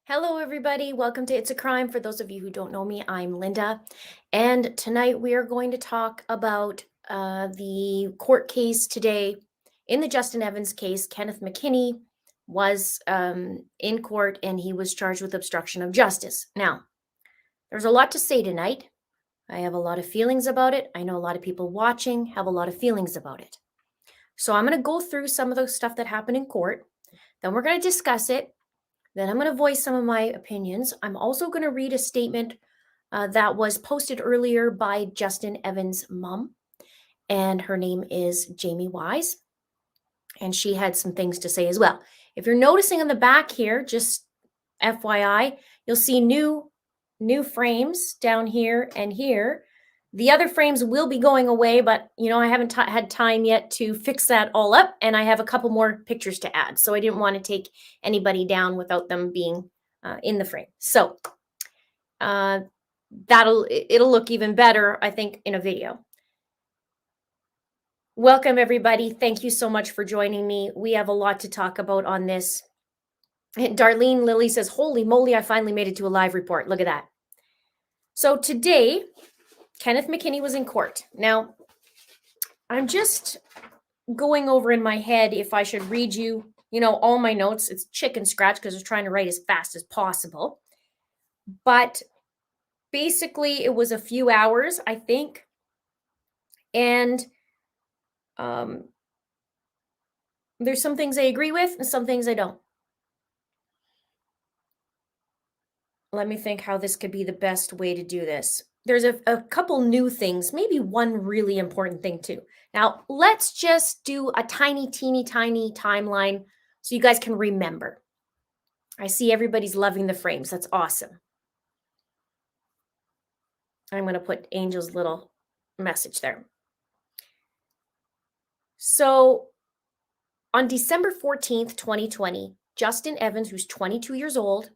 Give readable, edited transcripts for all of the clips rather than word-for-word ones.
Hello, everybody. Welcome to It's a Crime. For those of you who don't know me, I'm Linda. And tonight we are going to talk about the court case today. In the Justin Evans case, Kenneth Mckinney was in court and he was charged with obstruction of justice. Now, there's a lot to say tonight. I have a lot of feelings about it. I know a lot of people watching have a lot of feelings about it. So I'm going to go through some of the stuff that happened in court. Then we're going to discuss it. Then I'm going to voice some of my opinions. I'm also going to read a statement that was posted earlier by Justin Evans' mom, and her name is Jamie Wise, and she had some things to say as well. If you're noticing on the back here, just FYI, you'll see new frames down here and here. The other frames will be going away, but I haven't had time yet to fix that all up, and I have a couple more pictures to add. So I didn't want to take anybody down without them being in the frame. So it'll look even better, I think, in a video. Welcome, everybody. Thank you so much for joining me. We have a lot to talk about on this. Darlene Lilly says, "Holy moly, I finally made it to a live report." Look at that. So today, Kenneth Mckinney was in court. Now, I'm just going over in my head if I should read you, all my notes. It's chicken scratch because I was trying to write as fast as possible. But basically, it was a few hours, I think. And there's some things I agree with and some things I don't. Let me think how this could be the best way to do this. There's a couple new things, maybe one really important thing too. Now, let's just do a tiny, teeny, tiny timeline so you guys can remember. I see everybody's loving the frames. That's awesome. I'm going to put Angel's little message there. So on December 14th, 2020, Justin Evans, who's 22 years old,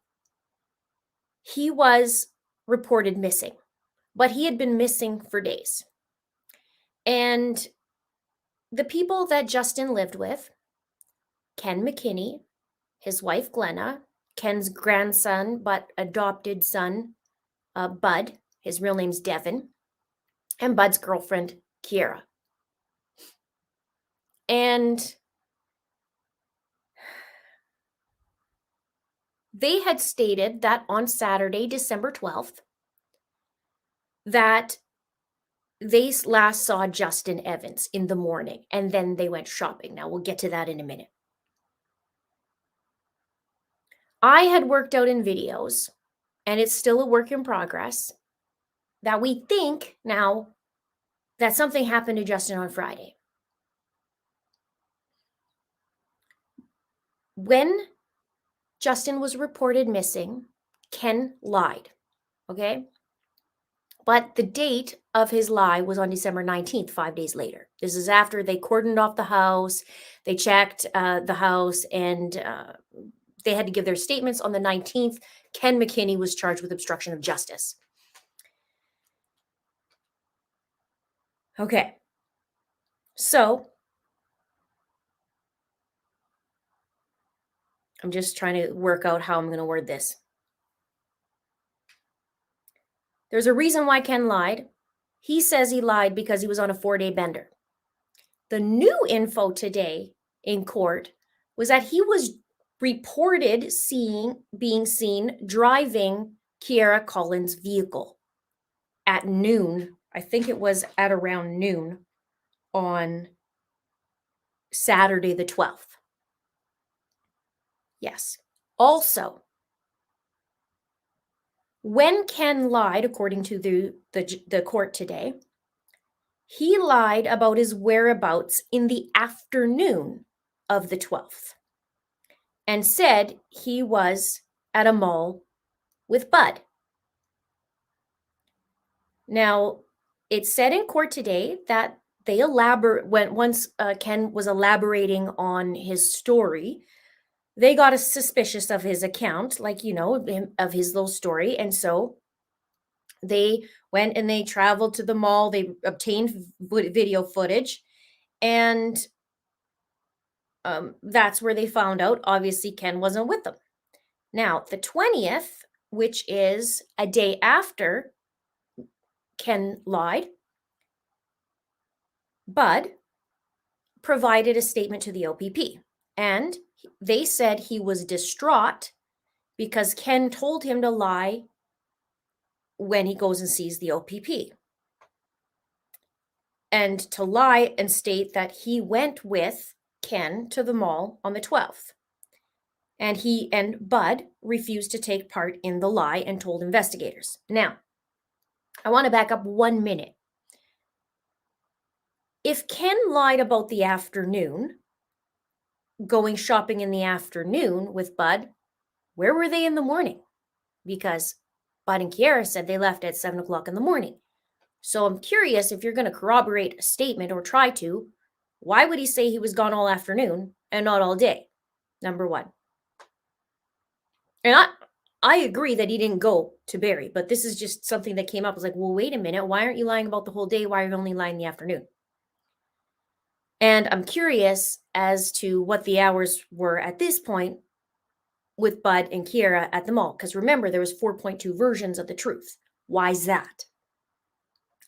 he was reported missing, but he had been missing for days. And the people that Justin lived with, Ken Mckinney, his wife Glenna, Ken's grandson but adopted son, Bud, his real name's Devin, and Bud's girlfriend, Kiera. And they had stated that on Saturday, December 12th, that they last saw Justin Evans in the morning, and then they went shopping. Now, we'll get to that in a minute. I had worked out in videos, and it's still a work in progress, that we think now that something happened to Justin on Friday. When Justin was reported missing, Ken lied, okay? But the date of his lie was on December 19th, 5 days later. This is after they cordoned off the house, they checked the house, and they had to give their statements on the 19th. Ken Mckinney was charged with obstruction of justice. Okay. So I'm just trying to work out how I'm going to word this. There's a reason why Ken lied. He says he lied because he was on a 4-day bender. The new info today in court was that he was reported being seen driving Kiera Collins' vehicle at noon. I think it was at around noon on Saturday the 12th. Yes. Also, when Ken lied, according to the court today, he lied about his whereabouts in the afternoon of the 12th and said he was at a mall with Bud. Now, it said in court today that they once Ken was elaborating on his story, they got suspicious of his account, of his little story. And so they went and they traveled to the mall. They obtained video footage. And that's where they found out, obviously, Ken wasn't with them. Now, the 20th, which is a day after Ken lied, Bud provided a statement to the OPP, and they said he was distraught because Ken told him to lie when he goes and sees the OPP, and to lie and state that he went with Ken to the mall on the 12th. And he and Bud refused to take part in the lie and told investigators. Now, I want to back up 1 minute. If Ken lied about the afternoon, going shopping in the afternoon with Bud, where were they in the morning? Because Bud and Kiara said they left at 7 o'clock in the morning. So I'm curious, if you're going to corroborate a statement or try to, why would he say he was gone all afternoon and not all day? Number one. And I agree that he didn't go to Barrie, but this is just something that came up. I was like, well, wait a minute. Why aren't you lying about the whole day? Why are you only lying in the afternoon? And I'm curious as to what the hours were at this point with Bud and Kiara at the mall. Because remember, there was 4.2 versions of the truth. Why is that?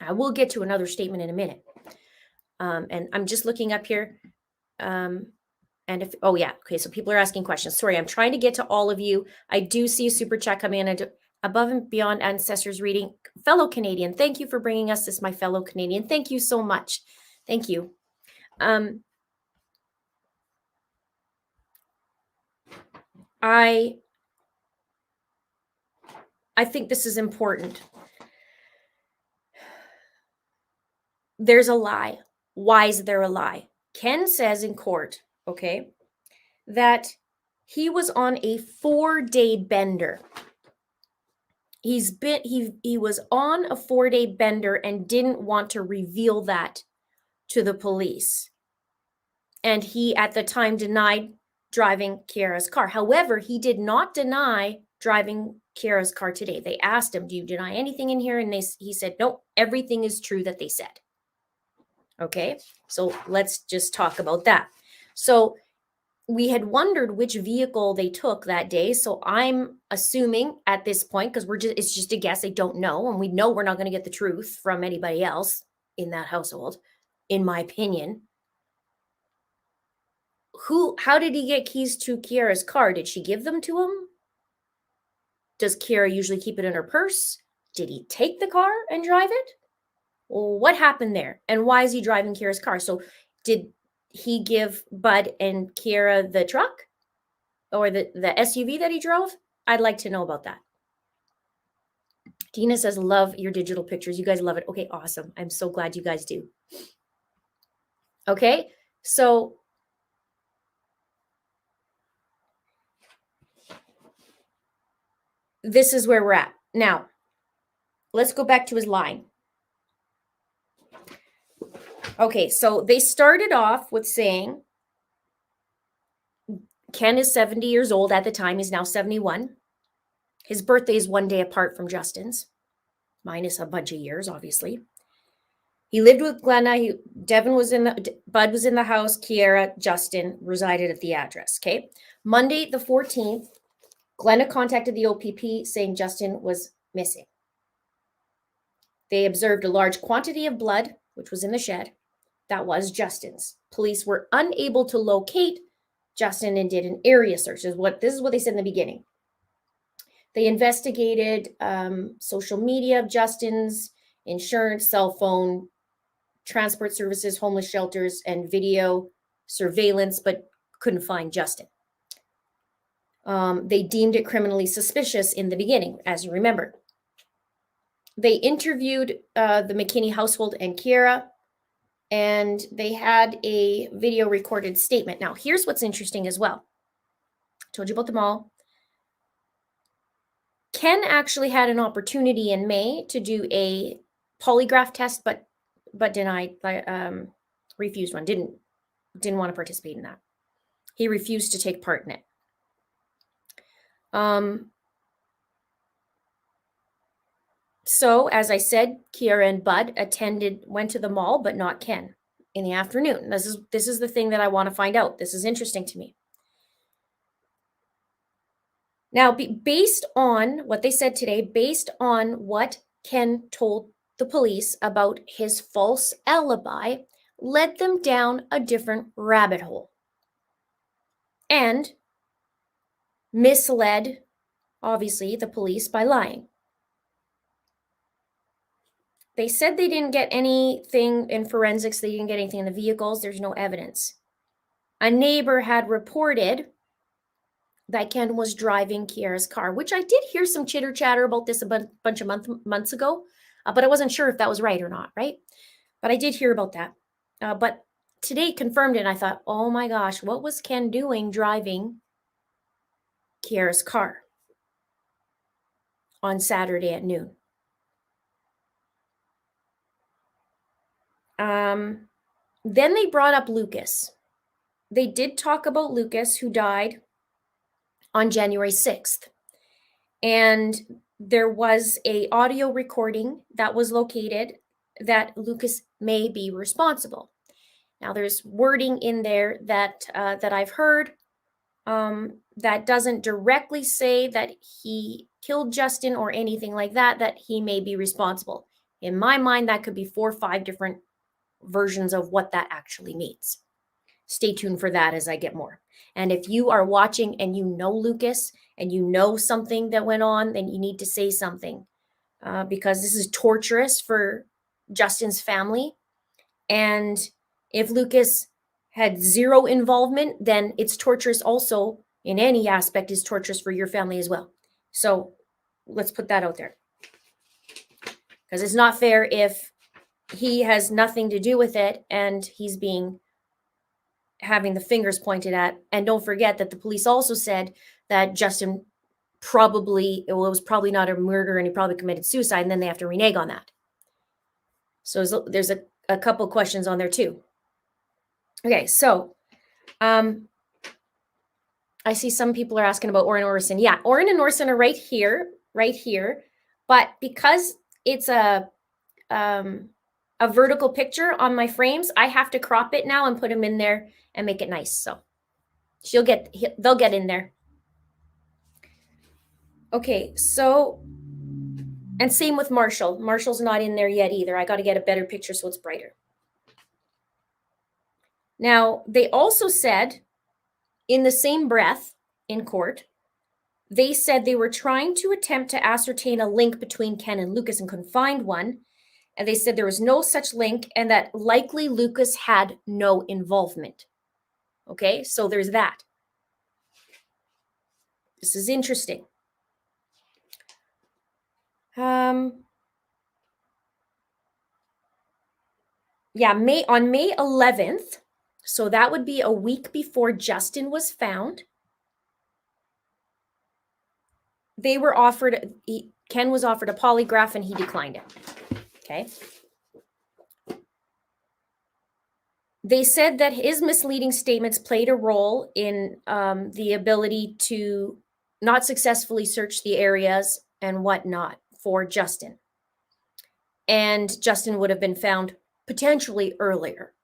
I will get to another statement in a minute. And I'm just looking up here. And if, oh yeah, okay, so people are asking questions. Sorry, I'm trying to get to all of you. I do see a super chat coming in. Above and beyond ancestors reading. Fellow Canadian, thank you for bringing us this, my fellow Canadian. Thank you so much. Thank you. I think this is important. There's a lie. Why is there a lie? Ken says in court, okay, that he was on a 4-day bender. He was on a 4-day bender and didn't want to reveal that to the police. And he at the time denied driving Kiara's car. However, he did not deny driving Kiara's car today. They asked him, do you deny anything in here? And he said, no, everything is true that they said. Okay, so let's just talk about that. So we had wondered which vehicle they took that day. So I'm assuming at this point, because it's just a guess, I don't know. And we know we're not going to get the truth from anybody else in that household, in my opinion. How did he get keys to Kiara's car? Did she give them to him? Does Kiara usually keep it in her purse? Did he take the car and drive it? What happened there? And why is he driving Kiara's car? So did he give Bud and Kiara the truck or the SUV that he drove? I'd like to know about that. Dina says, love your digital pictures. You guys love it. Okay, awesome. I'm so glad you guys do. Okay, so this is where we're at. Now, let's go back to his line. Okay, so they started off with saying Ken is 70 years old at the time. He's now 71. His birthday is 1 day apart from Justin's, minus a bunch of years, obviously. He lived with Glenna. Bud was in the house. Kiara, Justin resided at the address. Okay. Monday, the 14th, Glenna contacted the OPP saying Justin was missing. They observed a large quantity of blood, which was in the shed. That was Justin's. Police were unable to locate Justin and did an area search. This is what they said in the beginning. They investigated social media of Justin's, insurance, cell phone, transport services, homeless shelters, and video surveillance, but couldn't find Justin. They deemed it criminally suspicious in the beginning, as you remember. They interviewed the Mckinney household and Kiara, and they had a video recorded statement. Now, here's what's interesting as well. I told you about them all. Ken actually had an opportunity in May to do a polygraph test, but denied, refused one, didn't want to participate in that. He refused to take part in it. So, as I said, Kiara and Bud went to the mall, but not Ken in the afternoon. This is the thing that I want to find out. This is interesting to me. Now, based on what they said today, based on what Ken told the police about his false alibi, led them down a different rabbit hole and misled, obviously, the police by lying. They said they didn't get anything in forensics, they didn't get anything in the vehicles, there's no evidence. A neighbor had reported that Ken was driving Kiara's car, which I did hear some chitter chatter about this a bunch of months ago, but I wasn't sure if that was right or not, right? But I did hear about that. But today confirmed it, and I thought, oh my gosh, what was Ken doing driving Kiara's car on Saturday at noon? Then they brought up Lucas. They did talk about Lucas, who died on January 6th. And there was a audio recording that was located that Lucas may be responsible. Now, there's wording in there that I've heard that doesn't directly say that he killed Justin or anything like that, that he may be responsible. In my mind, that could be 4 or 5 different versions of what that actually means. Stay tuned for that as I get more. And if you are watching and you know Lucas and you know something that went on, then you need to say something because this is torturous for Justin's family. And if Lucas had zero involvement, then it's torturous also in any aspect, is torturous for your family as well. So let's put that out there. Because it's not fair if he has nothing to do with it and he's having the fingers pointed at. And don't forget that the police also said that Justin it was probably not a murder and he probably committed suicide, and then they have to renege on that. So there's a couple questions on there too. Okay, so I see some people are asking about Oren and Orson. Yeah, Oren and Orson are right here. But because it's a vertical picture on my frames, I have to crop it now and put them in there and make it nice. So they'll get in there. Okay, so, and same with Marshall. Marshall's not in there yet either. I got to get a better picture so it's brighter. Now, they also said in the same breath in court, they said they were trying to attempt to ascertain a link between Ken and Lucas and couldn't find one. And they said there was no such link and that likely Lucas had no involvement. Okay, so there's that. This is interesting. Yeah, on May 11th, so that would be a week before Justin was found, Ken was offered a polygraph and he declined it. Okay. They said that his misleading statements played a role in the ability to not successfully search the areas and whatnot for Justin. And Justin would have been found potentially earlier.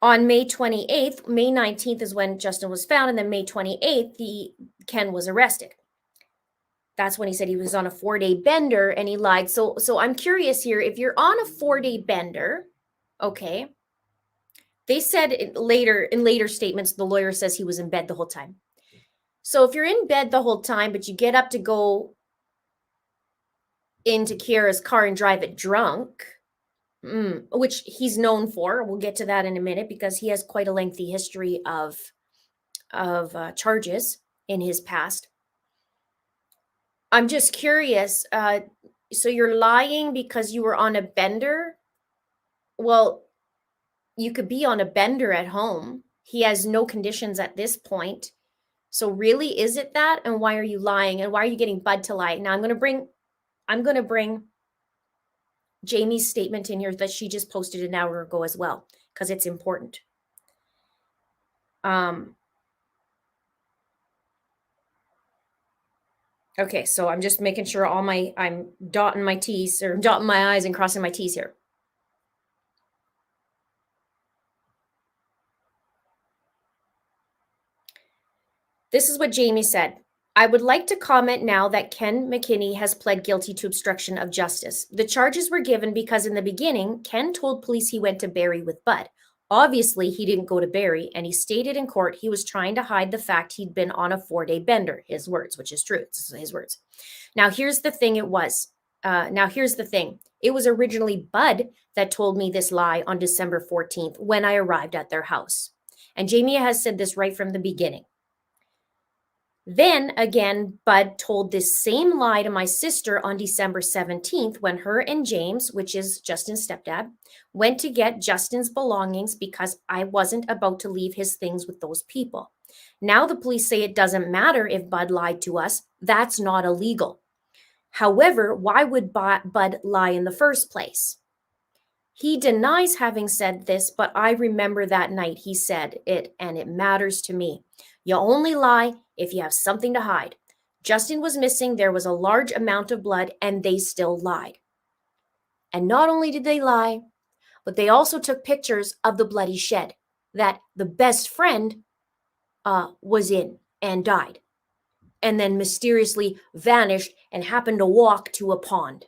On May 28th, May 19th is when Justin was found, and then May 28th, Ken was arrested. That's when he said he was on a 4-day bender and he lied. So I'm curious here, if you're on a 4-day bender, okay, they said in later statements, the lawyer says he was in bed the whole time. So if you're in bed the whole time, but you get up to go into Kiara's car and drive it drunk, which he's known for, we'll get to that in a minute because he has quite a lengthy history of charges in his past. I'm just curious. So you're lying because you were on a bender? Well, you could be on a bender at home. He has no conditions at this point. So really, is it that? And why are you lying? And why are you getting Bud to lie? Now I'm going to bring Jamie's statement in here that she just posted an hour ago as well, because it's important. Okay, so I'm just making sure I'm dotting my T's or dotting my I's and crossing my T's here. This is what Jamie said. I would like to comment now that Ken Mckinney has pled guilty to obstruction of justice. The charges were given because in the beginning, Ken told police he went to Barrie with Bud. Obviously, he didn't go to Barrie, and he stated in court he was trying to hide the fact he'd been on a 4-day bender, his words, which is true. It's his words. Now, here's the thing it was. It was originally Bud that told me this lie on December 14th when I arrived at their house. And Jamie has said this right from the beginning. Then again, Bud told this same lie to my sister on December 17th when her and James, which is Justin's stepdad, went to get Justin's belongings because I wasn't about to leave his things with those people. Now the police say it doesn't matter if Bud lied to us. That's not illegal. However, why would Bud lie in the first place? He denies having said this, but I remember that night he said it, and it matters to me. You only lie if you have something to hide. Justin was missing. There was a large amount of blood, and they still lied. And not only did they lie, but they also took pictures of the bloody shed that the best friend was in and died, and then mysteriously vanished and happened to walk to a pond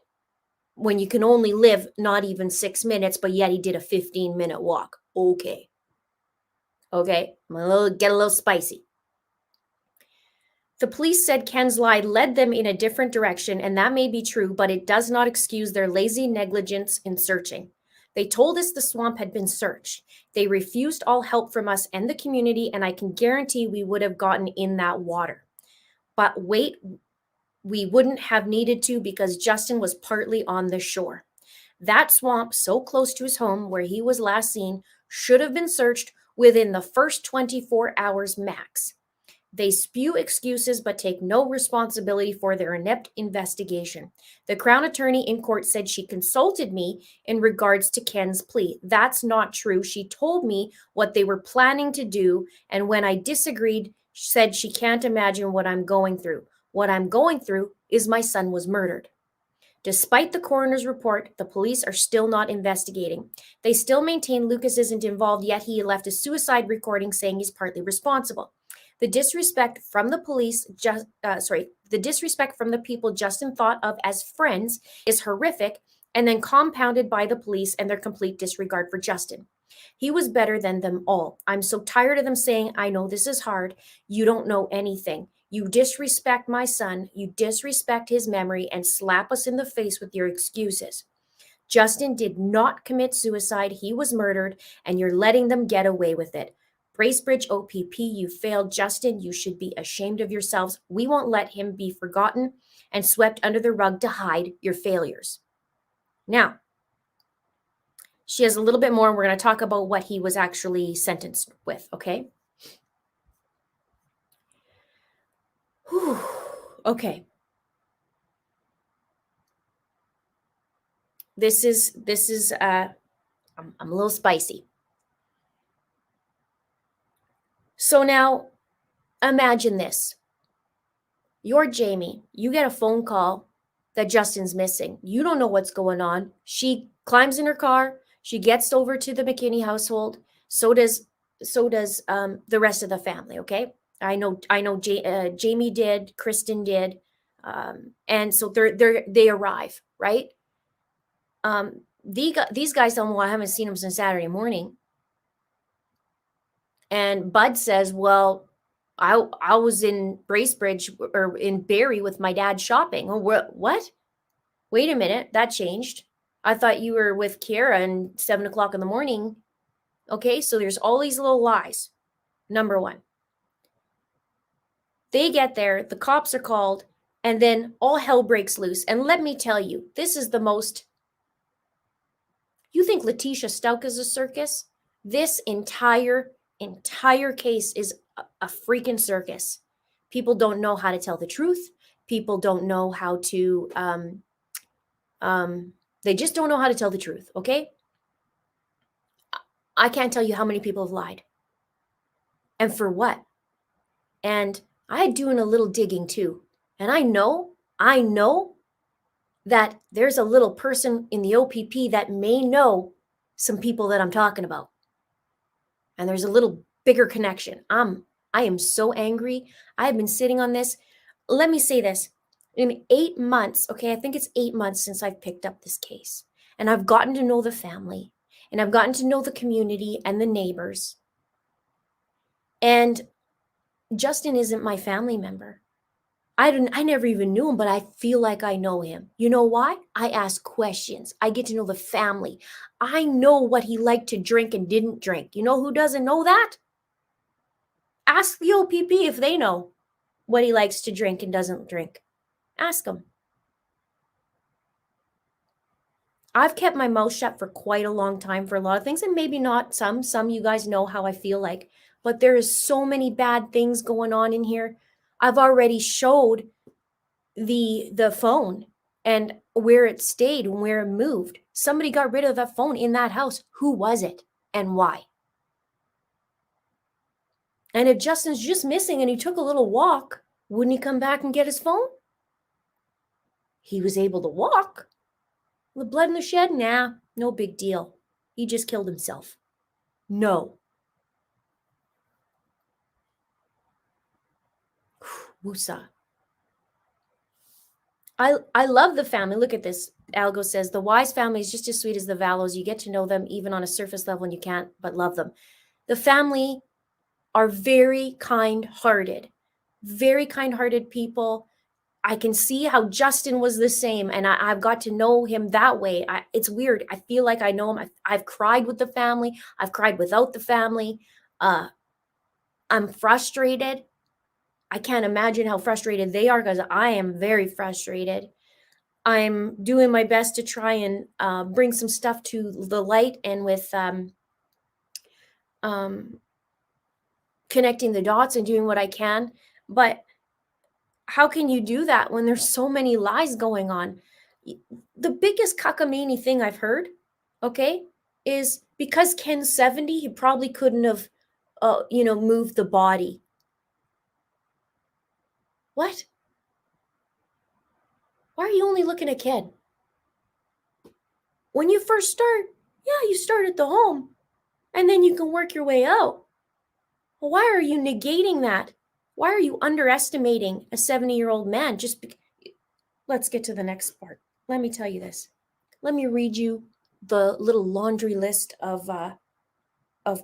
when you can only live not even 6 minutes, but yet he did a 15-minute walk. Okay, get a little spicy. The police said Ken's lie led them in a different direction, and that may be true, but it does not excuse their lazy negligence in searching. They told us the swamp had been searched. They refused all help from us and the community, and I can guarantee we would have gotten in that water. But wait, we wouldn't have needed to because Justin was partly on the shore. That swamp, so close to his home where he was last seen, should have been searched within the first 24 hours max. They spew excuses but take no responsibility for their inept investigation. The Crown Attorney in court said she consulted me in regards to Ken's plea. That's not true. She told me what they were planning to do, and when I disagreed, she said she can't imagine what I'm going through. What I'm going through is my son was murdered. Despite the coroner's report, the police are still not investigating. They still maintain Lucas isn't involved, yet he left a suicide recording saying he's partly responsible. The disrespect from the the disrespect from the people Justin thought of as friends is horrific, and then compounded by the police and their complete disregard for Justin. He was better than them all. I'm so tired of them saying, I know this is hard. You don't know anything. You disrespect my son. You disrespect his memory and slap us in the face with your excuses. Justin did not commit suicide. He was murdered, and you're letting them get away with it. Bracebridge OPP, you failed Justin. You should be ashamed of yourselves. We won't let him be forgotten and swept under the rug to hide your failures. Now, she has a little bit more, and we're going to talk about what he was actually sentenced with, okay? Whew. Okay. This is I'm a little spicy. So now imagine this. You're Jamie. You get a phone call that Justin's missing. You don't know what's going on. She climbs in her car. She gets over to the Mckinney household. So does the rest of the family. Okay, I know. Jamie did. Kristen did, and so they arrive, right? These guys don't know. I haven't seen them since Saturday morning. And Bud says, well, I was in Bracebridge or in Barrie with my dad shopping. Oh, what? Wait a minute. That changed. I thought you were with Kiara at 7 o'clock in the morning. Okay, so there's all these little lies. Number one. They get there, the cops are called, and then all hell breaks loose. And let me tell you, this is the most... You think Letitia Stout is a circus? This entire case is a freaking circus. People don't know how to tell the truth. People don't know how to, they just don't know how to tell the truth, okay? I can't tell you how many people have lied. And for what? And I'm doing a little digging too. And I know that there's a little person in the OPP that may know some people that I'm talking about. And there's a little bigger connection. I'm I am so angry. I have been sitting on this. Let me say this. In 8 months, okay, I think it's 8 months since I've picked up this case, and I've gotten to know the family, and I've gotten to know the community and the neighbors. And Justin isn't my family member. I never even knew him, but I feel like I know him. You know why? I ask questions. I get to know the family. I know what he liked to drink and didn't drink. You know who doesn't know that? Ask the OPP if they know what he likes to drink and doesn't drink. Ask them. I've kept my mouth shut for quite a long time for a lot of things, and maybe not some. Some you guys know how I feel like, but there is so many bad things going on in here. I've already showed the phone and where it stayed and where it moved. Somebody got rid of that phone in that house. Who was it and why? And if Justin's just missing and he took a little walk, wouldn't he come back and get his phone? He was able to walk. The blood in the shed? Nah, no big deal. He just killed himself. No. Woosah. I love the family. Look at this. Algo says, the Wise family is just as sweet as the Valos. You get to know them even on a surface level and you can't but love them. The family are very kind-hearted people. I can see how Justin was the same, and I've got to know him that way. It's weird. I feel like I know him. I've cried with the family. I've cried without the family. I'm frustrated. I can't imagine how frustrated they are because I am very frustrated. I'm doing my best to try and bring some stuff to the light and with connecting the dots and doing what I can. But how can you do that when there's so many lies going on? The biggest cockamamie thing I've heard, okay, is because Ken's 70, he probably couldn't have, moved the body. What? Why are you only looking at Ken? When you first start, yeah, you start at the home, and then you can work your way out. Well, why are you negating that? Why are you underestimating a 70-year-old man? Let's get to the next part. Let me tell you this. Let me read you the little laundry list of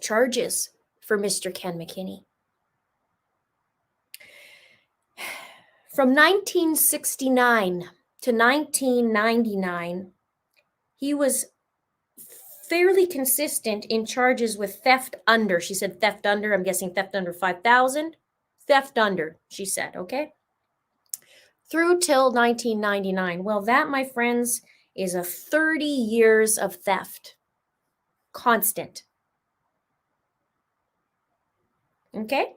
charges for Mr. Ken Mckinney. From 1969 to 1999, he was fairly consistent in charges with theft under. She said theft under. I'm guessing theft under 5,000. Theft under, she said, okay? Through till 1999. Well, that, my friends, is a 30 years of theft. Constant. Okay?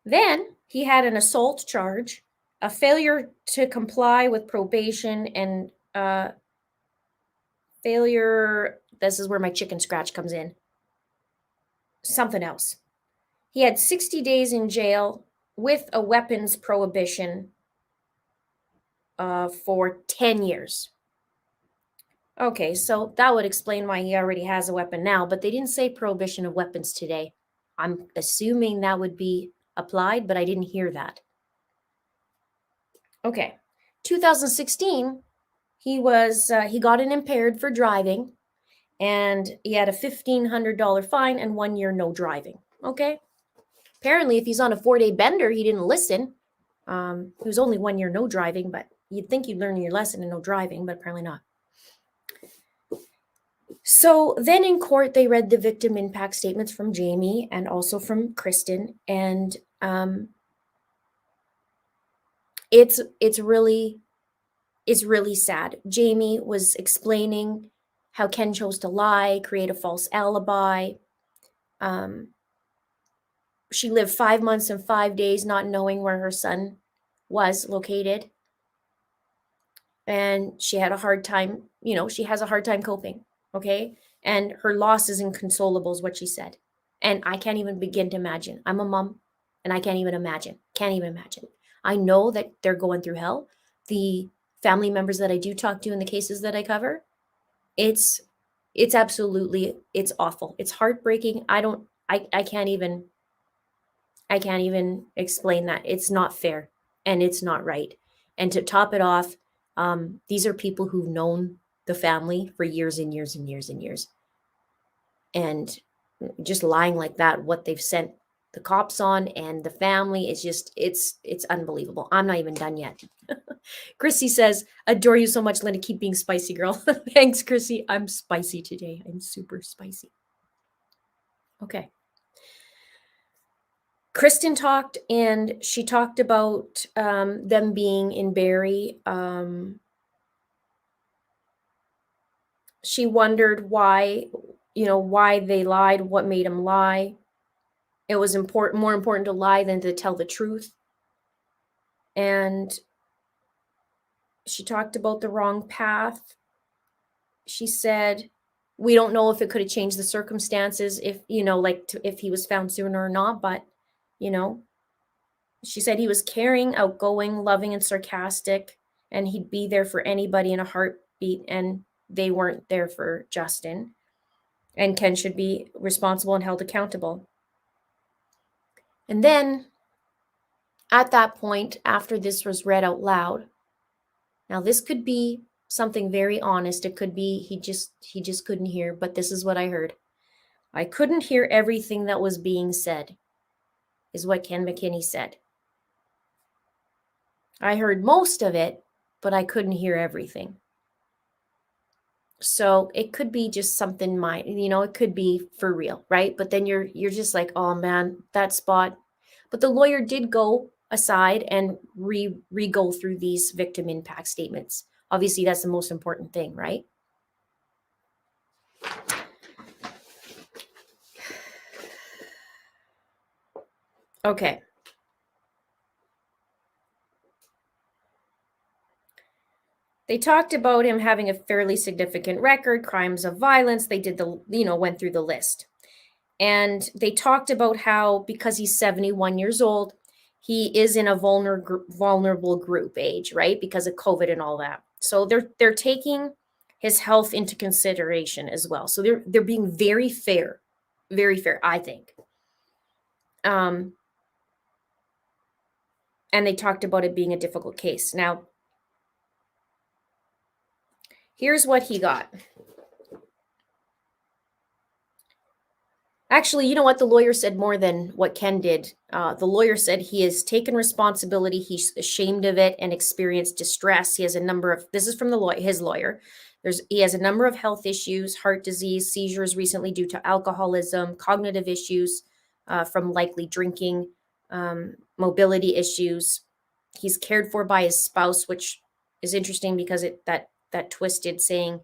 Then he had an assault charge, a failure to comply with probation, and failure. This is where my chicken scratch comes in. Something else. He had 60 days in jail with a weapons prohibition for 10 years. Okay, so that would explain why he already has a weapon now, but they didn't say prohibition of weapons today. I'm assuming that would be applied, but I didn't hear that. Okay, 2016, he got an impaired for driving, and he had a $1,500 fine and 1 year no driving. Okay, apparently if he's on a 4-day bender, he didn't listen. It was only 1 year no driving, but you'd think you'd learn your lesson and no driving, but apparently not. So then in court, they read the victim impact statements from Jamie and also from Kristen, and it's really sad. Jamie was explaining how Ken chose to lie, create a false alibi. She lived 5 months and 5 days not knowing where her son was located. And she had a hard time, she has a hard time coping, okay? And her loss is inconsolable is what she said. And I can't even begin to imagine. I'm a mom, and I can't even imagine. I know that they're going through hell. The family members that I do talk to in the cases that I cover, it's absolutely, it's awful. It's heartbreaking. I can't even, I can't even explain that. It's not fair and it's not right. And to top it off, these are people who've known the family for years and years and years and years. And just lying like that, what they've sent the cops on and the family is just, it's unbelievable. I'm not even done yet. Chrissy says, adore you so much, Linda. Keep being spicy, girl. Thanks, Chrissy. I'm spicy today. I'm super spicy. Okay. Kristen talked, and she talked about them being in Barrie. She wondered why, why they lied, what made them lie. It was more important to lie than to tell the truth. And she talked about the wrong path. She said, we don't know if it could have changed the circumstances if, if he was found sooner or not, but, she said he was caring, outgoing, loving, and sarcastic, and he'd be there for anybody in a heartbeat, and they weren't there for Justin. And Ken should be responsible and held accountable. And then at that point, after this was read out loud, now this could be something very honest. It could be he just couldn't hear, but this is what I heard. I couldn't hear everything that was being said, is what Ken Mckinney said. I heard most of it, but I couldn't hear everything. So it could be just something it could be for real, right? But then you're just like, oh man, that spot. But the lawyer did go aside and re-go through these victim impact statements. Obviously, that's the most important thing, right? Okay. They talked about him having a fairly significant record, crimes of violence. They did went through the list. And they talked about how, because he's 71 years old, he is in a vulnerable group age, right? Because of COVID and all that. So they're taking his health into consideration as well. So they're being very fair, I think. And they talked about it being a difficult case. Now, here's what he got. Actually, you know what? The lawyer said more than what Ken did. The lawyer said he has taken responsibility. He's ashamed of it and experienced distress. He has a number of, this is from his lawyer. He has a number of health issues, heart disease, seizures recently due to alcoholism, cognitive issues from likely drinking, mobility issues. He's cared for by his spouse, which is interesting because that twisted saying,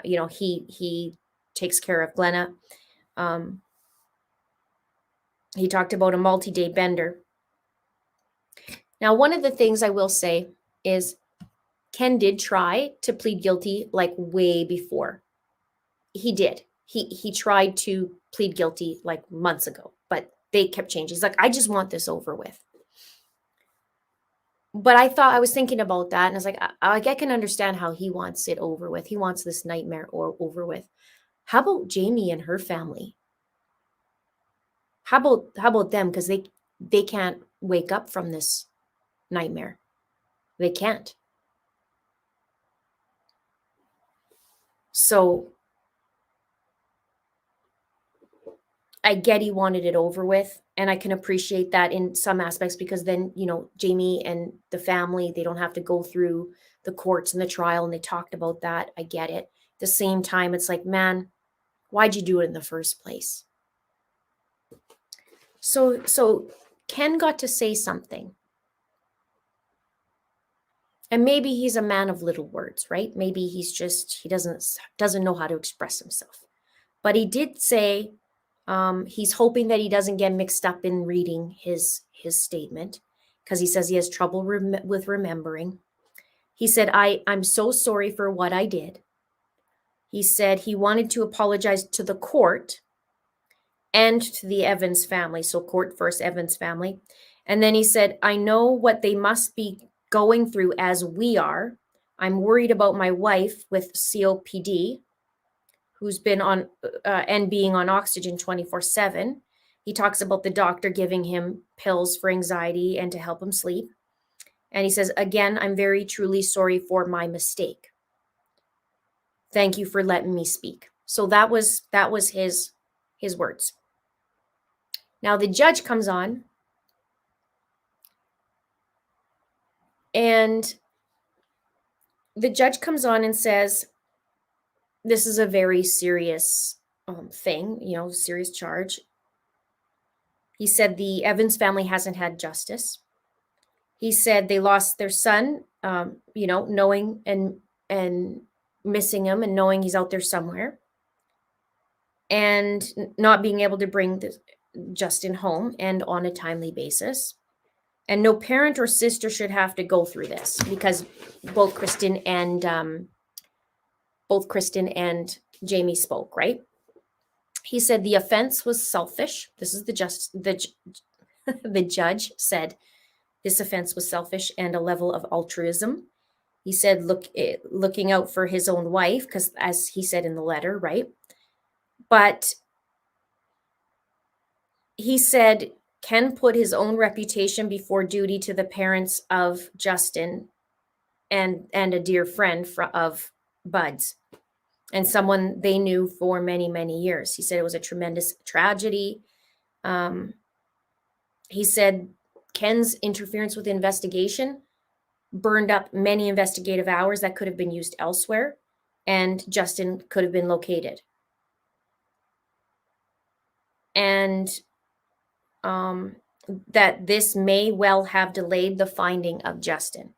he takes care of Glenna. He talked about a multi-day bender. Now, one of the things I will say is Ken did try to plead guilty like way before. He did. He tried to plead guilty like months ago, but they kept changing. He's like, I just want this over with. But I was thinking about that, and I was like, I can understand how he wants it over with. He wants this nightmare over with. How about Jamie and her family? How about them? Because they can't wake up from this nightmare. They can't. So I get he wanted it over with, and I can appreciate that in some aspects, because then, Jamie and the family, they don't have to go through the courts and the trial, and they talked about that. I get it. At the same time, it's like, man, why'd you do it in the first place? So Ken got to say something. And maybe he's a man of little words, right? Maybe he doesn't know how to express himself. But he did say he's hoping that he doesn't get mixed up in reading his statement, because he says he has trouble with remembering. He said, I'm so sorry for what I did. He said he wanted to apologize to the court and to the Evans family. So court first, Evans family. And then he said, I know what they must be going through as we are. I'm worried about my wife with COPD, who's been on and being on oxygen 24/7. He talks about the doctor giving him pills for anxiety and to help him sleep. And he says, again, I'm very truly sorry for my mistake. Thank you for letting me speak. So that was his words. Now the judge comes on, and the judge comes on and says, this is a very serious thing, serious charge. He said the Evans family hasn't had justice. He said they lost their son, knowing and missing him and knowing he's out there somewhere, and not being able to bring Justin home and on a timely basis. And no parent or sister should have to go through this, because both Kristen and Jamie spoke, right? He said the offense was selfish. This is the judge said this offense was selfish and a level of altruism. He said looking out for his own wife, because as he said in the letter, right? But he said Ken put his own reputation before duty to the parents of Justin and a dear friend of Bud's, and someone they knew for many, many years. He said it was a tremendous tragedy. He said Ken's interference with the investigation burned up many investigative hours that could have been used elsewhere, and Justin could have been located. And that this may well have delayed the finding of Justin.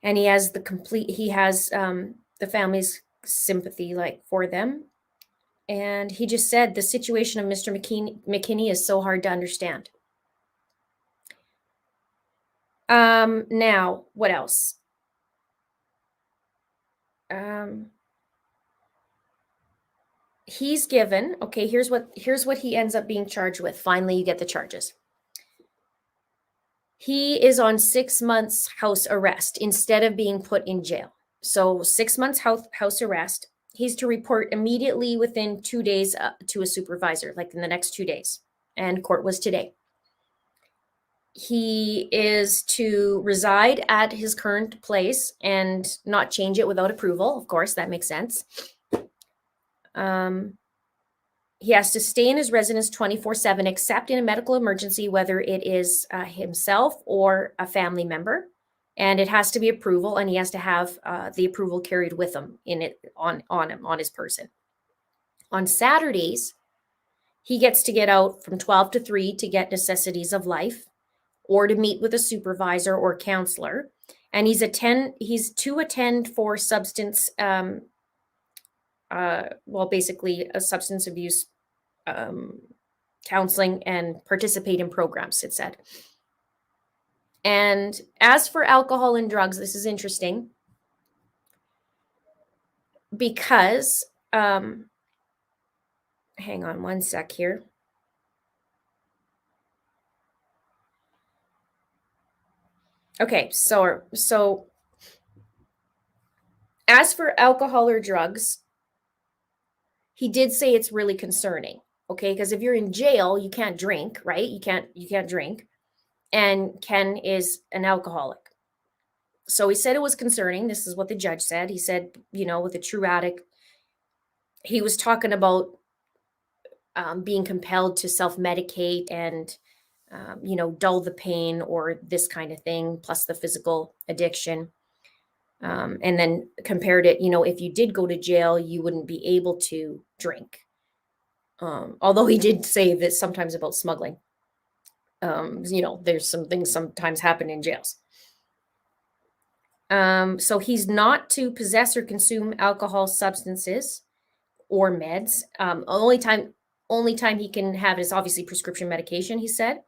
And he has the family's sympathy for them. And he just said the situation of Mr. Mckinney is so hard to understand. Now, what else? He's given, okay, here's what he ends up being charged with. Finally, you get the charges. He is on 6 months house arrest instead of being put in jail. So 6 months house arrest. He's to report immediately within 2 days to a supervisor, in the next 2 days. And court was today. He is to reside at his current place and not change it without approval. Of course, that makes sense. He has to stay in his residence 24/7, except in a medical emergency, whether it is himself or a family member. And it has to be approval, and he has to have the approval carried with him on his person. On Saturdays, he gets to get out from 12 to 3 to get necessities of life, or to meet with a supervisor or counselor. And he's to attend for substance, basically a substance abuse counseling and participate in programs, it said. And as for alcohol and drugs, this is interesting because, hang on one sec here. Okay, so as for alcohol or drugs, he did say it's really concerning, okay? Because if you're in jail, you can't drink, right? You can't drink. And Ken is an alcoholic. So he said it was concerning. This is what the judge said. He said, with a true addict, he was talking about being compelled to self-medicate and, dull the pain or this kind of thing, plus the physical addiction. And then compared it, if you did go to jail, you wouldn't be able to drink. Although he did say that sometimes about smuggling. There's some things sometimes happen in jails. So he's not to possess or consume alcohol, substances, or meds. Only time he can have it is obviously prescription medication, he said.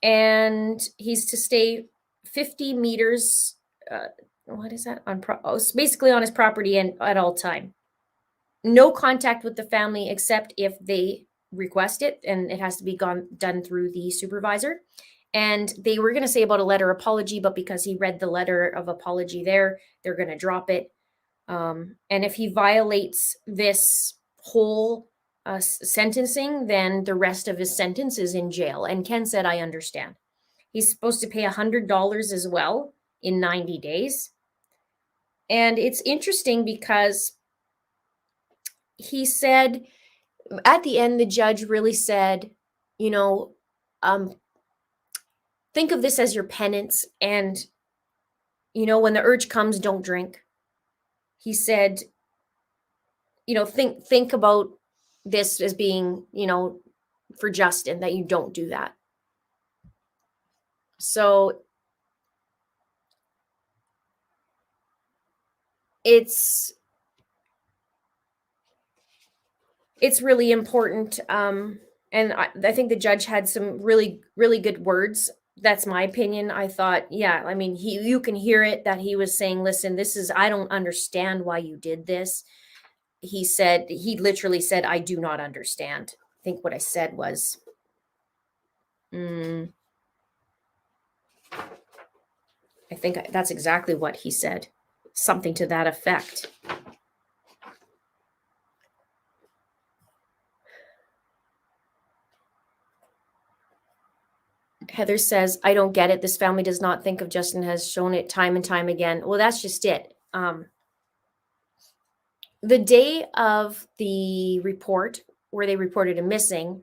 And he's to stay 50 meters, what is that? Basically on his property and at all time. No contact with the family except if they request it, and it has to be done through the supervisor. And they were going to say about a letter apology, but because he read the letter of apology there, they're going to drop it. And if he violates this whole sentencing, then the rest of his sentence is in jail. And Ken said, I understand. He's supposed to pay $100 as well in 90 days. And it's interesting because he said at the end, the judge really said, you know, think of this as your penance. And, when the urge comes, don't drink. He said, think about this as being, for Justin, that you don't do that. So it's really important. And I think the judge had some really, really good words. That's my opinion. I thought, yeah, I mean, you can hear it that he was saying, listen, I don't understand why you did this. He literally said, I do not understand. I think what I said was, I think that's exactly what he said. Something to that effect. Heather says, I don't get it. This family does not think of Justin, has shown it time and time again. Well, that's just it. The day of the report where they reported him missing,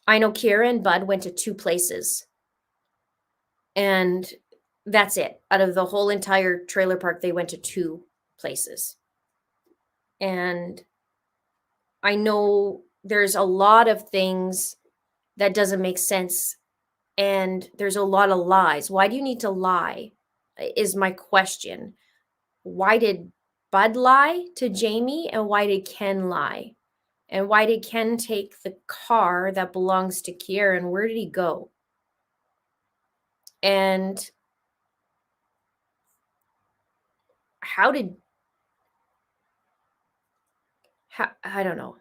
I know Kira and Bud went to 2 places. And that's it. Out of the whole entire trailer park, they went to 2 places. And I know there's a lot of things that doesn't make sense. And there's a lot of lies. Why do you need to lie? Is my question. Why did Bud lie to Jamie? And why did Ken lie? And why did Ken take the car that belongs to Kiera? And where did he go? And I don't know.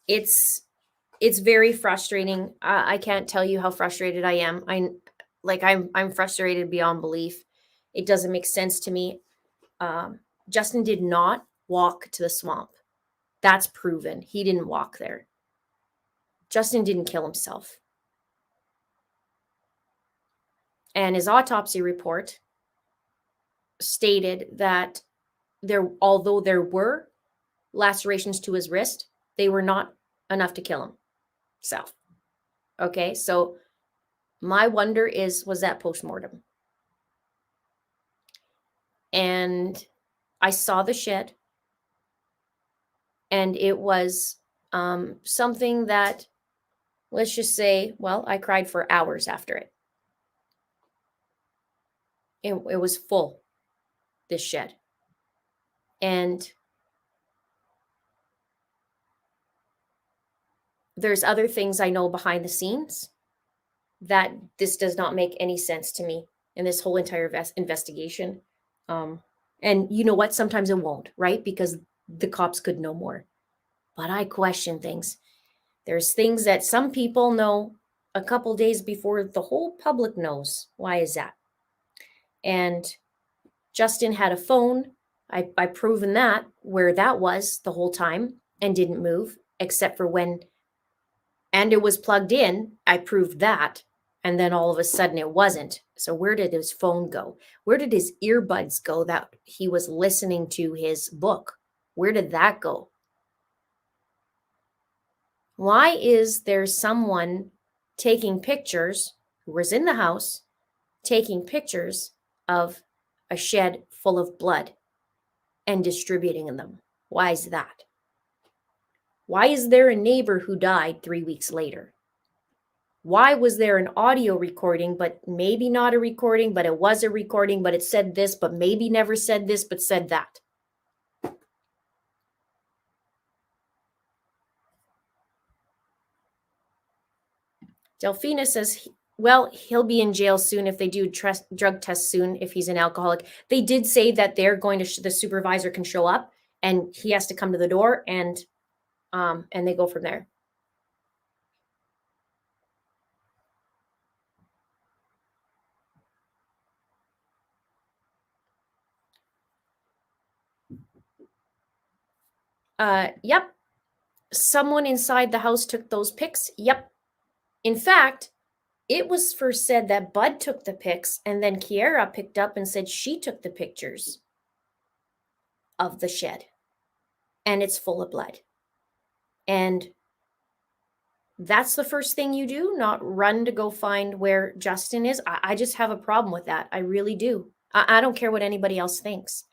It's very frustrating. I can't tell you how frustrated I am. I'm frustrated beyond belief. It doesn't make sense to me. Justin did not walk to the swamp. That's proven. He didn't walk there. Justin didn't kill himself. And his autopsy report stated that although there were lacerations to his wrist, they were not enough to kill himself. Okay, so my wonder was that postmortem? And I saw the shed, and it was something that, let's just say, well, I cried for hours after it. It was full, this shed. And there's other things I know behind the scenes that this does not make any sense to me in this whole entire investigation. And you know what? Sometimes it won't, right? Because the cops could know more. But I question things. There's things that some people know a couple days before the whole public knows. Why is that? And Justin had a phone. I proven that, where that was the whole time and didn't move, except for when and it was plugged in. I proved that. And then all of a sudden it wasn't. So where did his phone go? Where did his earbuds go that he was listening to his book? Where did that go? Why is there someone taking pictures who was in the house, taking pictures of a shed full of blood and distributing them? Why is that? Why is there a neighbor who died 3 weeks later? Why was there an audio recording, but maybe not a recording, but it was a recording, but it said this, but maybe never said this, but said that? Delphina says, well, he'll be in jail soon if they do drug tests soon, if he's an alcoholic. They did say that they're going to, the supervisor can show up and he has to come to the door, and they go from there. Yep. Someone inside the house took those pics. Yep. In fact, it was first said that Bud took the pics, and then Kiera picked up and said she took the pictures of the shed, and it's full of blood. And that's the first thing you do, not run to go find where Justin is. I just have a problem with that. I really do. I don't care what anybody else thinks.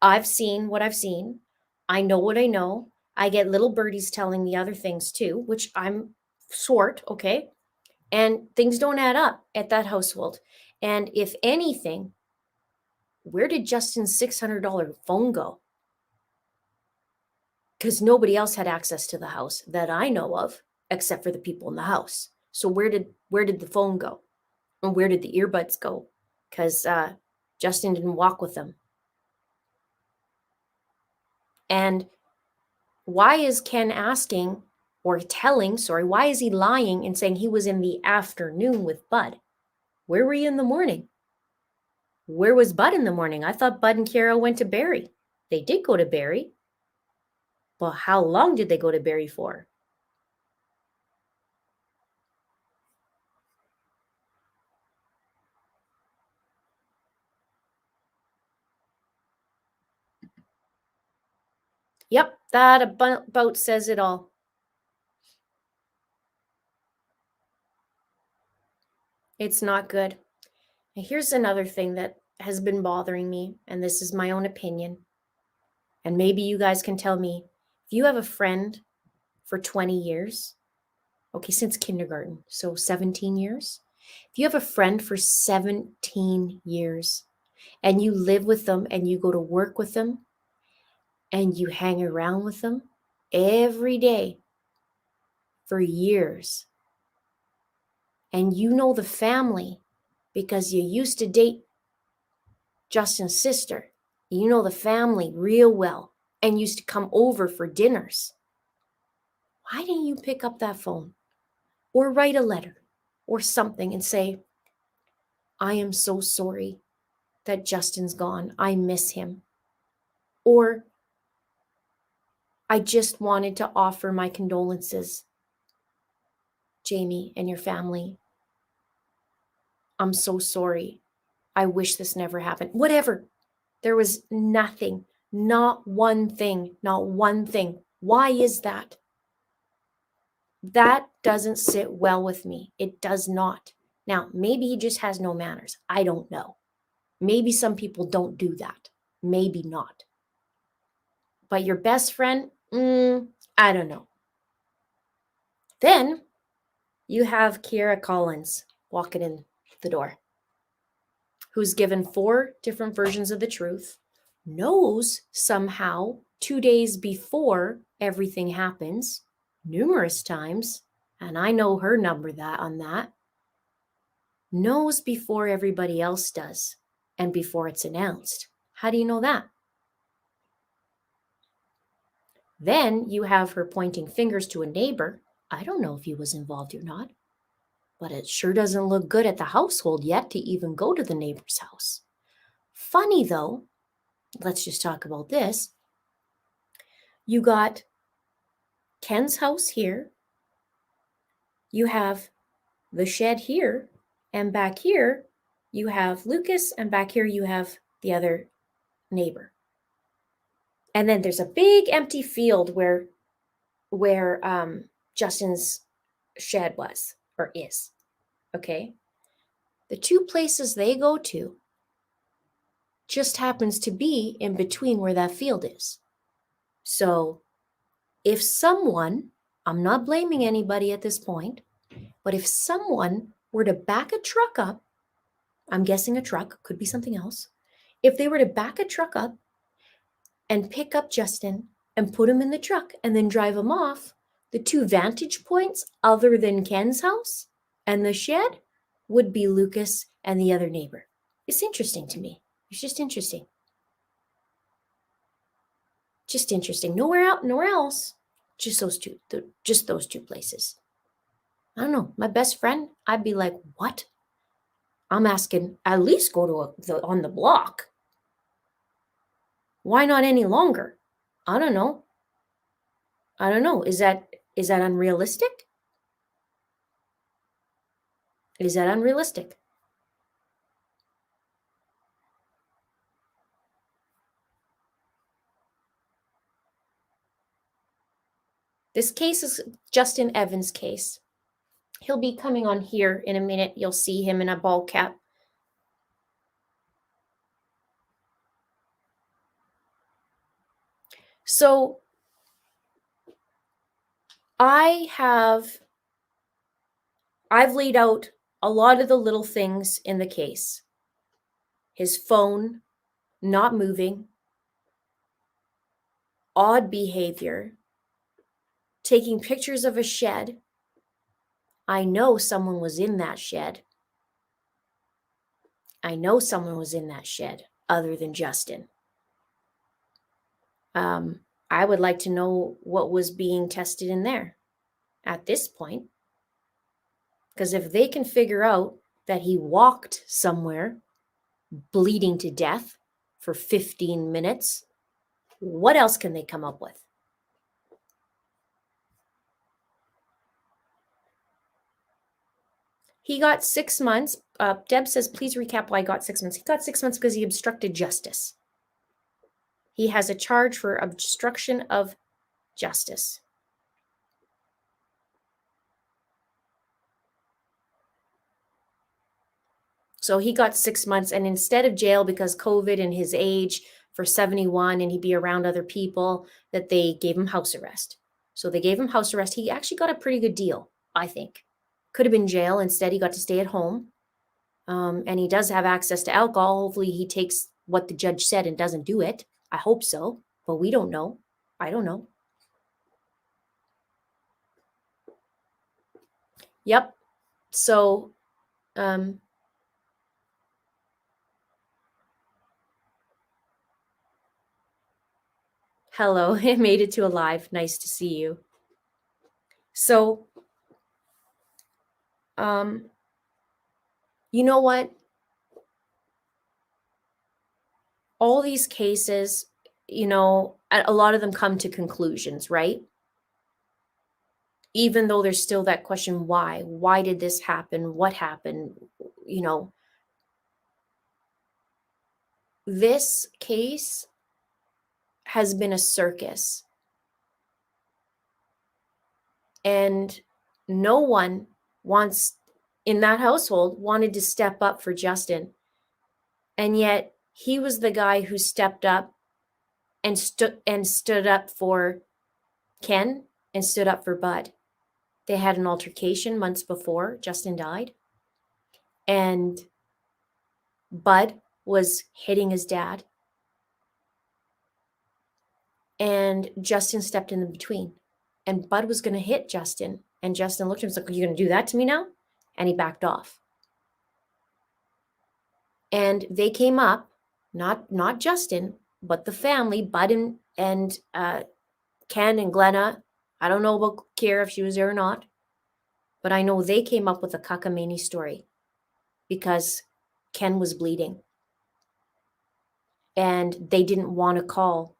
I've seen what I've seen. I know what I know. I get little birdies telling me other things too, which I'm short, okay? And things don't add up at that household. And if anything, where did Justin's $600 phone go? Because nobody else had access to the house that I know of, except for the people in the house. So where did the phone go? And where did the earbuds go? Because Justin didn't walk with them. And why is Ken asking or telling, why is he lying and saying he was in the afternoon with Bud? Where were you in the morning? Where was Bud in the morning? I thought Bud and Kiera went to Barrie. They did go to Barrie. Well, how long did they go to Barrie for? Yep, that about says it all. It's not good. And here's another thing that has been bothering me, and this is my own opinion. And maybe you guys can tell me, if you have a friend for 20 years, okay, since kindergarten, so 17 years. If you have a friend for 17 years and you live with them and you go to work with them and you hang around with them every day for years, and you know the family because you used to date Justin's sister, you know the family real well and used to come over for dinners, why didn't you pick up that phone or write a letter or something and say, I am so sorry that Justin's gone. I miss him. Or I just wanted to offer my condolences, Jamie and your family. I'm so sorry. I wish this never happened. Whatever. There was nothing, not one thing, not one thing. Why is that? That doesn't sit well with me. It does not. Now, maybe he just has no manners. I don't know. Maybe some people don't do that. Maybe not. But your best friend, I don't know. Then you have Kiera Collins walking in the door, who's given 4 different versions of the truth, knows somehow 2 days before everything happens, numerous times, and I know her number on that, knows before everybody else does and before it's announced. How do you know that? Then you have her pointing fingers to a neighbor. I don't know if he was involved or not, but it sure doesn't look good at the household yet to even go to the neighbor's house. Funny though, let's just talk about this. You got Ken's house here. You have the shed here, and back here you have Lucas, and back here you have the other neighbor. And then there's a big empty field where Justin's shed was or is. Okay. The 2 places they go to just happens to be in between where that field is. So if someone, I'm not blaming anybody at this point, but if someone were to back a truck up, I'm guessing a truck, could be something else. If they were to back a truck up and pick up Justin and put him in the truck and then drive him off, the 2 vantage points other than Ken's house and the shed would be Lucas and the other neighbor. It's interesting to me. It's just interesting. Just interesting. Nowhere else. Just those two places. I don't know. My best friend, I'd be like, what? I'm asking at least go to on the block. Why not any longer? I don't know. I don't know. Is that unrealistic? Is that unrealistic? This case is Justin Evans' case. He'll be coming on here in a minute. You'll see him in a ball cap. So I've laid out a lot of the little things in the case. His phone not moving, odd behavior, taking pictures of a shed. I know someone was in that shed. I know someone was in that shed other than Justin. I would like to know what was being tested in there at this point. Because if they can figure out that he walked somewhere bleeding to death for 15 minutes, what else can they come up with? He got 6 months. Deb says, please recap why he got 6 months. He got 6 months because he obstructed justice. He has a charge for obstruction of justice. So he got 6 months, and instead of jail because COVID and his age for 71 and he'd be around other people, that they gave him house arrest. So they gave him house arrest. He actually got a pretty good deal, I think. Could have been jail. Instead, he got to stay at home. And he does have access to alcohol. Hopefully he takes what the judge said and doesn't do it. I hope so, but we don't know. I don't know. Yep. So, hello, I made it to a live. Nice to see you. So, you know what? All these cases, a lot of them come to conclusions, right? Even though there's still that question, why? Why did this happen? What happened? This case has been a circus. And no one in that household wanted to step up for Justin. And yet he was the guy who stepped up and stood up for Ken and stood up for Bud. They had an altercation months before Justin died. And Bud was hitting his dad. And Justin stepped in between. And Bud was going to hit Justin. And Justin looked at him and was like, are you going to do that to me now? And he backed off. And they came up, not Justin, but the family, Bud and Ken and Glenna. I don't know about Kira if she was there or not, but I know they came up with a cockamamie story because Ken was bleeding. And they didn't want to call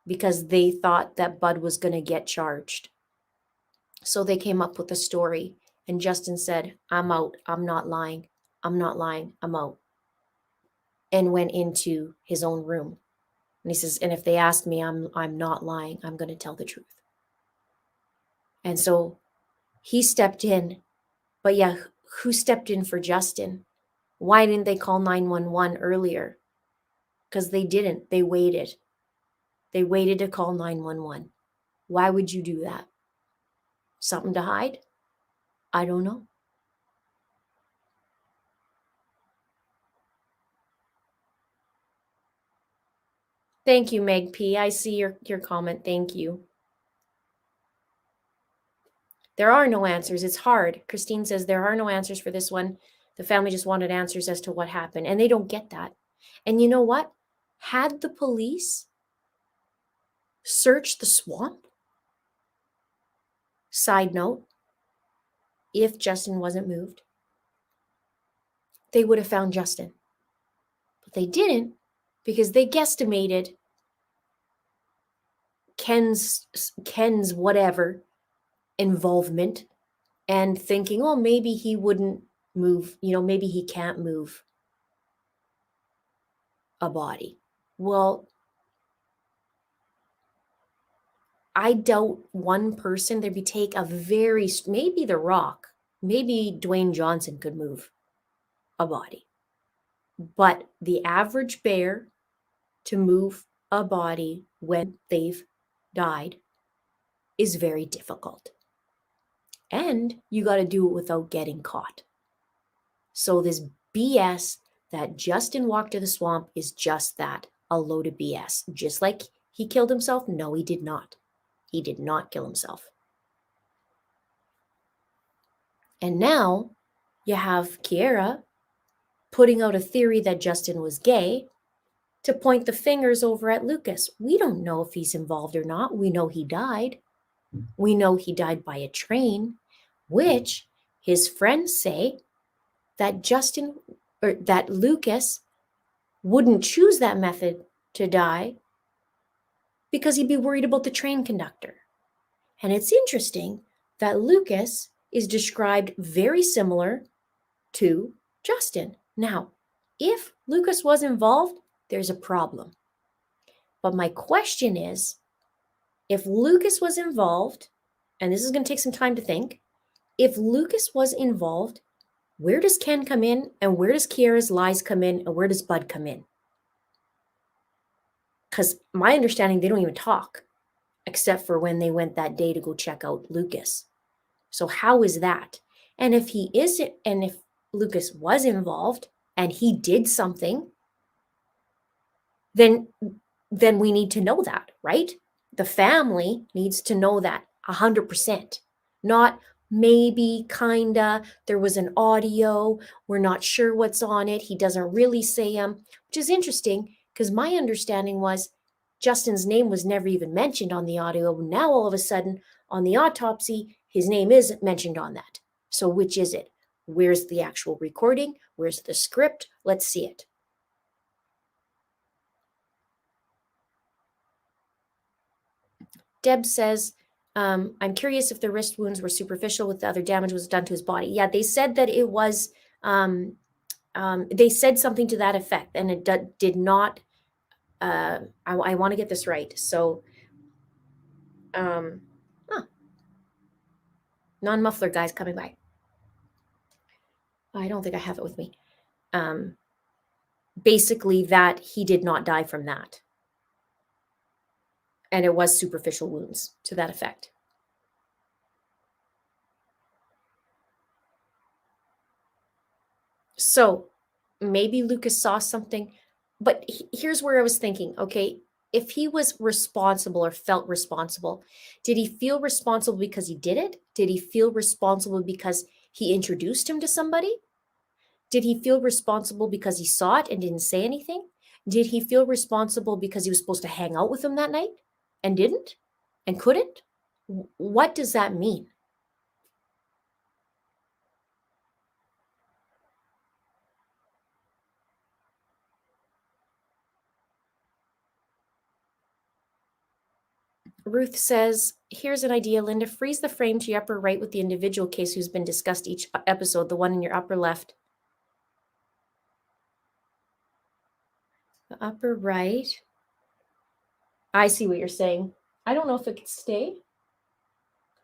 because they thought that Bud was going to get charged. So they came up with a story. And Justin said, I'm out. I'm not lying. I'm not lying. I'm out. And went into his own room. And he says, and if they ask me, I'm not lying. I'm going to tell the truth. And so he stepped in. But yeah, who stepped in for Justin? Why didn't they call 911 earlier? Because they didn't. They waited. They waited to call 911. Why would you do that? Something to hide? I don't know. Thank you, Meg P. I see your comment. Thank you. There are no answers. It's hard. Christine says there are no answers for this one. The family just wanted answers as to what happened, and they don't get that. And you know what? Had the police searched the swamp, side note, if Justin wasn't moved, they would have found Justin. But they didn't because they guesstimated Ken's whatever involvement and thinking, oh, maybe he wouldn't move, maybe he can't move a body. Well, I doubt one person, there'd be take a very, maybe The Rock, maybe Dwayne Johnson could move a body. But the average bear to move a body when they've died is very difficult. And you got to do it without getting caught. So this BS that Justin walked to the swamp is just that, a load of BS. Just like he killed himself? No, he did not. He did not kill himself. And now you have Kiera putting out a theory that Justin was gay to point the fingers over at Lucas. We don't know if he's involved or not. We know he died. We know he died by a train, which his friends say that that Lucas wouldn't choose that method to die because he'd be worried about the train conductor. And it's interesting that Lucas is described very similar to Justin. Now, if Lucas was involved, there's a problem. But my question is, if Lucas was involved, and this is going to take some time to think, if Lucas was involved, where does Ken come in, and where does Kiera's lies come in, and where does Bud come in? Because my understanding, they don't even talk, except for when they went that day to go check out Lucas. So how is that? And if he isn't, and if Lucas was involved and he did something, then we need to know that, right? The family needs to know that 100%. Not maybe, kinda, there was an audio, we're not sure what's on it, he doesn't really say him, which is interesting because my understanding was Justin's name was never even mentioned on the audio. Now all of a sudden on the autopsy, his name is mentioned on that. So which is it? Where's the actual recording? Where's the script? Let's see it. Deb says, I'm curious if the wrist wounds were superficial with the other damage was done to his body. Yeah, they said that it was, they said something to that effect, and it did not, I want to get this right. So, non-muffler guy's coming by. I don't think I have it with me. Basically that he did not die from that. And it was superficial wounds to that effect. So maybe Lucas saw something, but here's where I was thinking, okay, if he was responsible or felt responsible, did he feel responsible because he did it? Did he feel responsible because he introduced him to somebody? Did he feel responsible because he saw it and didn't say anything? Did he feel responsible because he was supposed to hang out with him that night and didn't and couldn't? What does that mean? Ruth says, here's an idea, Linda. Freeze the frame to your upper right with the individual case who's been discussed each episode, the one in your upper left. The upper right. I see what you're saying. I don't know if it could stay.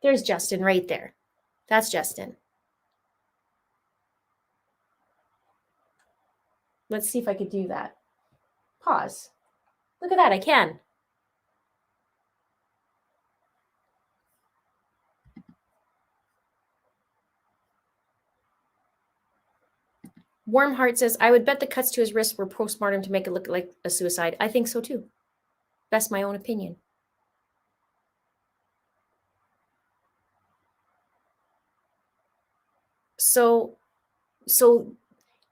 There's Justin right there. That's Justin. Let's see if I could do that. Pause. Look at that, I can. Warm Heart says, I would bet the cuts to his wrist were postmortem to make it look like a suicide. I think so too. That's my own opinion. So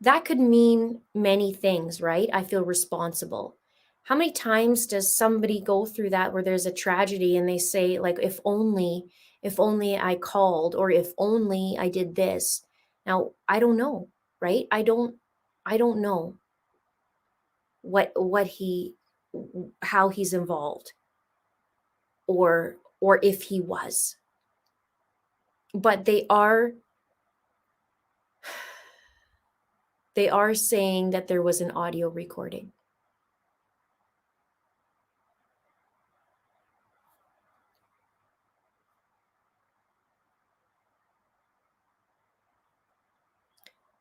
that could mean many things, right? I feel responsible. How many times does somebody go through that where there's a tragedy and they say, like, if only I called, or if only I did this. Now, I don't know, right? I don't know how he's involved. or if he was. But they are saying that there was an audio recording.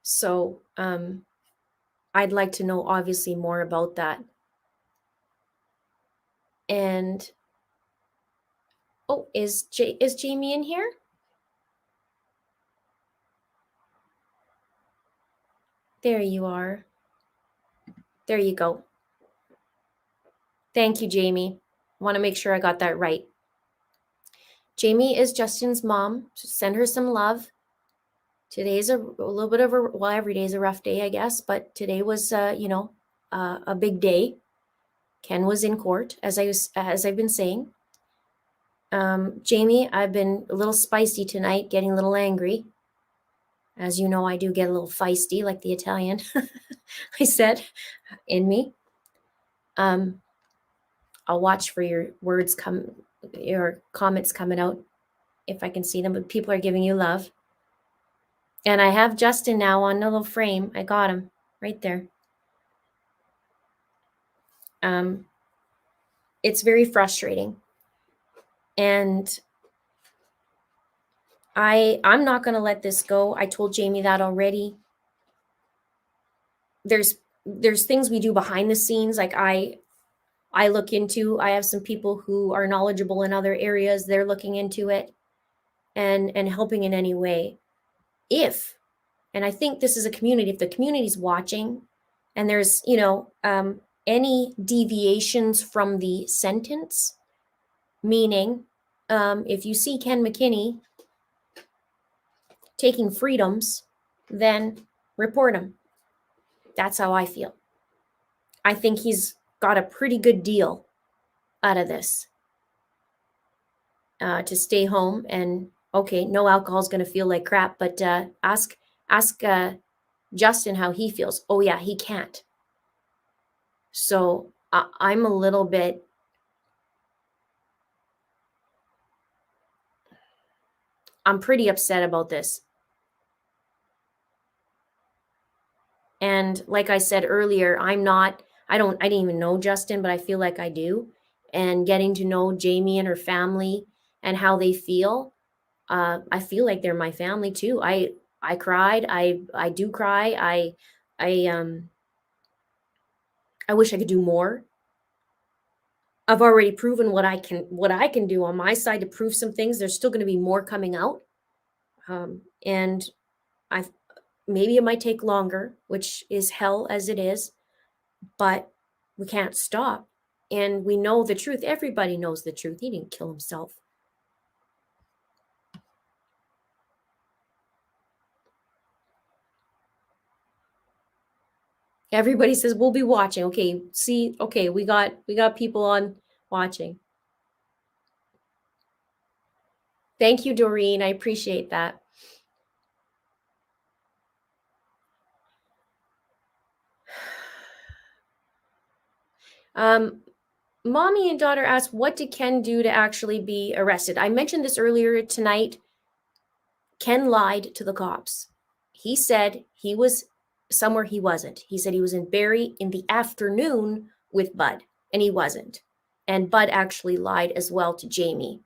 So I'd like to know obviously more about that. And oh, is Jamie in here? There you are. There you go. Thank you, Jamie. I want to make sure I got that right. Jamie is Justin's mom. Send her some love. Today's a little bit of a, well, every day is a rough day, I guess, but today was, a big day. Ken was in court, as I've been saying. Jamie, I've been a little spicy tonight, getting a little angry. As you know, I do get a little feisty, like the Italian I said in me. I'll watch for your comments coming out if I can see them, but people are giving you love. And I have Justin now on a little frame. I got him right there. It's very frustrating. And I'm not going to let this go. I told Jamie that already. There's things we do behind the scenes. Like I look into, I have some people who are knowledgeable in other areas. They're looking into it and helping in any way. And I think this is a community, if the community's watching and there's, any deviations from the sentence, meaning if you see Ken Mckinney taking freedoms, then report him. That's how I feel. I think he's got a pretty good deal out of this, to stay home. And okay, no alcohol is going to feel like crap, but ask Justin how he feels. Oh yeah, he can't. So I'm a little bit, I'm pretty upset about this. And like I said earlier, I didn't even know Justin, but I feel like I do. And getting to know Jamie and her family and how they feel, I feel like they're my family too. I cried. I do cry. I wish I could do more. I've already proven what I can do on my side to prove some things. There's still going to be more coming out. And maybe it might take longer, which is hell as it is, but we can't stop. And we know the truth. Everybody knows the truth. He didn't kill himself. Everybody says we'll be watching. Okay, see, okay, we got people on watching. Thank you, Doreen. I appreciate that. Mommy and daughter asked, what did Ken do to actually be arrested? I mentioned this earlier tonight. Ken lied to the cops. He said he was somewhere he wasn't. He said he was in Barrie in the afternoon with Bud, and he wasn't. And Bud actually lied as well to Jamie.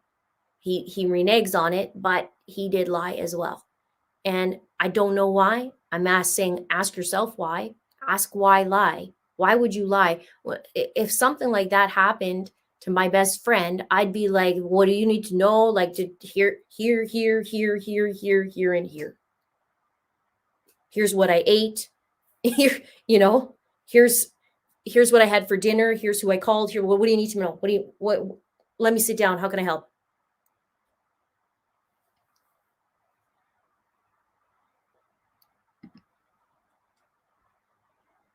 He reneges on it, but he did lie as well. And I don't know why. I'm asking, ask yourself why. Ask why lie. Why would you lie? If something like that happened to my best friend, I'd be like, what do you need to know? Like, to here, and here. Here's what I ate. Here, here's what I had for dinner. Here's who I called. Here, what do you need to know? What? Let me sit down. How can I help?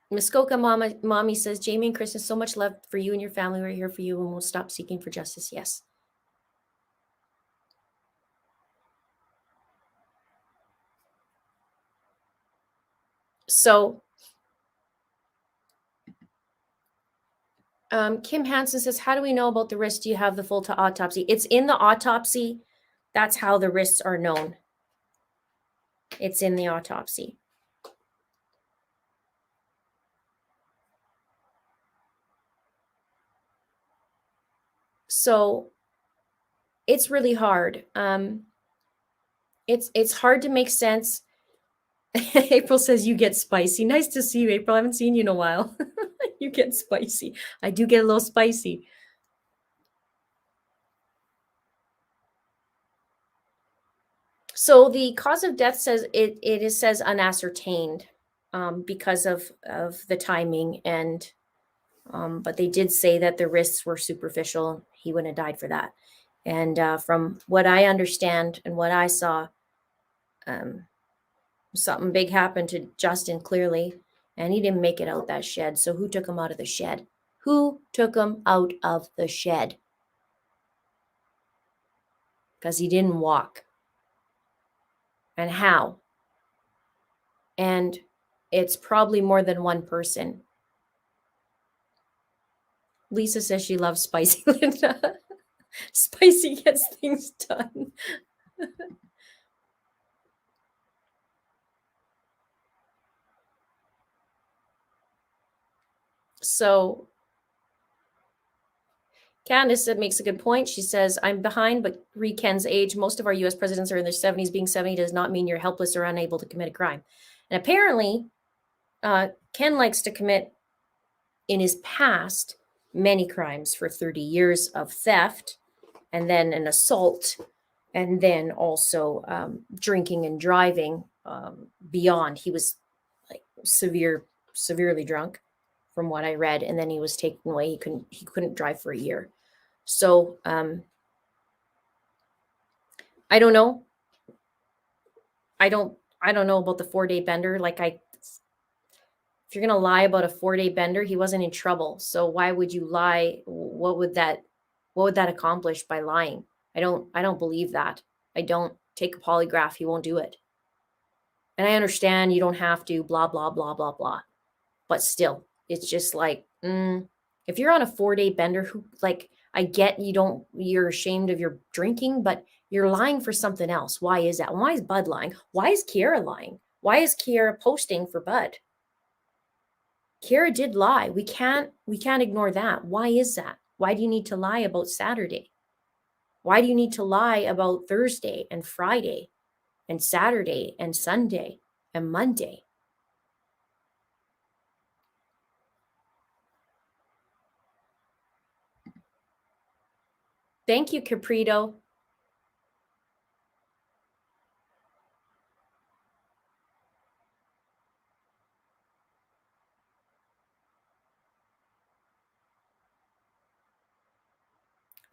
Muskoka mommy says, Jamie and Kristen, so much love for you and your family. We're here for you and we'll stop seeking for justice. Yes. So Kim Hansen says, how do we know about the wrist? Do you have the full autopsy? It's in the autopsy. That's how the wrists are known. It's in the autopsy. So it's really hard. It's hard to make sense. April says you get spicy. Nice to see you, April. I haven't seen you in a while. You get spicy. I do get a little spicy. So the cause of death says it says unascertained, because of the timing, and but they did say that the wrists were superficial. He wouldn't have died for that. And from what I understand and what I saw, something big happened to Justin clearly, and he didn't make it out that shed. So who took him out of the shed? Who took him out of the shed? Because he didn't walk. And how? And it's probably more than one person. Lisa says she loves spicy, Linda. Spicy gets things done. So Candace makes a good point. She says, I'm behind, but re Ken's age. Most of our US presidents are in their 70s. Being 70 does not mean you're helpless or unable to commit a crime. And apparently, Ken likes to commit, in his past, many crimes for 30 years of theft, and then an assault, and then also drinking and driving beyond. He was like severely drunk, from what I read, and then he was taken away. He couldn't drive for a year. So I don't know. I don't know about the 4-day bender. Like, if you're gonna lie about a 4-day bender, he wasn't in trouble. So why would you lie? What would that accomplish by lying? I don't believe that. I don't take a polygraph. He won't do it. And I understand you don't have to, blah, blah, blah, blah, blah. But still, it's just like, if you're on a 4-day bender, who, like, I get you're ashamed of your drinking, but you're lying for something else. Why is that? Why is Bud lying? Why is Kiara lying? Why is Kiara posting for Bud? Kiara did lie. We can't ignore that. Why is that? Why do you need to lie about Saturday? Why do you need to lie about Thursday and Friday and Saturday and Sunday and Monday? Thank you, Caprito.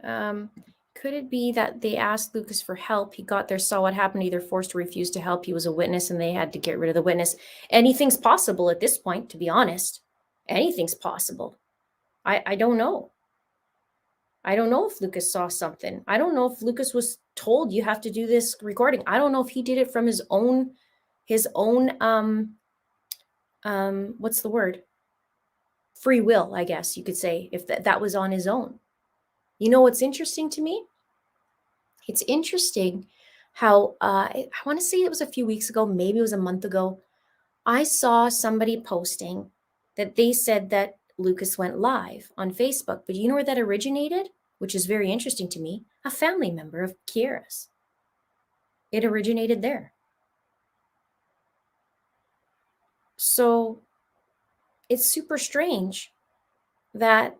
Could it be that they asked Lucas for help? He got there, saw what happened, either forced or refused to help. He was a witness and they had to get rid of the witness. Anything's possible at this point, to be honest. Anything's possible. I don't know. I don't know if Lucas saw something. I don't know if Lucas was told you have to do this recording. I don't know if he did it from his own what's the word? Free will, I guess you could say, if that was on his own. You know what's interesting to me? It's interesting how I want to say it was a few weeks ago, maybe it was a month ago. I saw somebody posting that they said that Lucas went live on Facebook, but you know where that originated? Which is very interesting to me. A family member of Kiara's. It originated there. So it's super strange that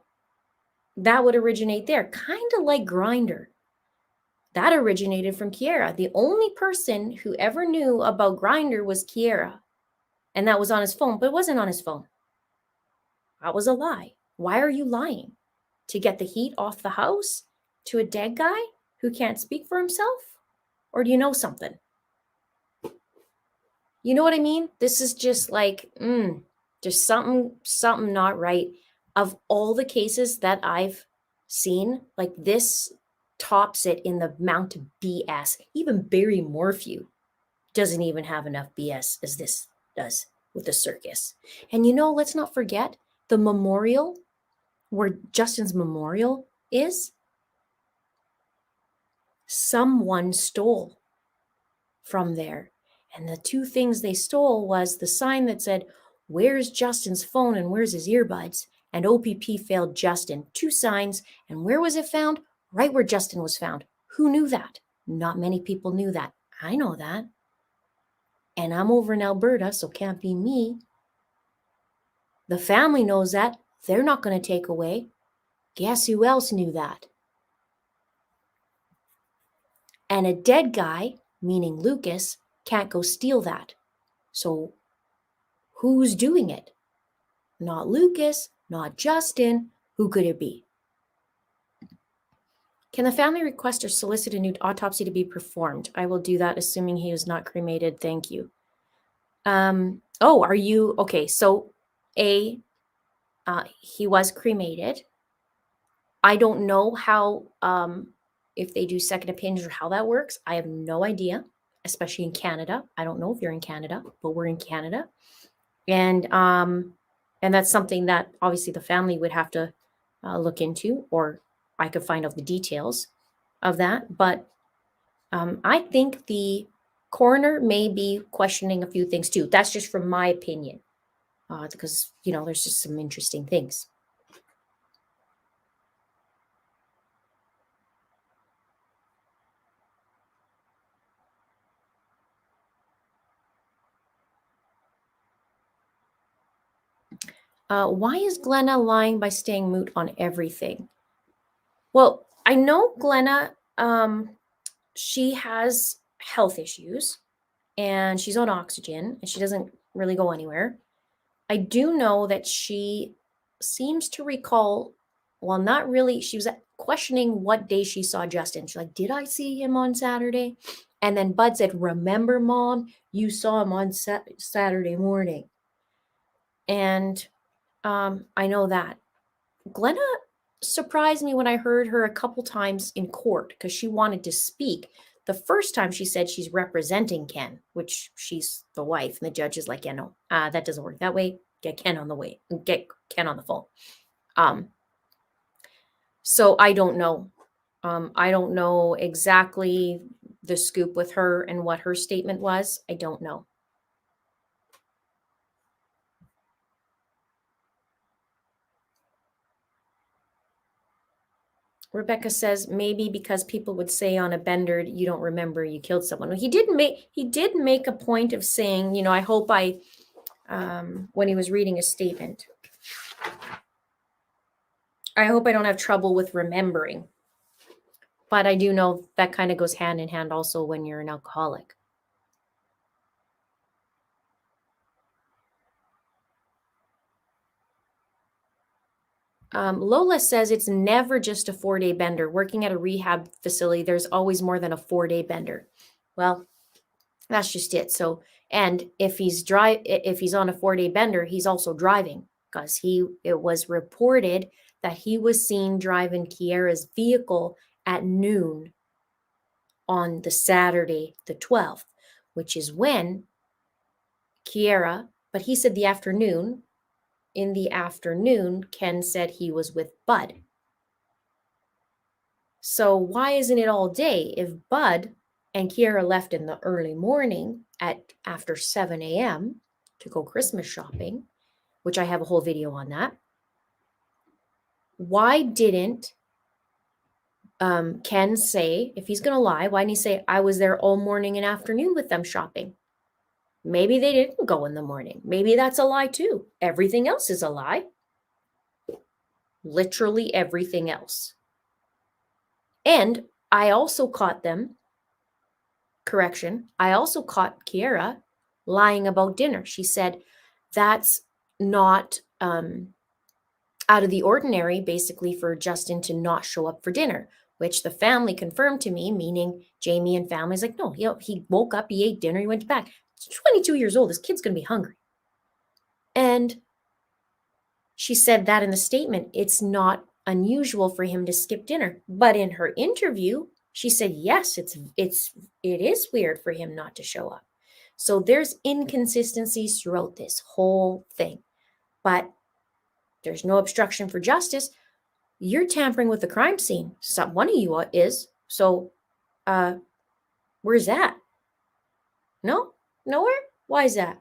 would originate there, kind of like Grindr. That originated from Kiara. The only person who ever knew about Grindr was Kiara, and that was on his phone, but it wasn't on his phone. That was a lie. Why are you lying? To get the heat off the house to a dead guy who can't speak for himself? Or do you know something? You know what I mean? This is just like, there's something not right. Of all the cases that I've seen, like, this tops it in the amount of BS. Even Barry Morphew doesn't even have enough BS as this does with the circus. And let's not forget the memorial where Justin's memorial is, someone stole from there. And the two things they stole was the sign that said, "Where's Justin's phone and where's his earbuds?" And OPP failed Justin. Two signs. And where was it found? Right where Justin was found. Who knew that? Not many people knew that. I know that. And I'm over in Alberta, so can't be me. The family knows that. They're not going to take away. Guess who else knew that? And a dead guy, meaning Lucas, can't go steal that. So who's doing it? Not Lucas, not Justin. Who could it be? Can the family request or solicit a new autopsy to be performed? I will do that, assuming he was not cremated. Thank you. Are you okay? So, he was cremated. I don't know how if they do second opinions or how that works. I have no idea, especially in Canada. I don't know if you're in Canada, but we're in Canada, and that's something that obviously the family would have to look into, or I could find out the details of that. But I think the coroner may be questioning a few things too. That's just from my opinion, because there's just some interesting things. Why is Glenna lying by staying mute on everything? Well, I know Glenna, she has health issues and she's on oxygen and she doesn't really go anywhere. I do know that she seems to recall, well, not really, she was questioning what day she saw Justin. She's like, did I see him on Saturday? And then Bud said, remember, Mom, you saw him on Saturday morning. And I know that. Glenna surprised me when I heard her a couple times in court because she wanted to speak. The first time she said she's representing Ken, which she's the wife, and the judge is like, yeah, no, that doesn't work that way. Get Ken on the phone. So I don't know. I don't know exactly the scoop with her and what her statement was. I don't know. Rebecca says maybe because people would say on a bender, you don't remember you killed someone. Well, he did make a point of saying, I hope when he was reading a statement, I hope I don't have trouble with remembering. But I do know that kind of goes hand in hand also when you're an alcoholic. Lola says it's never just a 4-day bender. Working at a rehab facility, there's always more than a 4-day bender. Well, that's just it. So, and if he's on a 4-day bender, he's also driving because it was reported that he was seen driving Kiera's vehicle at noon on the Saturday, the 12th, which is when Kiera, but he said the afternoon. In the afternoon, Ken said he was with Bud. So why isn't it all day? If Bud and Kiera left in the early morning after 7 a.m. to go Christmas shopping, which I have a whole video on that, why didn't Ken say, if he's going to lie, why didn't he say, I was there all morning and afternoon with them shopping? Maybe they didn't go in the morning. Maybe that's a lie too. Everything else is a lie. Literally everything else. And I also caught I also caught Kiera lying about dinner. She said that's not out of the ordinary, basically, for Justin to not show up for dinner, which the family confirmed to me, meaning Jamie and family's like, no, he woke up, he ate dinner, he went back. He's 22 years old. This kid's going to be hungry. And she said that in the statement, it's not unusual for him to skip dinner. But in her interview, she said, yes, it is weird for him not to show up. So there's inconsistencies throughout this whole thing. But there's no obstruction for justice. You're tampering with the crime scene. One of you is. So, where's that? No? Nowhere? Why is that?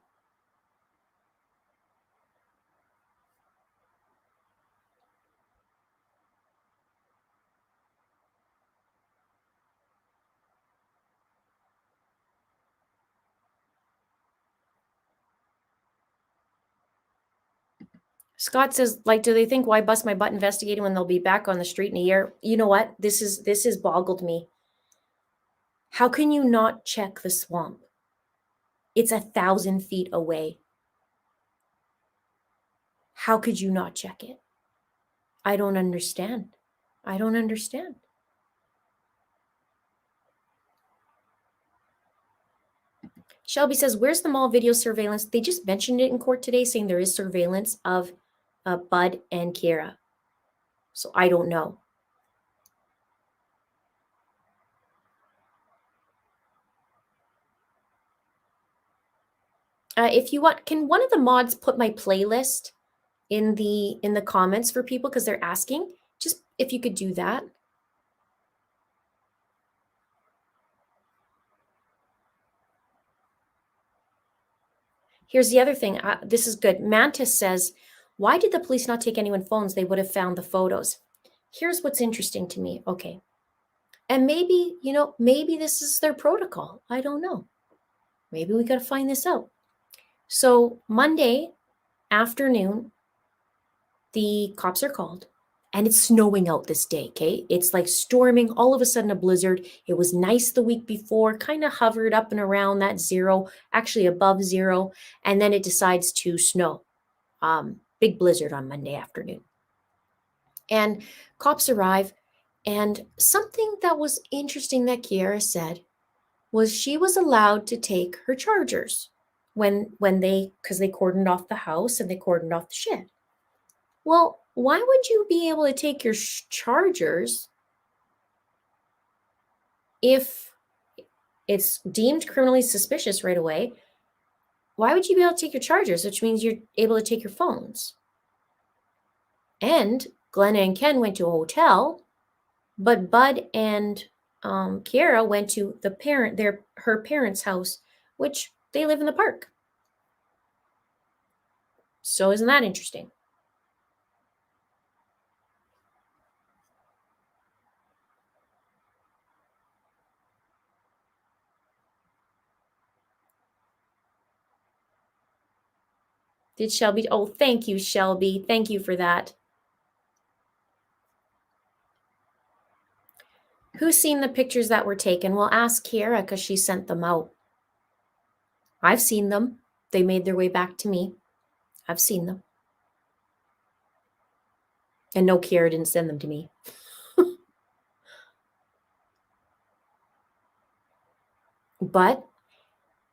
Scott says, like, do they think why bust my butt investigating when they'll be back on the street in a year? You know what? This is boggled me. How can you not check the swamp? It's 1,000 feet away. How could you not check it? I don't understand. I don't understand. Shelby says, where's the mall video surveillance? They just mentioned it in court today, saying there is surveillance of Bud and Kiera. So I don't know. If you want, can one of the mods put my playlist in the comments for people, because they're asking? Just if you could do that. Here's the other thing. This is good. Mantis says, why did the police not take anyone's phones? They would have found the photos. Here's what's interesting to me. Okay. And maybe, maybe this is their protocol. I don't know. Maybe we got to find this out. So Monday afternoon, the cops are called, and it's snowing out this day, okay? It's like storming, all of a sudden a blizzard. It was nice the week before, kind of hovered up and around that zero, actually above zero, and then it decides to snow. Big blizzard on Monday afternoon. And cops arrive, and something that was interesting that Kiera said was she was allowed to take her chargers because they cordoned off the house and they cordoned off the shed. Well, why would you be able to take your chargers if it's deemed criminally suspicious right away? Why would you be able to take your chargers, which means you're able to take your phones? And Glenna and Ken went to a hotel, but Bud and Kiera went to her parents' house, which they live in the park. So isn't that interesting? Did Shelby? Oh, thank you, Shelby. Thank you for that. Who's seen the pictures that were taken? Well, ask Kiera because she sent them out. I've seen them. They made their way back to me. I've seen them. And no, Kiera didn't send them to me. But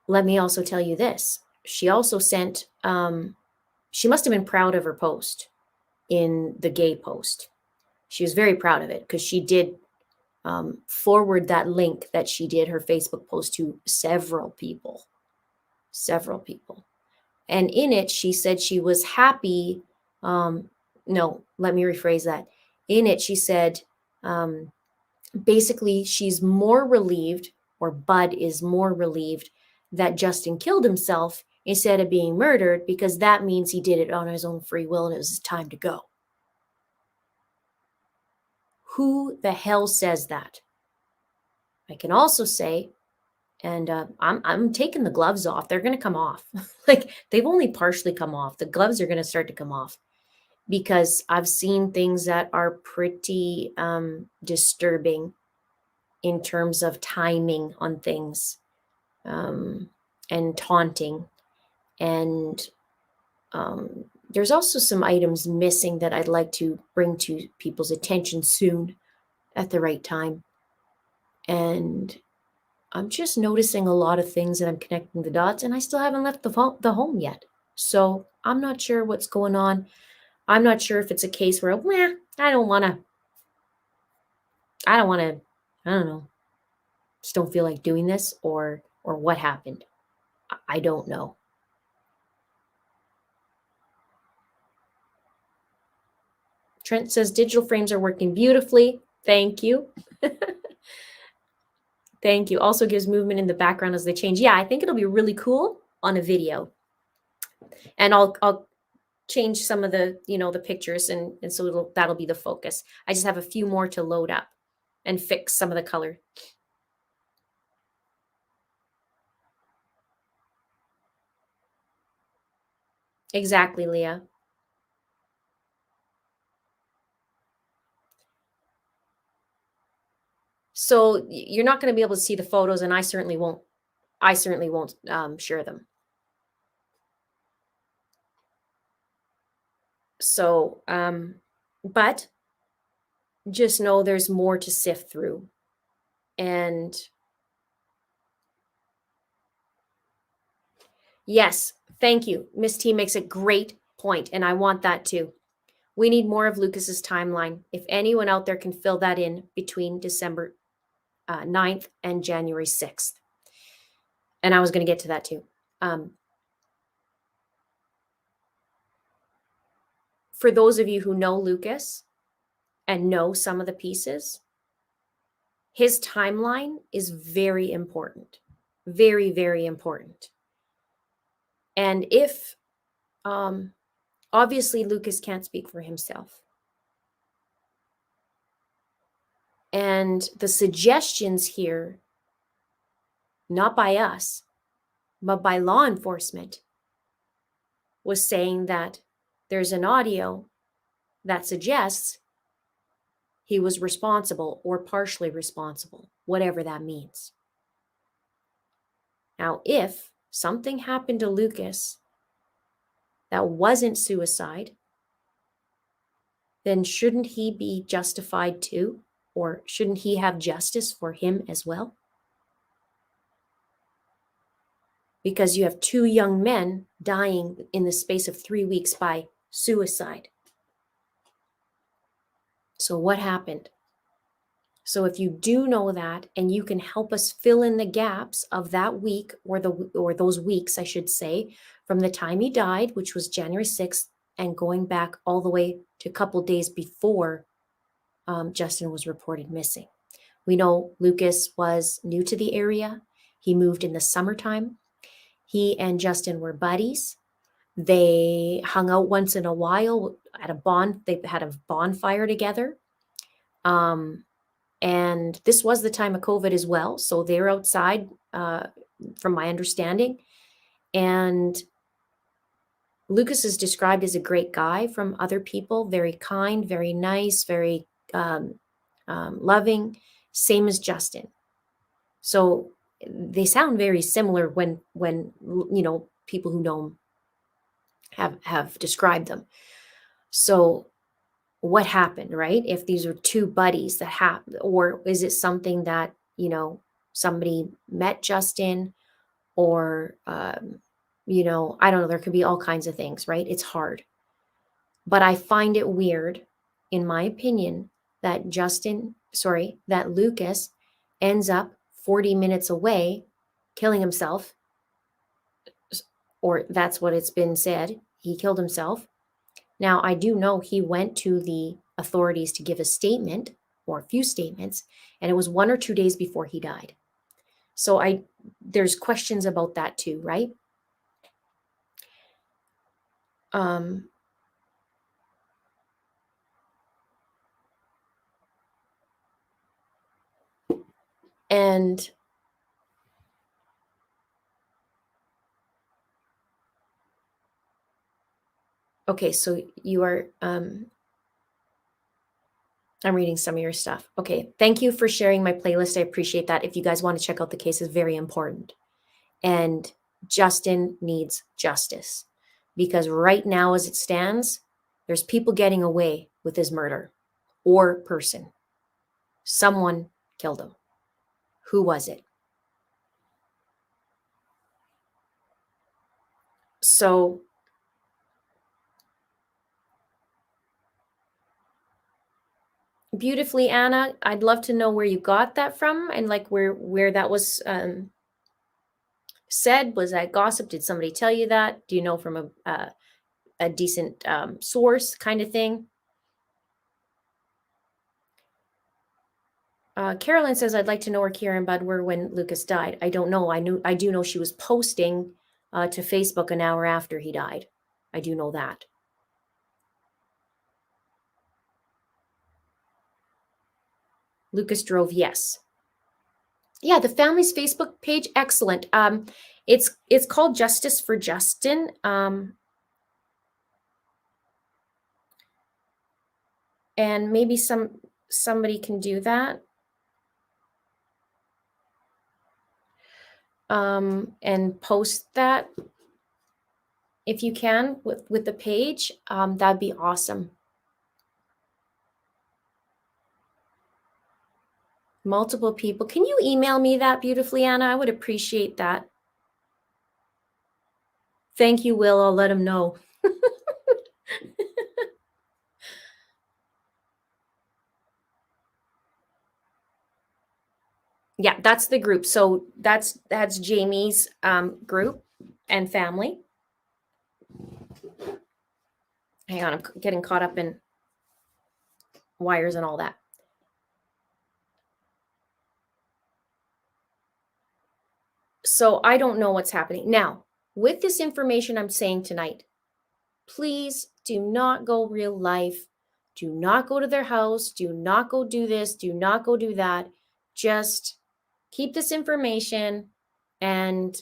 let me also tell you this. She also sent, she must have been proud of her post in the gay post. She was very proud of it because she did forward that link that she did her Facebook post to several people. And in it, she said she was happy. No, let me rephrase that. In it, she said, basically, she's more relieved, or Bud is more relieved, that Justin killed himself instead of being murdered, because that means he did it on his own free will and it was his time to go. Who the hell says that? I can also say, and I'm taking the gloves off. They're going to come off. Like, they've only partially come off. The gloves are going to start to come off because I've seen things that are pretty disturbing in terms of timing on things, and taunting. And there's also some items missing that I'd like to bring to people's attention soon at the right time. And I'm just noticing a lot of things, and I'm connecting the dots, and I still haven't left the home yet. So I'm not sure what's going on. I'm not sure if it's a case where, I don't want to, I don't know, just don't feel like doing this, or what happened. I don't know. Trent says digital frames are working beautifully. Thank you. Thank you. Also gives movement in the background as they change. Yeah, I think it'll be really cool on a video. And I'll change some of the, the pictures, and so that'll be the focus. I just have a few more to load up and fix some of the color. Exactly, Leah. So you're not going to be able to see the photos, and I certainly won't. Share them. So, but just know there's more to sift through. And yes, thank you. Miss T makes a great point, and I want that too. We need more of Lucas's timeline. If anyone out there can fill that in between December 9th and January 6th. And I was going to get to that too. For those of you who know Lucas and know some of the pieces, his timeline is very important. Very, very important. And if, obviously, Lucas can't speak for himself. And the suggestions here, not by us, but by law enforcement, was saying that there's an audio that suggests he was responsible or partially responsible, whatever that means. Now, if something happened to Lucas that wasn't suicide, then shouldn't he be justified too? Or shouldn't he have justice for him as well? Because you have 2 young men dying in the space of 3 weeks by suicide. So what happened? So if you do know that, and you can help us fill in the gaps of that week, or those weeks, I should say, from the time he died, which was January 6th, and going back all the way to a couple days before Justin was reported missing. We know Lucas was new to the area. He moved in the summertime. He and Justin were buddies. They hung out once in a while at they had a bonfire together. And this was the time of COVID as well. So they were outside, from my understanding. And Lucas is described as a great guy from other people, very kind, very nice, very loving, same as Justin. So they sound very similar when people who know him have described them. So what happened, right? If these are 2 buddies that happened, or is it something that, somebody met Justin, or, I don't know, there could be all kinds of things, right? It's hard. But I find it weird, in my opinion, that Lucas ends up 40 minutes away killing himself, or that's what it's been said. He killed himself. Now, I do know he went to the authorities to give a statement, or a few statements, and it was 1 or 2 days before he died. So there's questions about that too, right? And okay, so you are, I'm reading some of your stuff. Okay, thank you for sharing my playlist. I appreciate that. If you guys want to check out the case, it's very important. And Justin needs justice, because right now, as it stands, there's people getting away with his murder, or person. Someone killed him. Who was it? So beautifully, Anna, I'd love to know where you got that from, and like where that was said. Was that gossip? Did somebody tell you that? Do you know from a decent source kind of thing? Carolyn says, I'd like to know where Kira and Bud were when Lucas died. I don't know. I do know she was posting to Facebook an hour after he died. I do know that. Lucas drove, yes. Yeah, the family's Facebook page, excellent. It's called Justice for Justin. And maybe somebody can do that. And post that if you can with the page. That'd be awesome. Multiple people. Can you email me that beautifully, Anna? I would appreciate that. Thank you, Will. I'll let him know. Yeah, that's the group. So that's Jamie's group and family. Hang on, I'm getting caught up in wires and all that. So I don't know what's happening. Now, with this information I'm saying tonight, please do not go real life. Do not go to their house. Do not go do this. Do not go do that. Just keep this information and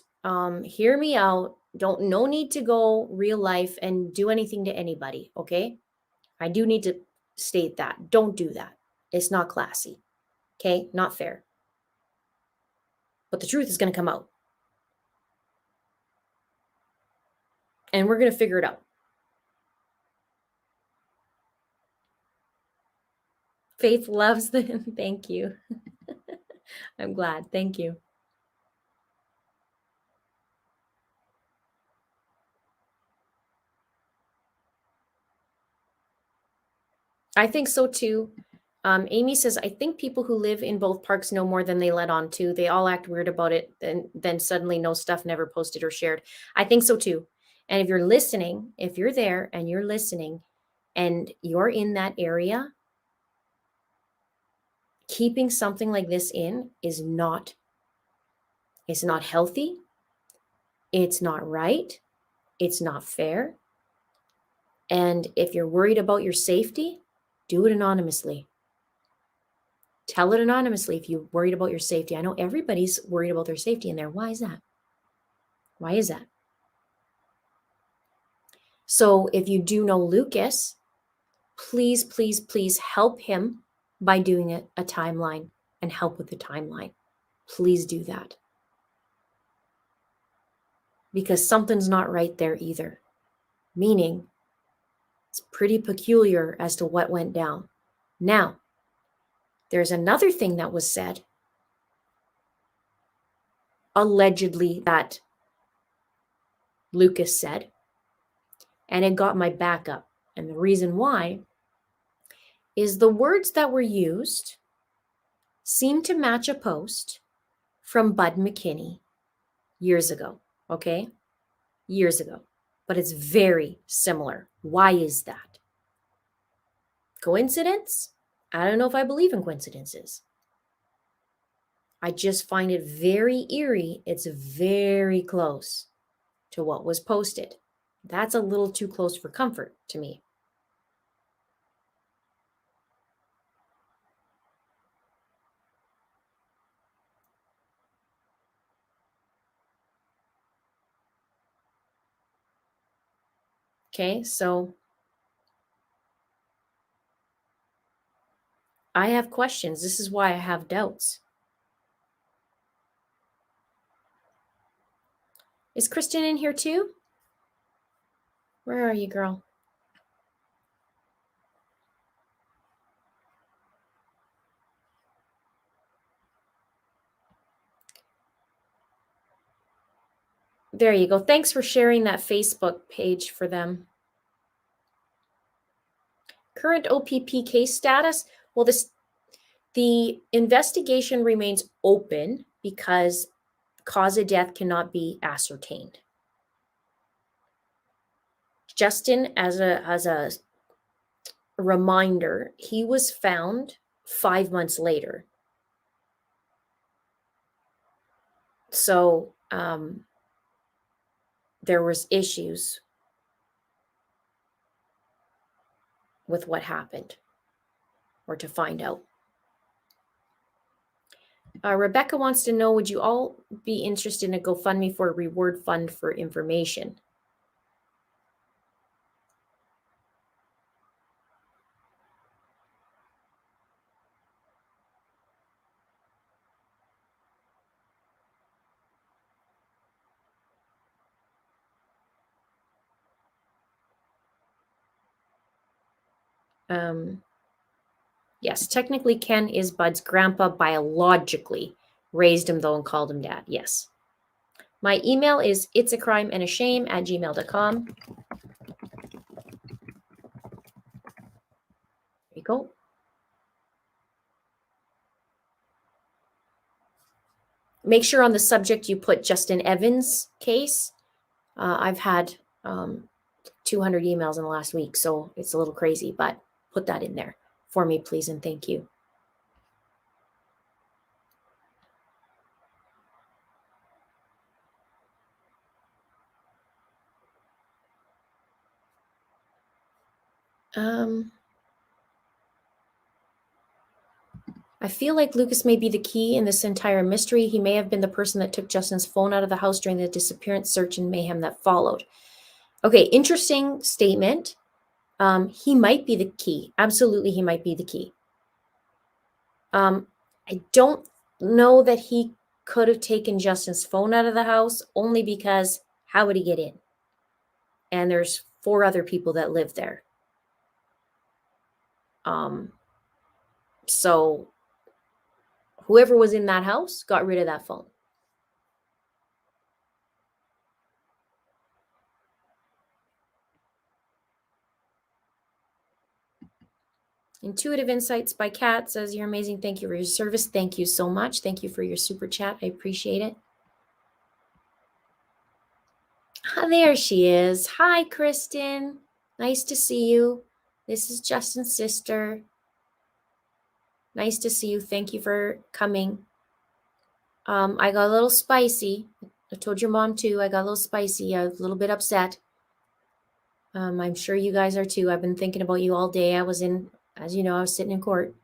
hear me out. No need to go real life and do anything to anybody, okay? I do need to state that. Don't do that. It's not classy, okay? Not fair. But the truth is going to come out. And we're going to figure it out. Faith loves the, thank you. I'm glad. Thank you. I think so too. Amy says, I think people who live in both parks know more than they let on to. They all act weird about it, and then suddenly no stuff never posted or shared. I think so too. And if you're listening, if you're there and you're listening and you're in that area, keeping something like this in is not, it's not healthy. It's not right. It's not fair. And if you're worried about your safety, do it anonymously. Tell it anonymously if you're worried about your safety. I know everybody's worried about their safety in there. Why is that? Why is that? So if you do know Lucas, please, please, please help him by doing a timeline and help with the timeline. Please do that. Because something's not right there either. Meaning, it's pretty peculiar as to what went down. Now, there's another thing that was said, allegedly, that Lucas said, and it got my back up. And the reason why is the words that were used seem to match a post from Bud Mckinney years ago, okay? Years ago. But it's very similar. Why is that? Coincidence? I don't know if I believe in coincidences. I just find it very eerie. It's very close to what was posted. That's a little too close for comfort to me. Okay, so I have questions. This is why I have doubts. Is Kristen in here too? Where are you, girl? There you go. Thanks for sharing that Facebook page for them. Current OPP case status? Well, the investigation remains open because cause of death cannot be ascertained. Justin, as a reminder, he was found 5 months later. So there was issues with what happened, or to find out. Rebecca wants to know, would you all be interested in a GoFundMe for a reward fund for information? Yes, technically Ken is Bud's grandpa biologically. Raised him though and called him dad. Yes. My email is itsacrimeandashame@gmail.com. There you go. Make sure on the subject you put Justin Evans' case. I've had 200 emails in the last week, so it's a little crazy, but put that in there for me, please, and thank you. I feel like Lucas may be the key in this entire mystery. He may have been the person that took Justin's phone out of the house during the disappearance search and mayhem that followed. Okay, interesting statement. He might be the key. Absolutely, he might be the key. I don't know that he could have taken Justin's phone out of the house, only because how would he get in? And there's 4 other people that live there. So whoever was in that house got rid of that phone. Intuitive Insights by Kat says, you're amazing. Thank you for your service. Thank you so much. Thank you for your super chat. I appreciate it. There she is. Hi, Kristen. Nice to see you. This is Justin's sister. Nice to see you. Thank you for coming. I got a little spicy. I told your mom too. I got a little spicy. I was a little bit upset. I'm sure you guys are too. I've been thinking about you all day. As you know, I was sitting in court.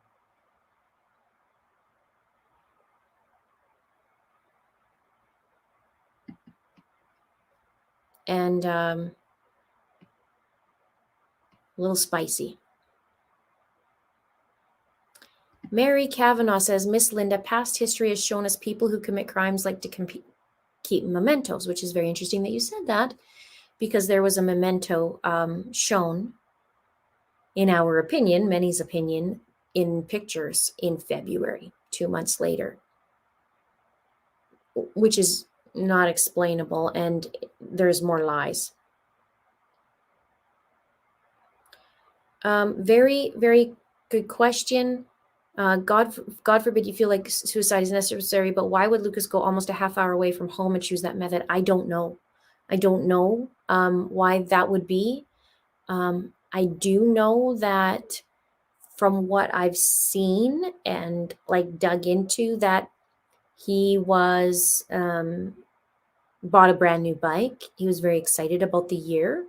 And a little spicy. Mary Kavanaugh says, Miss Linda, past history has shown us people who commit crimes like to keep mementos, which is very interesting that you said that, because there was a memento shown, in our opinion, many's opinion, in pictures in February, 2 months later, which is not explainable, and there's more lies. Very, very good question. God forbid you feel like suicide is necessary, but why would Lucas go almost a half hour away from home and choose that method? I don't know. I don't know why that would be. I do know that from what I've seen and like dug into, that he was bought a brand new bike. He was very excited about the year.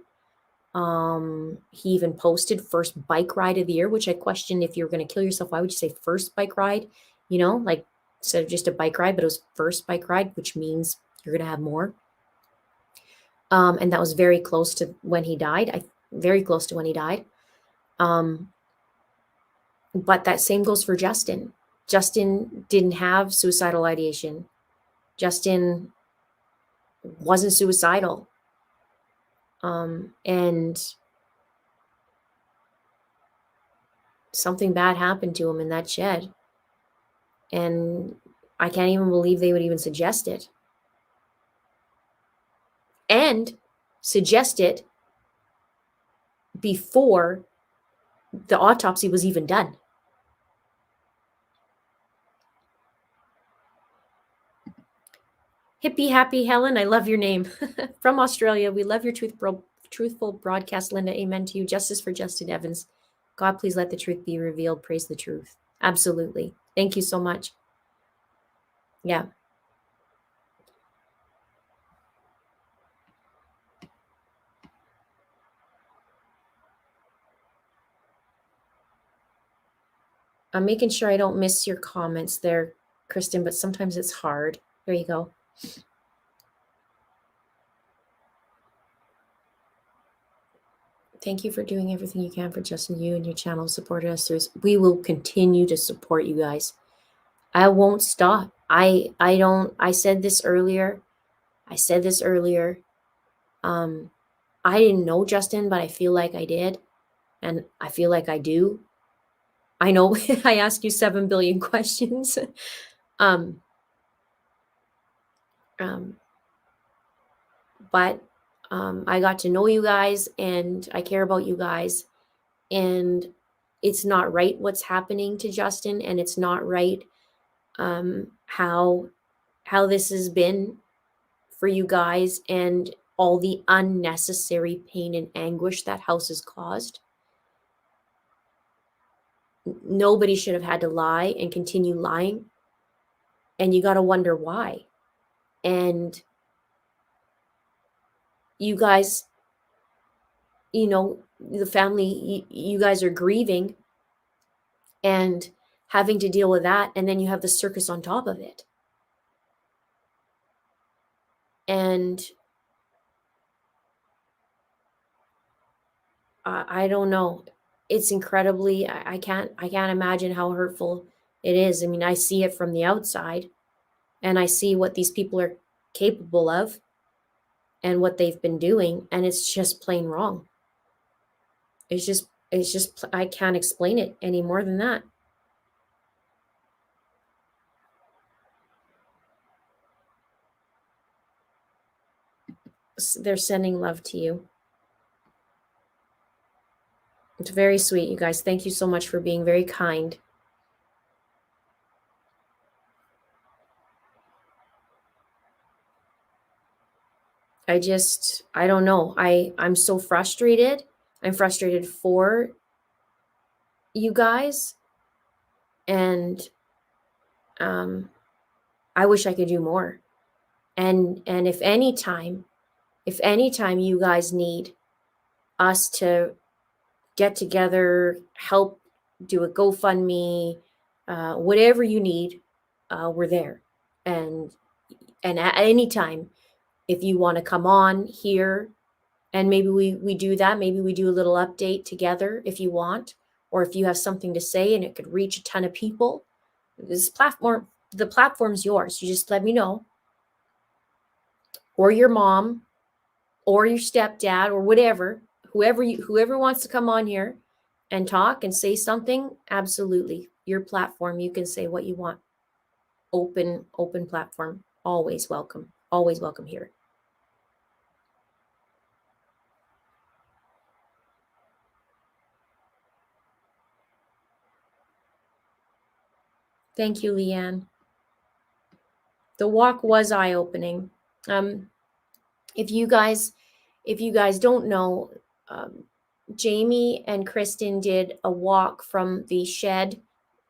He even posted first bike ride of the year, which I questioned, if you're going to kill yourself, why would you say first bike ride? You know, like instead of just a bike ride, but it was first bike ride, which means you're going to have more. And that was very close to when he died. Very close to when he died. But that same goes for Justin. Justin didn't have suicidal ideation. Justin wasn't suicidal. And something bad happened to him in that shed. And I can't even believe they would even suggest it. And suggest it before the autopsy was even done. Hippie Happy Helen, I love your name. From Australia, we love your truthful broadcast, Linda. Amen to you. Justice for Justin Evans. God, please let the truth be revealed. Praise the truth. Absolutely. Thank you so much. Yeah. I'm making sure I don't miss your comments there, Kristen, but sometimes it's hard. There you go. Thank you for doing everything you can for Justin. You and your channel supported us through. We will continue to support you guys. I won't stop. I said this earlier. I didn't know Justin, but I feel like I did. And I feel like I do. I know I ask you 7 billion questions. um, but I got to know you guys and I care about you guys. And it's not right what's happening to Justin, and it's not right how this has been for you guys, and all the unnecessary pain and anguish that house has caused. Nobody should have had to lie and continue lying, and you got to wonder why. And you guys, the family, you guys are grieving and having to deal with that, and then you have the circus on top of it. And I don't know. It's incredibly, I can't imagine how hurtful it is. I mean, I see it from the outside, and I see what these people are capable of and what they've been doing, and it's just plain wrong. It's just I can't explain it any more than that. They're sending love to you. It's very sweet, you guys. Thank you so much for being very kind. I don't know. I'm so frustrated. I'm frustrated for you guys. And I wish I could do more. And if any time you guys need us to get together, help do a GoFundMe, whatever you need, we're there. And at any time, if you want to come on here, and maybe we do that, maybe we do a little update together if you want, or if you have something to say and it could reach a ton of people, the platform's yours. You just let me know, or your mom, or your stepdad, or whatever, whoever wants to come on here and talk and say something. Absolutely, your platform. You can say what you want. Open platform. Always welcome here. Thank you, Leanne. The walk was eye-opening. If you guys don't know, Jamie and Kristen did a walk from the shed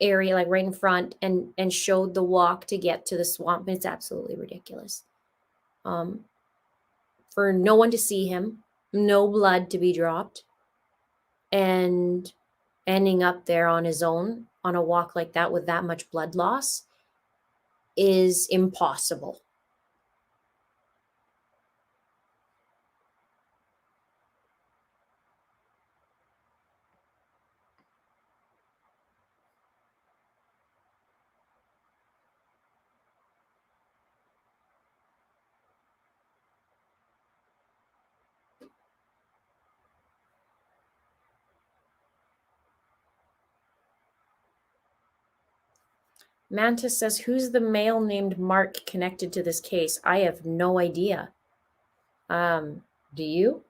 area, like right in front, and showed the walk to get to the swamp. It's absolutely ridiculous. For no one to see him, no blood to be dropped, and ending up there on his own on a walk like that with that much blood loss is impossible. Mantis says, who's the male named Mark connected to this case? I have no idea. Do you?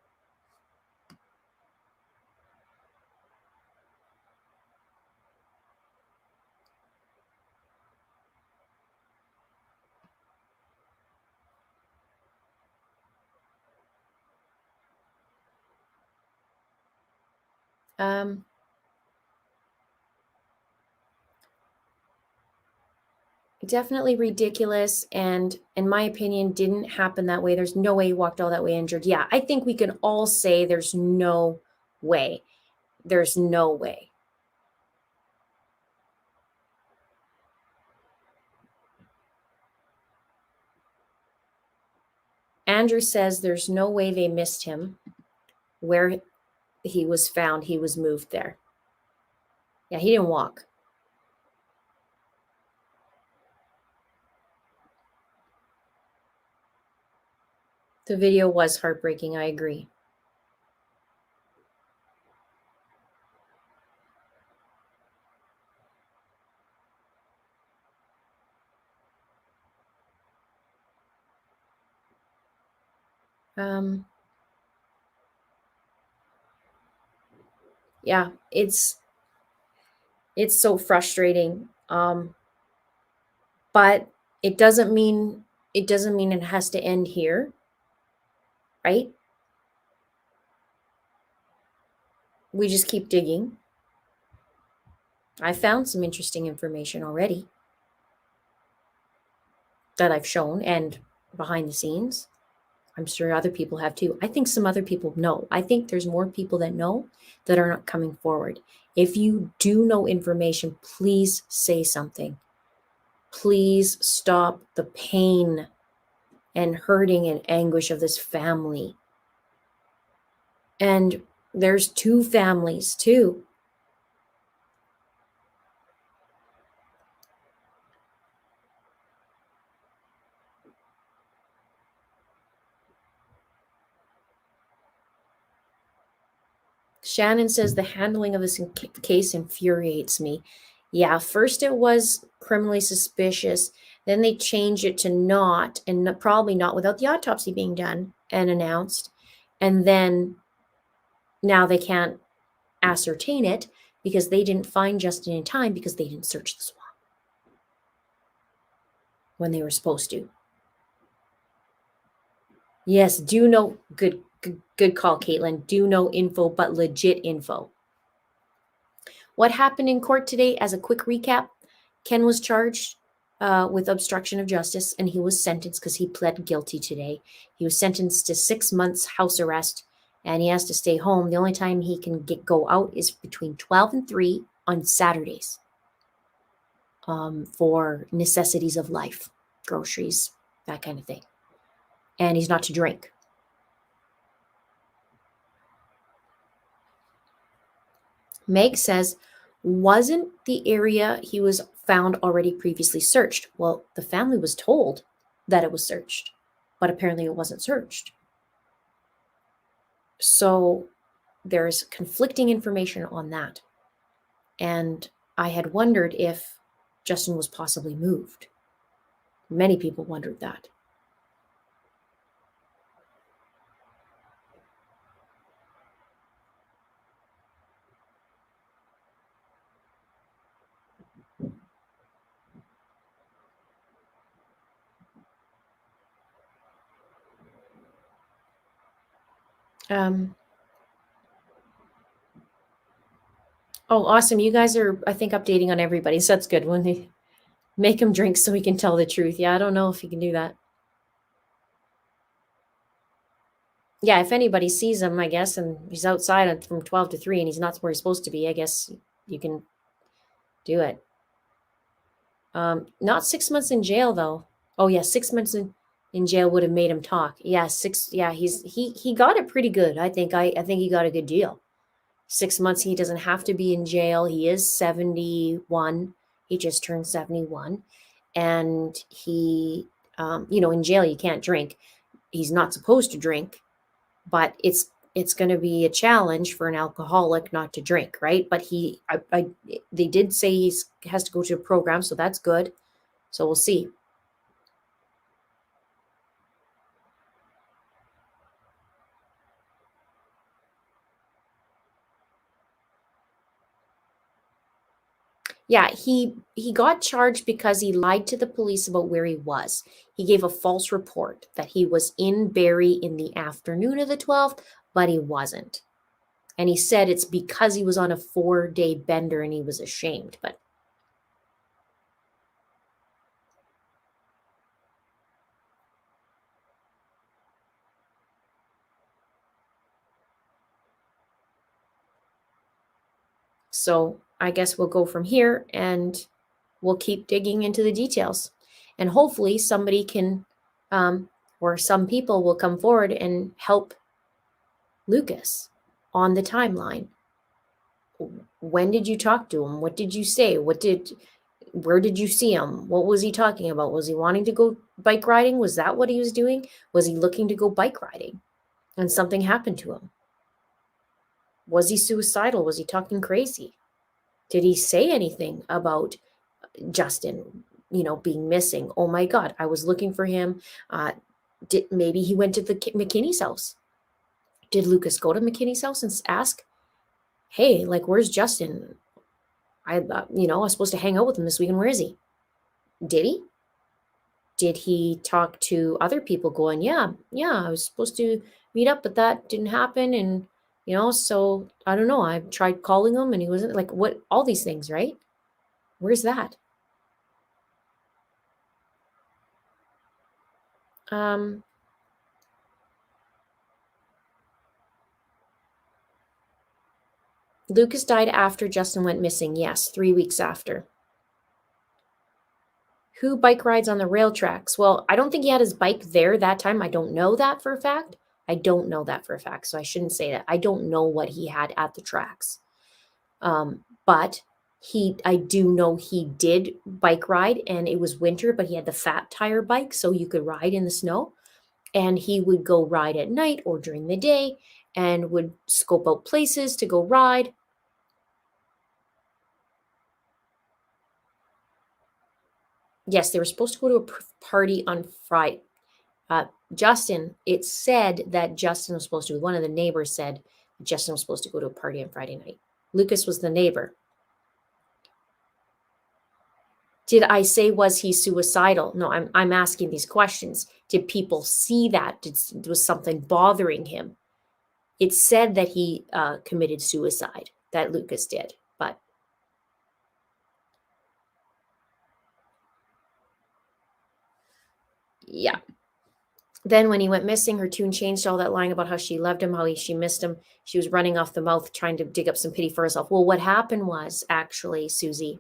Definitely ridiculous, and in my opinion didn't happen that way. There's no way he walked all that way injured. Yeah, I think we can all say there's no way. Andrew says there's no way they missed him. Where he was found, he was moved there. Yeah, he didn't walk. The video was heartbreaking, I agree. Yeah, it's so frustrating. But it doesn't mean it has to end here, right? We just keep digging. I found some interesting information already that I've shown and behind the scenes. I'm sure other people have too. I think some other people know. I think there's more people that know that are not coming forward. If you do know information, please say something. Please stop the pain and hurting and anguish of this family. And there's two families too. Shannon says the handling of this case infuriates me. Yeah, first it was criminally suspicious, then they changed it to not, and probably not without the autopsy being done and announced. And then now they can't ascertain it because they didn't find Justin in time because they didn't search the swamp when they were supposed to. Yes, do know, good call, Caitlin. Do know info, but legit info. What happened in court today, as a quick recap, Ken was charged with obstruction of justice, and he was sentenced because he pled guilty today. He was sentenced to 6 months house arrest, and he has to stay home. The only time he can go out is between 12 and 3 on Saturdays for necessities of life, groceries, that kind of thing. And he's not to drink. Meg says, wasn't the area he was found already previously searched? Well, the family was told that it was searched, but apparently it wasn't searched. So there's conflicting information on that. And I had wondered if Justin was possibly moved. Many people wondered that. Oh, awesome. You guys are, I think, updating on everybody. So that's good. When they make him drink so he can tell the truth. Yeah, I don't know if he can do that. Yeah, if anybody sees him, I guess, and he's outside from 12 to 3 and he's not where he's supposed to be, I guess you can do it. Not 6 months in jail, though. Oh, yeah, 6 months in jail would have made him talk. Yeah, he got it pretty good. I think he got a good deal. 6 months, he doesn't have to be in jail. He is 71. He just turned 71. And he, in jail, you can't drink. He's not supposed to drink, but it's going to be a challenge for an alcoholic not to drink, right? But they did say he has to go to a program, so that's good. So we'll see. Yeah, he got charged because he lied to the police about where he was. He gave a false report that he was in Barrie in the afternoon of the 12th, but he wasn't. And he said it's because he was on a 4-day bender and he was ashamed. But so I guess we'll go from here and we'll keep digging into the details. And hopefully somebody can or some people will come forward and help Lucas on the timeline. When did you talk to him? What did you say? Where did you see him? What was he talking about? Was he wanting to go bike riding? Was that what he was doing? Was he looking to go bike riding and something happened to him? Was he suicidal? Was he talking crazy? Did he say anything about Justin, being missing? Oh my God, I was looking for him. Maybe he went to the Mckinney's house. Did Lucas go to Mckinney's house and ask, hey, like, where's Justin? I was supposed to hang out with him this weekend. Where is he? Did he? Did he talk to other people going, yeah, I was supposed to meet up, but that didn't happen. And, so I don't know. I tried calling him and he wasn't, like, what, all these things, right? Where's that? Lucas died after Justin went missing. Yes, 3 weeks after. Who bike rides on the rail tracks? Well, I don't think he had his bike there that time. I don't know that for a fact. So I shouldn't say that. I don't know what he had at the tracks. But I do know he did bike ride, and it was winter, but he had the fat tire bike, so you could ride in the snow. And he would go ride at night or during the day and would scope out places to go ride. Yes, they were supposed to go to a party on Friday. Justin, it said that Justin was supposed to, one of the neighbors said Justin was supposed to go to a party on Friday night. Lucas was the neighbor. Did I say, was he suicidal? No, I'm asking these questions. Did people see that? Was something bothering him? It said that he committed suicide, that Lucas did, but yeah. Then when he went missing, her tune changed, all that lying about how she loved him, how she missed him. She was running off the mouth, trying to dig up some pity for herself. Well, what happened was, actually, Susie,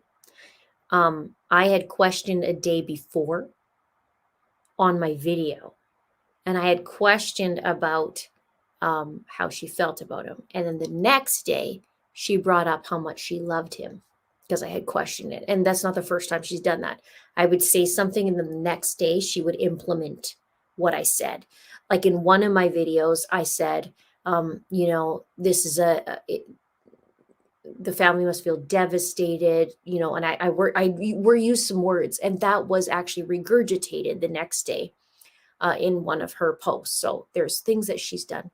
I had questioned a day before on my video, and I had questioned about how she felt about him. And then the next day, she brought up how much she loved him because I had questioned it. And that's not the first time she's done that. I would say something, and then the next day, she would implement what I said. Like in one of my videos, I said, this is the family must feel devastated, and I were used some words, and that was actually regurgitated the next day in one of her posts. So there's things that she's done.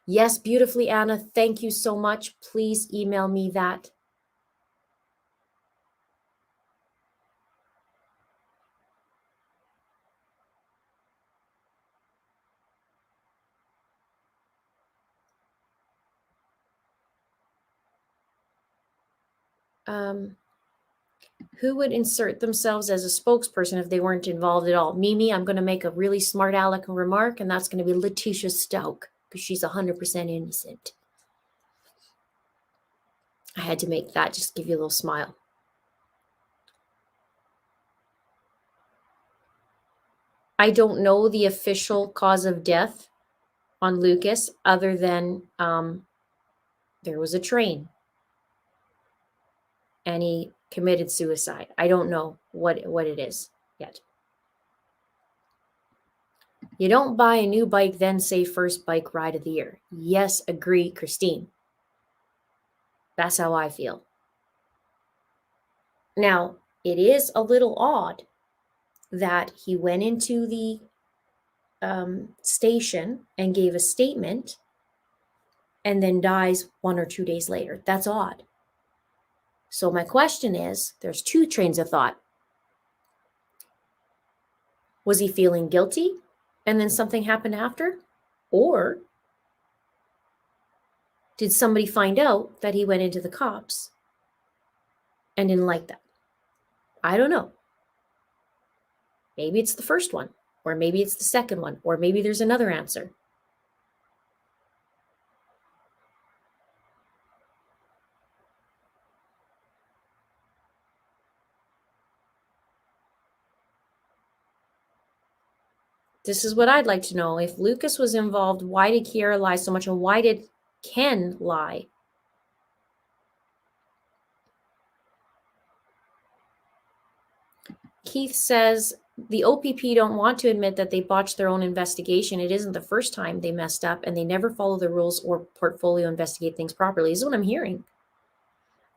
Yes, beautifully, Anna. Thank you so much. Please email me that. Who would insert themselves as a spokesperson if they weren't involved at all? Mimi, I'm going to make a really smart aleck remark, and that's going to be Letitia Stouck, because she's 100% innocent. I had to make that, just give you a little smile. I don't know the official cause of death on Lucas other than there was a train and he committed suicide. I don't know what it is yet. You don't buy a new bike, then say first bike ride of the year. Yes, agree, Christine. That's how I feel. Now, it is a little odd that he went into the station and gave a statement and then dies 1 or 2 days later. That's odd. So my question is, there's two trains of thought. Was he feeling guilty and then something happened after? Or did somebody find out that he went into the cops and didn't like that? I don't know. Maybe it's the first one, or maybe it's the second one, or maybe there's another answer. This is what I'd like to know. If Lucas was involved, why did Kiara lie so much, and why did Ken lie? Keith says the OPP don't want to admit that they botched their own investigation. It isn't the first time they messed up, and they never follow the rules or portfolio investigate things properly. This is what I'm hearing.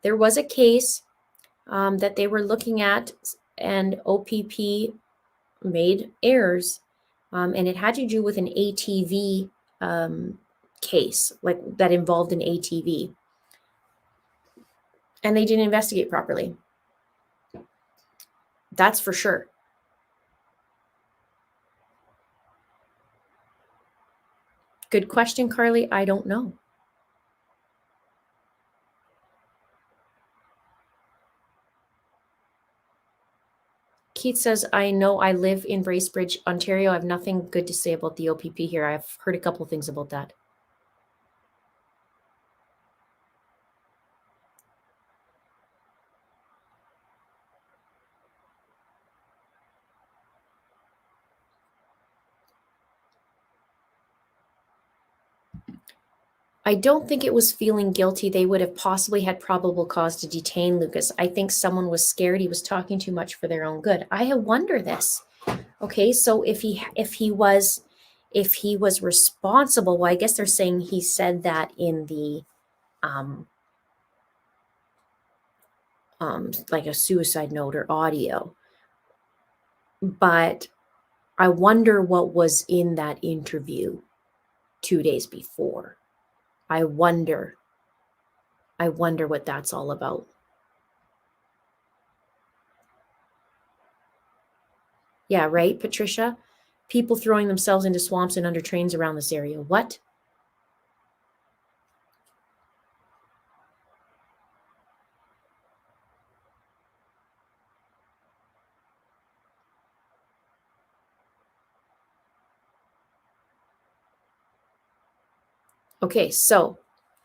There was a case that they were looking at, and OPP made errors, and it had to do with an ATV case, like that involved an ATV, and they didn't investigate properly. That's for sure. Good question, Carly. I don't know. Keith says, I know I live in Bracebridge, Ontario. I have nothing good to say about the OPP here. I've heard a couple of things about that. I don't think it was feeling guilty. They would have possibly had probable cause to detain Lucas. I think someone was scared he was talking too much for their own good. I wonder this. Okay, so if he was responsible, well, I guess they're saying he said that in the like a suicide note or audio. But I wonder what was in that interview 2 days before. I wonder what that's all about. Yeah, right, Patricia? People throwing themselves into swamps and under trains around this area. What? Okay, so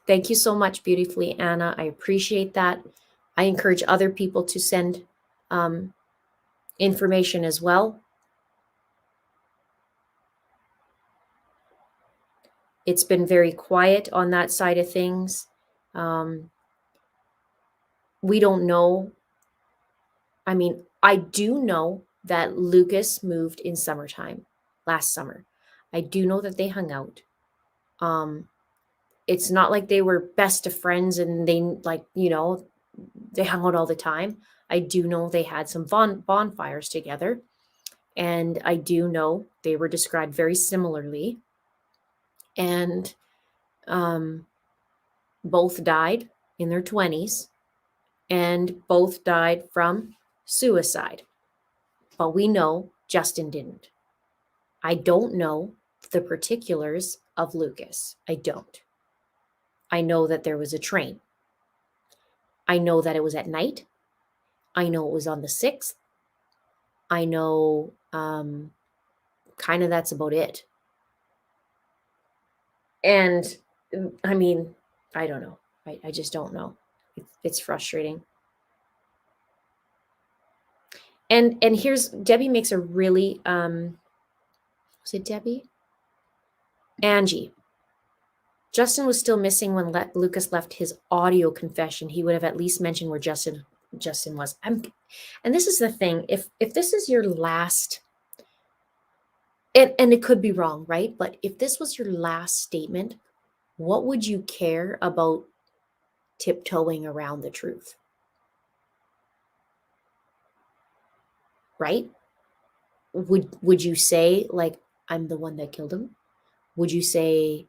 thank you so much, beautifully, Anna. I appreciate that. I encourage other people to send information as well. It's been very quiet on that side of things. We don't know. I mean, I do know that Lucas moved in summertime, last summer. I do know that they hung out. It's not like they were best of friends and they they hung out all the time. I do know they had some bonfires together, and I do know they were described very similarly. And both died in their 20s, and both died from suicide. But we know Justin didn't. I don't know the particulars of Lucas. I don't. I know that there was a train. I know that it was at night. I know it was on the 6th. I know kind of that's about it. And I mean, I don't know. I just don't know. It's frustrating. And here's Debbie makes a really was it Debbie? Angie. Justin was still missing when Lucas left his audio confession. He would have at least mentioned where Justin was. And this is the thing. If this is your last, and it could be wrong, right? But if this was your last statement, what would you care about tiptoeing around the truth? Right? Would you say, like, I'm the one that killed him? Would you say,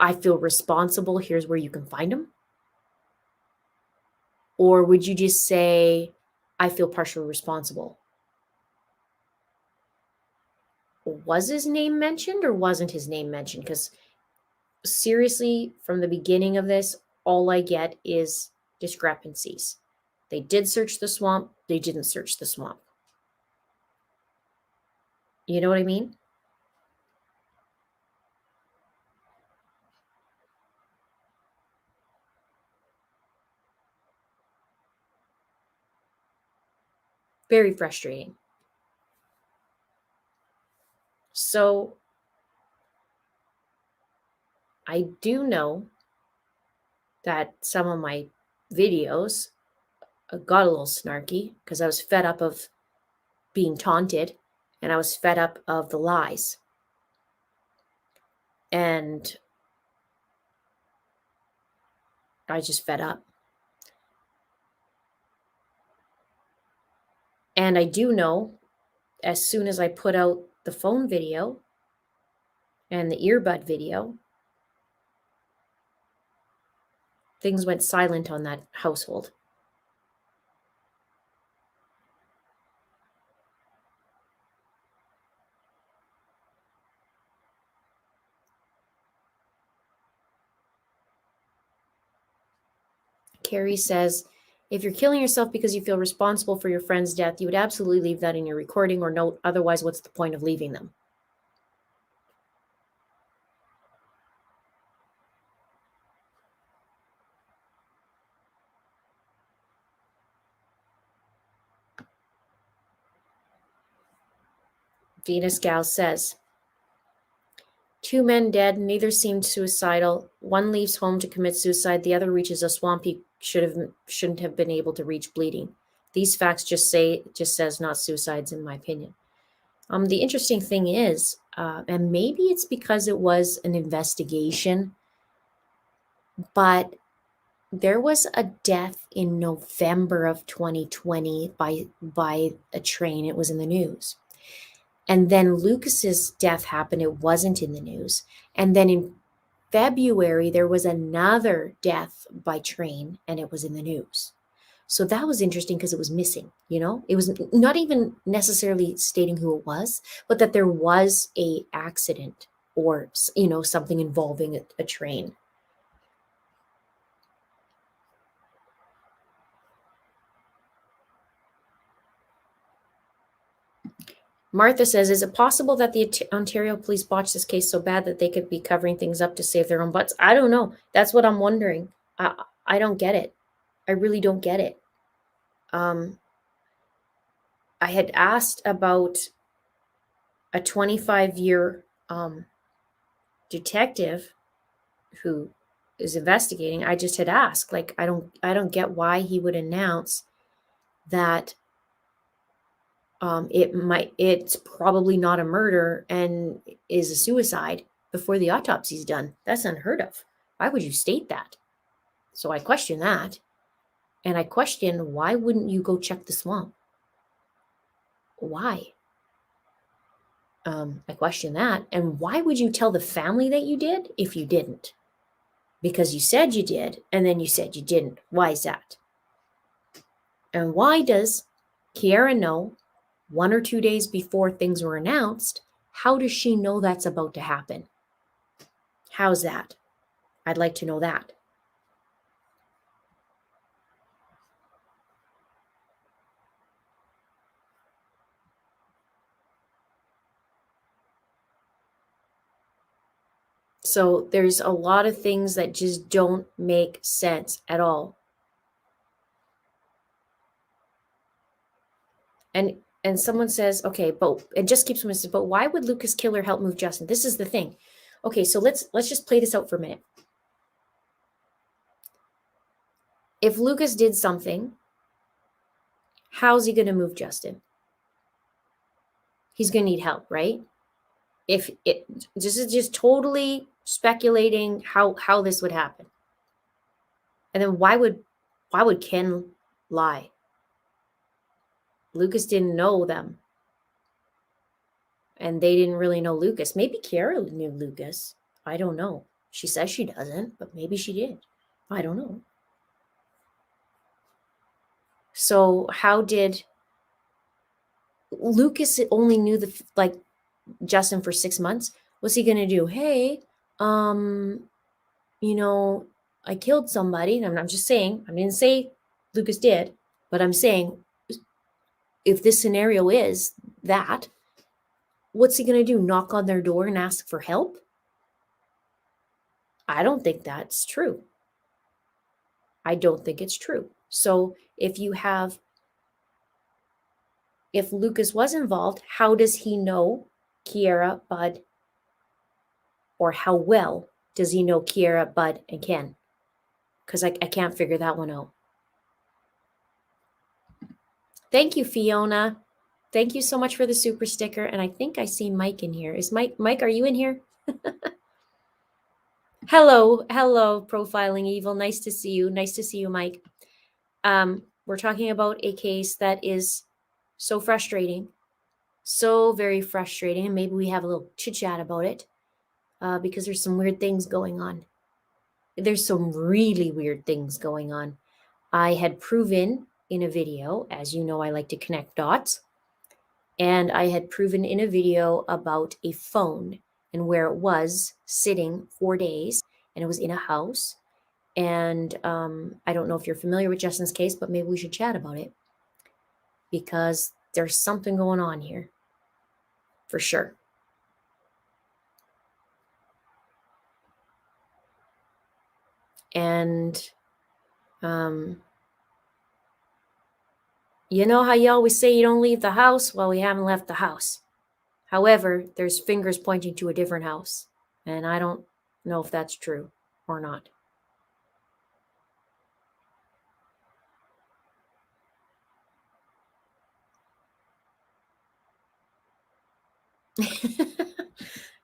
I feel responsible, here's where you can find him? Or would you just say, I feel partially responsible? Was his name mentioned or wasn't his name mentioned? Because seriously, from the beginning of this, all I get is discrepancies. They did search the swamp. They didn't search the swamp. You know what I mean? Very frustrating. So I do know that some of my videos got a little snarky because I was fed up of being taunted and I was fed up of the lies. And I just fed up. And I do know as soon as I put out the phone video and the earbud video, things went silent on that household. Carrie says, if you're killing yourself because you feel responsible for your friend's death, you would absolutely leave that in your recording or note. Otherwise, what's the point of leaving them? Venus Gal says, 2 men dead, neither seemed suicidal. One leaves home to commit suicide, the other reaches a swamp he shouldn't have been able to reach, bleeding. These facts just says not suicides, in my opinion. The interesting thing is, and maybe it's because it was an investigation, but there was a death in November of 2020 by a train. It was in the news. And then Lucas's death happened. It wasn't in the news. And then in February, there was another death by train and it was in the news. So that was interesting because it was missing, it was not even necessarily stating who it was, but that there was a accident or, something involving a train. Martha says, is it possible that the Ontario police botched this case so bad that they could be covering things up to save their own butts? I don't know. That's what I'm wondering. I don't get it. I really don't get it. I had asked about a 25-year detective who is investigating. I just had asked, like, I don't get why he would announce that it's probably not a murder and is a suicide before the autopsy's done. That's unheard of. Why would you state that? So I question that. And I question, why wouldn't you go check the swamp? Why? I question that. And why would you tell the family that you did if you didn't? Because you said you did, and then you said you didn't. Why is that? And why does Kiara know 1 or 2 days before things were announced? How does she know that's about to happen? How's that? I'd like to know that. So there's a lot of things that just don't make sense at all. And someone says, okay, but it just keeps missing, but why would Lucas Killer help move Justin? This is the thing. Okay, so let's just play this out for a minute. If Lucas did something, how's he going to move Justin? He's going to need help, right? This is just totally speculating how this would happen. And then why would Ken lie? Lucas didn't know them. And they didn't really know Lucas. Maybe Kiara knew Lucas. I don't know. She says she doesn't, but maybe she did. I don't know. So how did Lucas only knew Justin for 6 months? What's he gonna do? Hey, I killed somebody. And I'm just saying, I didn't say Lucas did, but I'm saying if this scenario is that, what's he gonna do? Knock on their door and ask for help? I don't think that's true. I don't think it's true. So if Lucas was involved, how does he know Kiera, Bud, or how well does he know Kiera, Bud, and Ken? Because I can't figure that one out. Thank you, Fiona. Thank you so much for the super sticker. And I think I see Mike in here. Is Mike, are you in here? Hello, Profiling Evil. Nice to see you. Nice to see you, Mike. We're talking about a case that is so frustrating, so very frustrating, and maybe we have a little chit chat about it because there's some weird things going on. There's some really weird things going on. I had proven in a video, as you know, I like to connect dots, and I had proven in a video about a phone and where it was sitting 4 days, and it was in a house. And I don't know if you're familiar with Justin's case, but maybe we should chat about it because there's something going on here for sure. And you know how you always say you don't leave the house? Well, we haven't left the house. However, there's fingers pointing to a different house, and I don't know if that's true or not.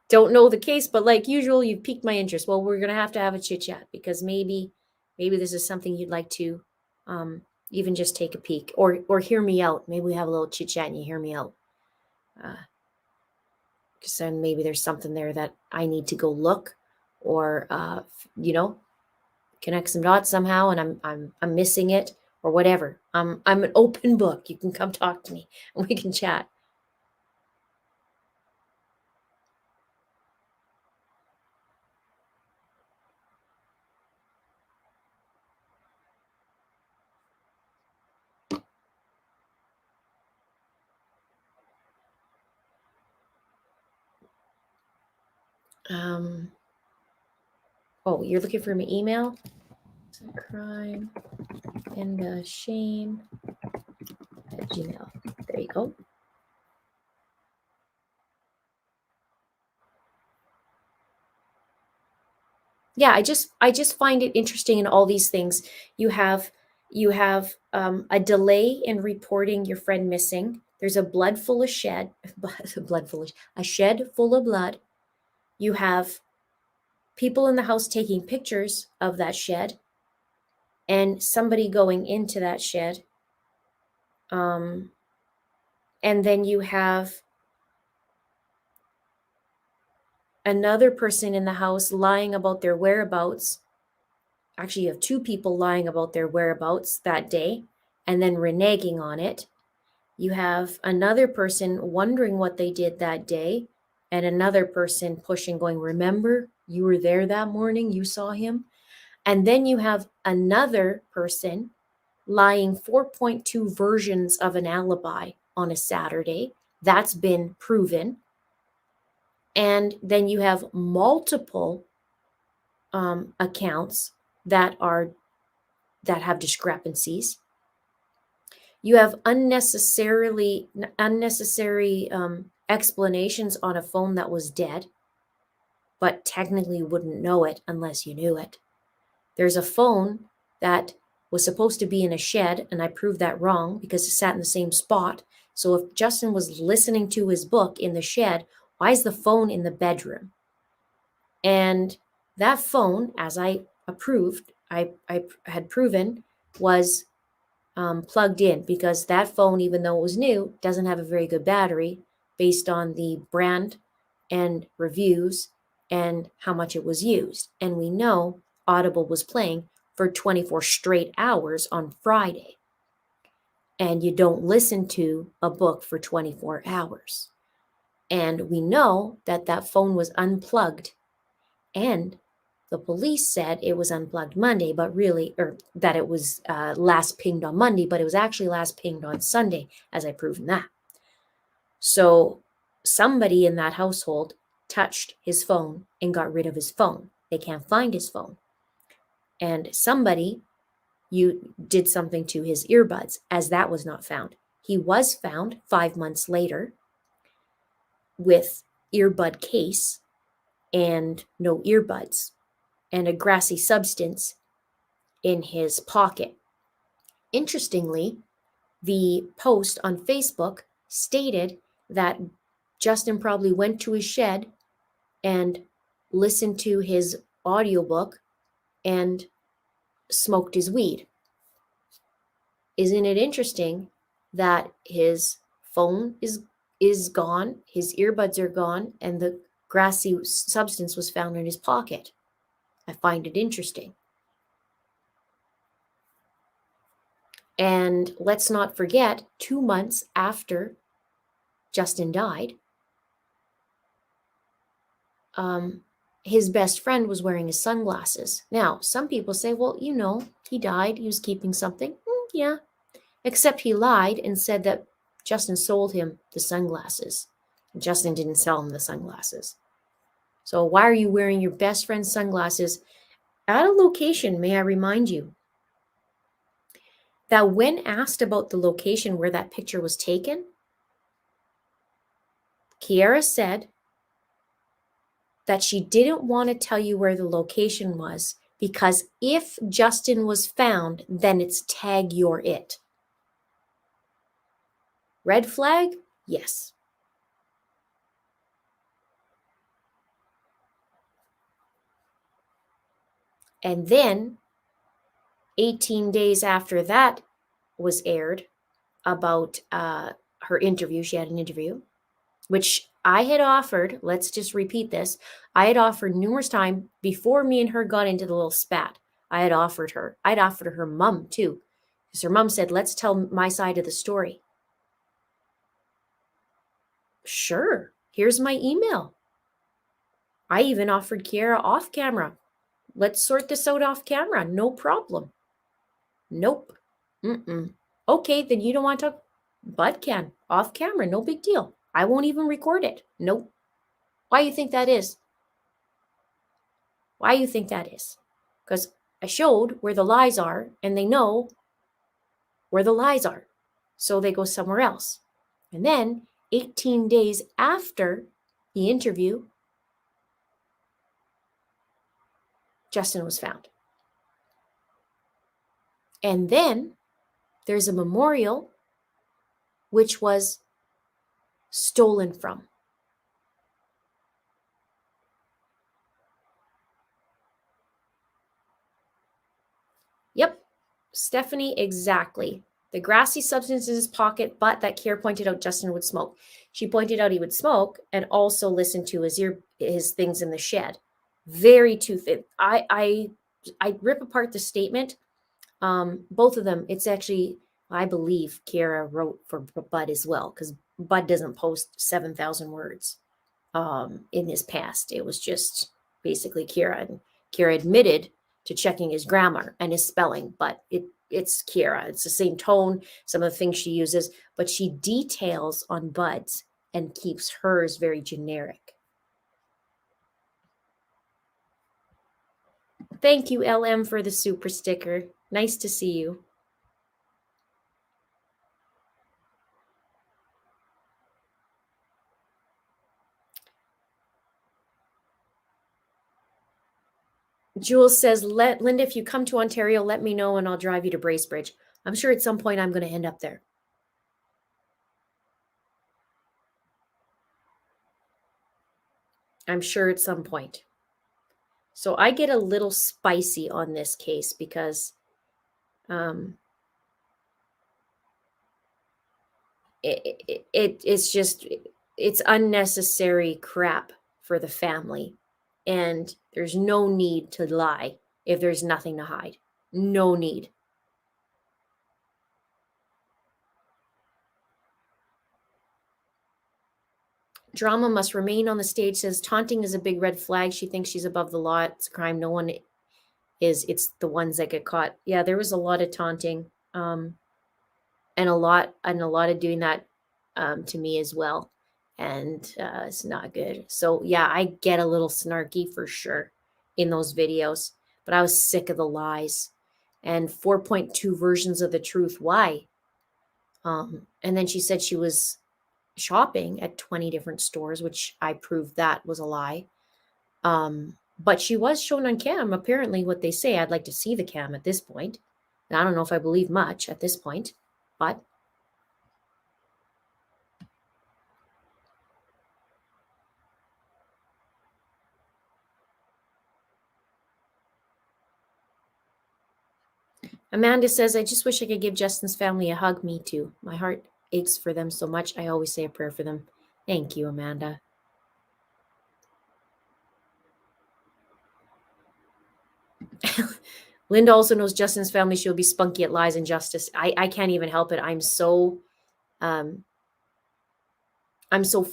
Don't know the case, but like usual, you've piqued my interest. Well, we're gonna have to have a chit chat because maybe this is something you'd like to even just take a peek or hear me out. Maybe we have a little chit chat and you hear me out. Because then maybe there's something there that I need to go look or connect some dots somehow, and I'm missing it or whatever. I'm an open book. You can come talk to me and we can chat. Oh, you're looking for my email? Crime and shame at Gmail. There you go. Yeah, I just find it interesting in all these things. You have a delay in reporting your friend missing. There's a blood full of shed, a shed full of blood. You have people in the house taking pictures of that shed, and somebody going into that shed. And then you have another person in the house lying about their whereabouts. Actually, you have two people lying about their whereabouts that day and then reneging on it. You have another person wondering what they did that day and another person pushing, going, remember, you were there that morning, you saw him. And then you have another person lying 4.2 versions of an alibi on a Saturday. That's been proven. And then you have multiple accounts that have discrepancies. You have unnecessary explanations on a phone that was dead, but technically you wouldn't know it unless you knew it. There's a phone that was supposed to be in a shed, and I proved that wrong because it sat in the same spot. So if Justin was listening to his book in the shed, why is the phone in the bedroom? And that phone, as I approved, I had proven, was plugged in because that phone, even though it was new, doesn't have a very good battery based on the brand and reviews and how much it was used. And we know Audible was playing for 24 straight hours on Friday. And you don't listen to a book for 24 hours. And we know that that phone was unplugged. And the police said it was unplugged Monday, but really, or that it was last pinged on Monday, but it was actually last pinged on Sunday, as I proven that. So somebody in that household touched his phone and got rid of his phone. They can't find his phone. And somebody, you did something to his earbuds, as that was not found. He was found 5 months later. with earbud case and no earbuds and a grassy substance in his pocket. Interestingly, the post on Facebook stated that Justin probably went to his shed and listened to his audiobook and smoked his weed. Isn't it interesting that his phone is gone, his earbuds are gone, and the grassy substance was found in his pocket? I find it interesting. And let's not forget, 2 months after Justin died, his best friend was wearing his sunglasses. Now, some people say, well, he died, he was keeping something. Yeah, except he lied and said that Justin sold him the sunglasses. Justin didn't sell him the sunglasses. So why are you wearing your best friend's sunglasses at a location? May I remind you that when asked about the location where that picture was taken, Kiera said that she didn't want to tell you where the location was because if Justin was found, then it's tag you're it. Red flag? Yes. And then 18 days after that was aired about her interview, she had an interview, which I had offered, let's just repeat this, I had offered numerous times before me and her got into the little spat. I'd offered her mom too, because her mom said, let's tell my side of the story. Sure, here's my email. I even offered Kiera off camera. Let's sort this out off camera, no problem. Nope. Okay, then you don't want to talk? Bud can, off camera, no big deal. I won't even record it. Nope. Why you think that is? Why you think that is? Because I showed where the lies are, and they know where the lies are. So they go somewhere else. And then 18 days after the interview, Justin was found. And then there's a memorial which was stolen from. Yep, Stephanie, exactly. The grassy substance in his pocket, but that Kiera pointed out Justin would smoke. She pointed out he would smoke and also listen to his things in the shed. Very too thin. I rip apart the statement. Both of them, it's actually, I believe Kiera wrote for Bud as well, because Bud doesn't post 7,000 words in his past. It was just basically Kiera. And Kiera admitted to checking his grammar and his spelling, but it's Kiera. It's the same tone, some of the things she uses, but she details on Bud's and keeps hers very generic. Thank you, LM, for the super sticker. Nice to see you. Jules says, Linda, if you come to Ontario, let me know and I'll drive you to Bracebridge. I'm sure at some point I'm going to end up there. I'm sure at some point. So I get a little spicy on this case because it's unnecessary crap for the family. And there's no need to lie if there's nothing to hide. No need. Drama must remain on the stage, says taunting is a big red flag. She thinks she's above the law. It's a crime. No one is. It's the ones that get caught. Yeah, there was a lot of taunting and a lot of doing that to me as well. And it's not good. So yeah, I get a little snarky for sure in those videos, but I was sick of the lies and 4.2 versions of the truth. Why? And then she said she was shopping at 20 different stores, which I proved that was a lie. But she was shown on cam, apparently what they say. I'd like to see the cam at this point. And I don't know if I believe much at this point, but Amanda says, I just wish I could give Justin's family a hug. Me too. My heart aches for them so much. I always say a prayer for them. Thank you, Amanda. Linda also knows Justin's family. She'll be spunky at lies and justice. I can't even help it. I'm so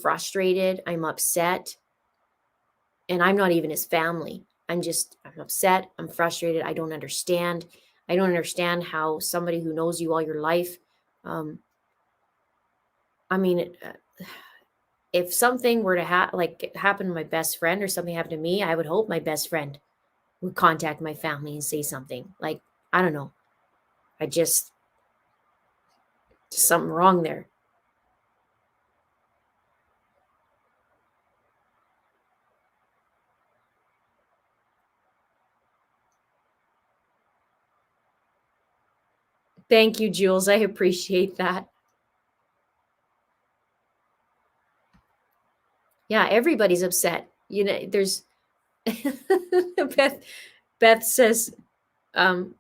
frustrated. I'm upset. And I'm not even his family. I'm upset. I'm frustrated. I don't understand. I don't understand how somebody who knows you all your life, I mean, if something were to happen to my best friend or something happened to me, I would hope my best friend would contact my family and say something. Like, I don't know. Just something wrong there. Thank you, Jules. I appreciate that. Yeah, everybody's upset. There's Beth says,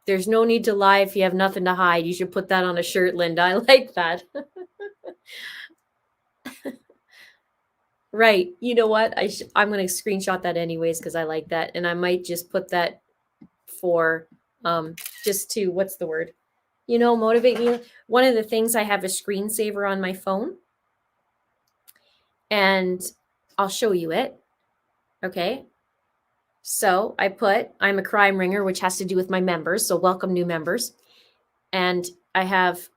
there's no need to lie if you have nothing to hide. You should put that on a shirt, Linda. I like that. Right. You know what? I'm going to screenshot that anyways because I like that, and I might just put that for just to what's the word? Motivate me. One of the things, I have a screensaver on my phone, and I'll show you it. Okay. So I put, I'm a crime ringer, which has to do with my members. So welcome new members. And I have,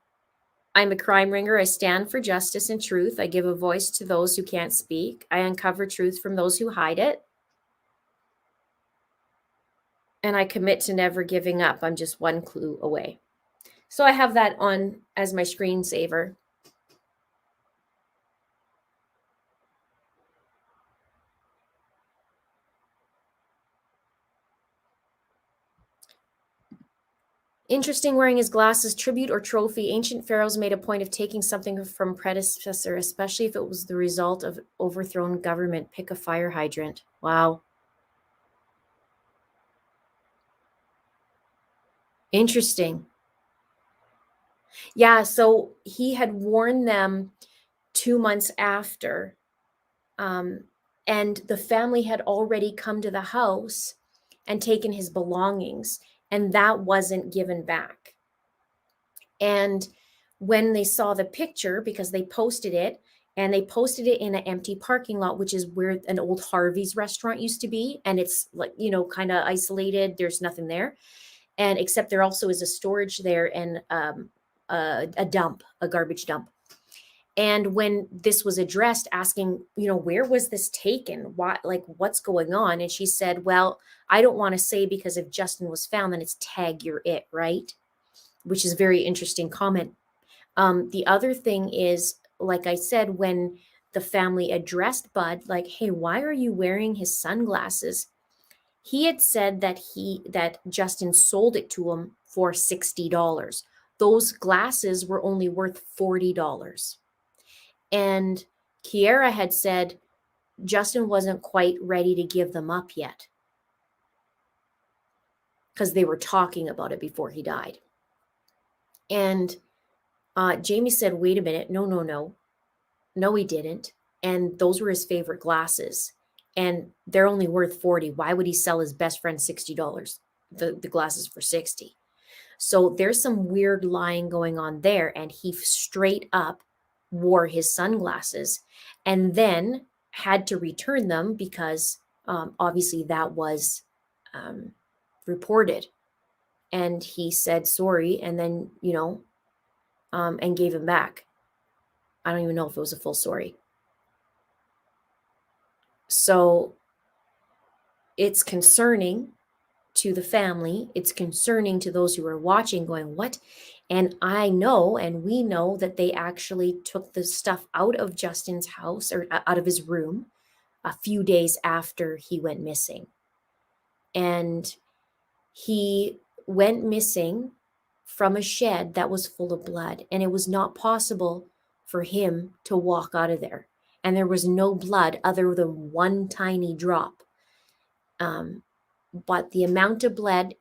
I'm a crime ringer. I stand for justice and truth. I give a voice to those who can't speak. I uncover truth from those who hide it. And I commit to never giving up. I'm just one clue away. So I have that on as my screensaver. Interesting wearing his glasses, tribute or trophy. Ancient pharaohs made a point of taking something from predecessor, especially if it was the result of overthrown government. Pick a fire hydrant. Wow. Interesting. Yeah, so he had worn them 2 months after, and the family had already come to the house and taken his belongings, and that wasn't given back. And when they saw the picture, because they posted it, and they posted it in an empty parking lot, which is where an old Harvey's restaurant used to be, and it's like, kind of isolated. There's nothing there, and except there also is a storage there and a garbage dump. And when this was addressed, asking, where was this taken? Why, what's going on? And she said, well, I don't want to say, because if Justin was found, then it's tag you're it, right? Which is a very interesting comment. The other thing is, like I said, when the family addressed Bud, like, hey, why are you wearing his sunglasses? He had said that Justin sold it to him for $60. Those glasses were only worth $40. And Kiera had said Justin wasn't quite ready to give them up yet, because they were talking about it before he died. And Jamie said, wait a minute, no, he didn't. And those were his favorite glasses, and they're only worth $40. Why would he sell his best friend $60? The glasses for $60. So there's some weird lying going on there. And he straight up wore his sunglasses and then had to return them because obviously that was reported. And he said sorry, and then, and gave him back. I don't even know if it was a full sorry. So it's concerning to the family. It's concerning to those who are watching, going, what? And I know, and we know, that they actually took the stuff out of Justin's house, or out of his room, a few days after he went missing. And he went missing from a shed that was full of blood, and it was not possible for him to walk out of there. And there was no blood other than one tiny drop. But the amount of blood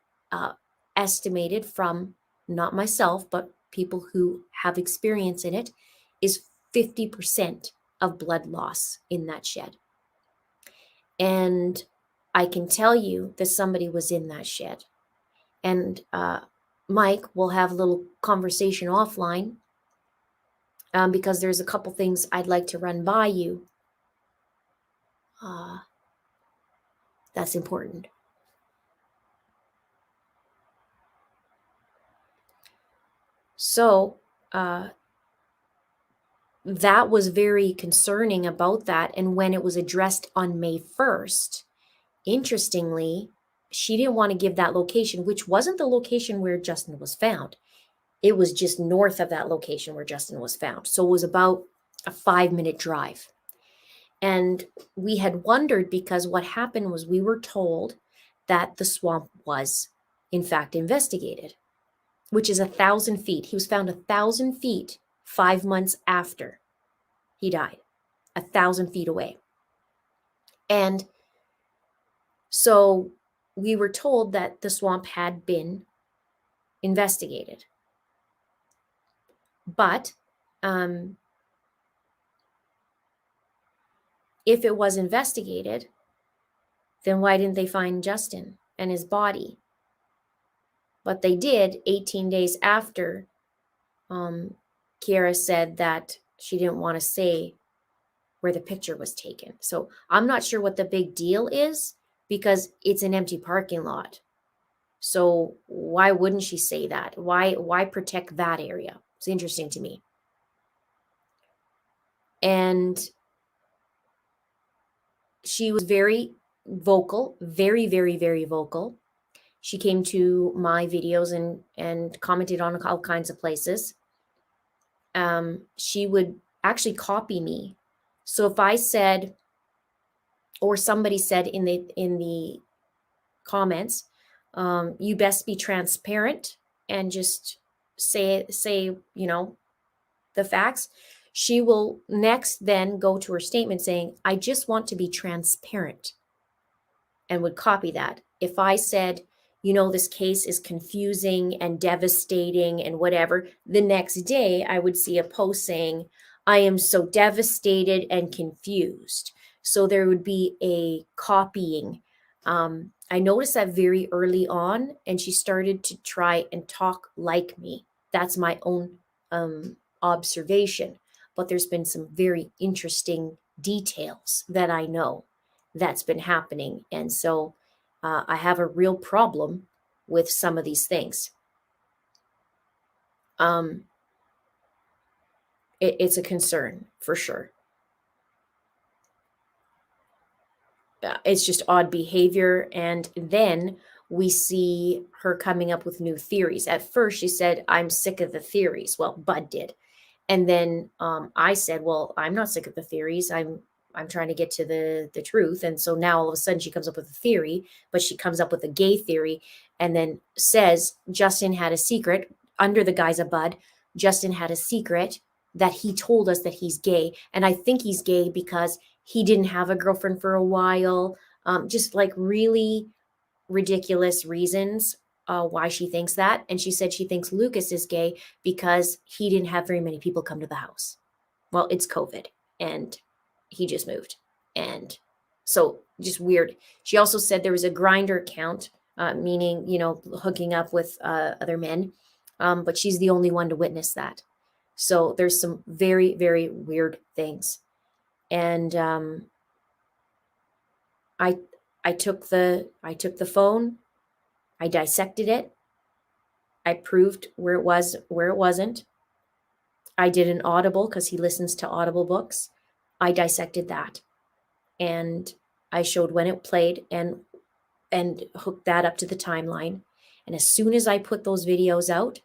estimated from, not myself, but people who have experience in it, is 50% of blood loss in that shed. And I can tell you that somebody was in that shed. And Mike, will have a little conversation offline because there's a couple things I'd like to run by you. That's important. So that was very concerning about that. And when it was addressed on May 1st, interestingly, she didn't want to give that location, which wasn't the location where Justin was found. It was just north of that location where Justin was found. So it was about a 5-minute drive. And we had wondered, because what happened was we were told that the swamp was, in fact, investigated, which is 1,000 feet. He was found 1,000 feet 5 months after he died, 1,000 feet away. And so we were told that the swamp had been investigated. But if it was investigated, then why didn't they find Justin and his body? But they did 18 days after Kiara said that she didn't want to say where the picture was taken. So I'm not sure what the big deal is, because it's an empty parking lot. So why wouldn't she say that? Why protect that area? It's interesting to me. And she was very vocal, very, very, very vocal. She came to my videos and commented on all kinds of places. She would actually copy me. So if I said, or somebody said in the comments, you best be transparent and just say the facts, she will next then go to her statement saying, I just want to be transparent, and would copy that. If I said, this case is confusing and devastating and whatever, the next day I would see a post saying, I am so devastated and confused. So there would be a copying. I noticed that very early on, and she started to try and talk like me. That's my own observation. But there's been some very interesting details that I know that's been happening. And so I have a real problem with some of these things. It's a concern for sure. It's just odd behavior. And then we see her coming up with new theories. At first, she said, I'm sick of the theories. Well, Bud did. And then I said, well, I'm not sick of the theories. I'm trying to get to the truth. And so now all of a sudden she comes up with a theory, but she comes up with a gay theory, and then says Justin had a secret under the guise of Bud. Justin had a secret that he told us that he's gay. And I think he's gay because he didn't have a girlfriend for a while. Just like really ridiculous reasons why she thinks that. And she said she thinks Lucas is gay because he didn't have very many people come to the house. Well, it's COVID and he just moved. And so just weird. She also said there was a Grindr account, meaning, hooking up with other men. But she's the only one to witness that. So there's some very, very weird things. And I took the phone, I dissected it, I proved where it was, where it wasn't. I did an Audible because he listens to Audible books. I dissected that, and I showed when it played and hooked that up to the timeline. And as soon as I put those videos out,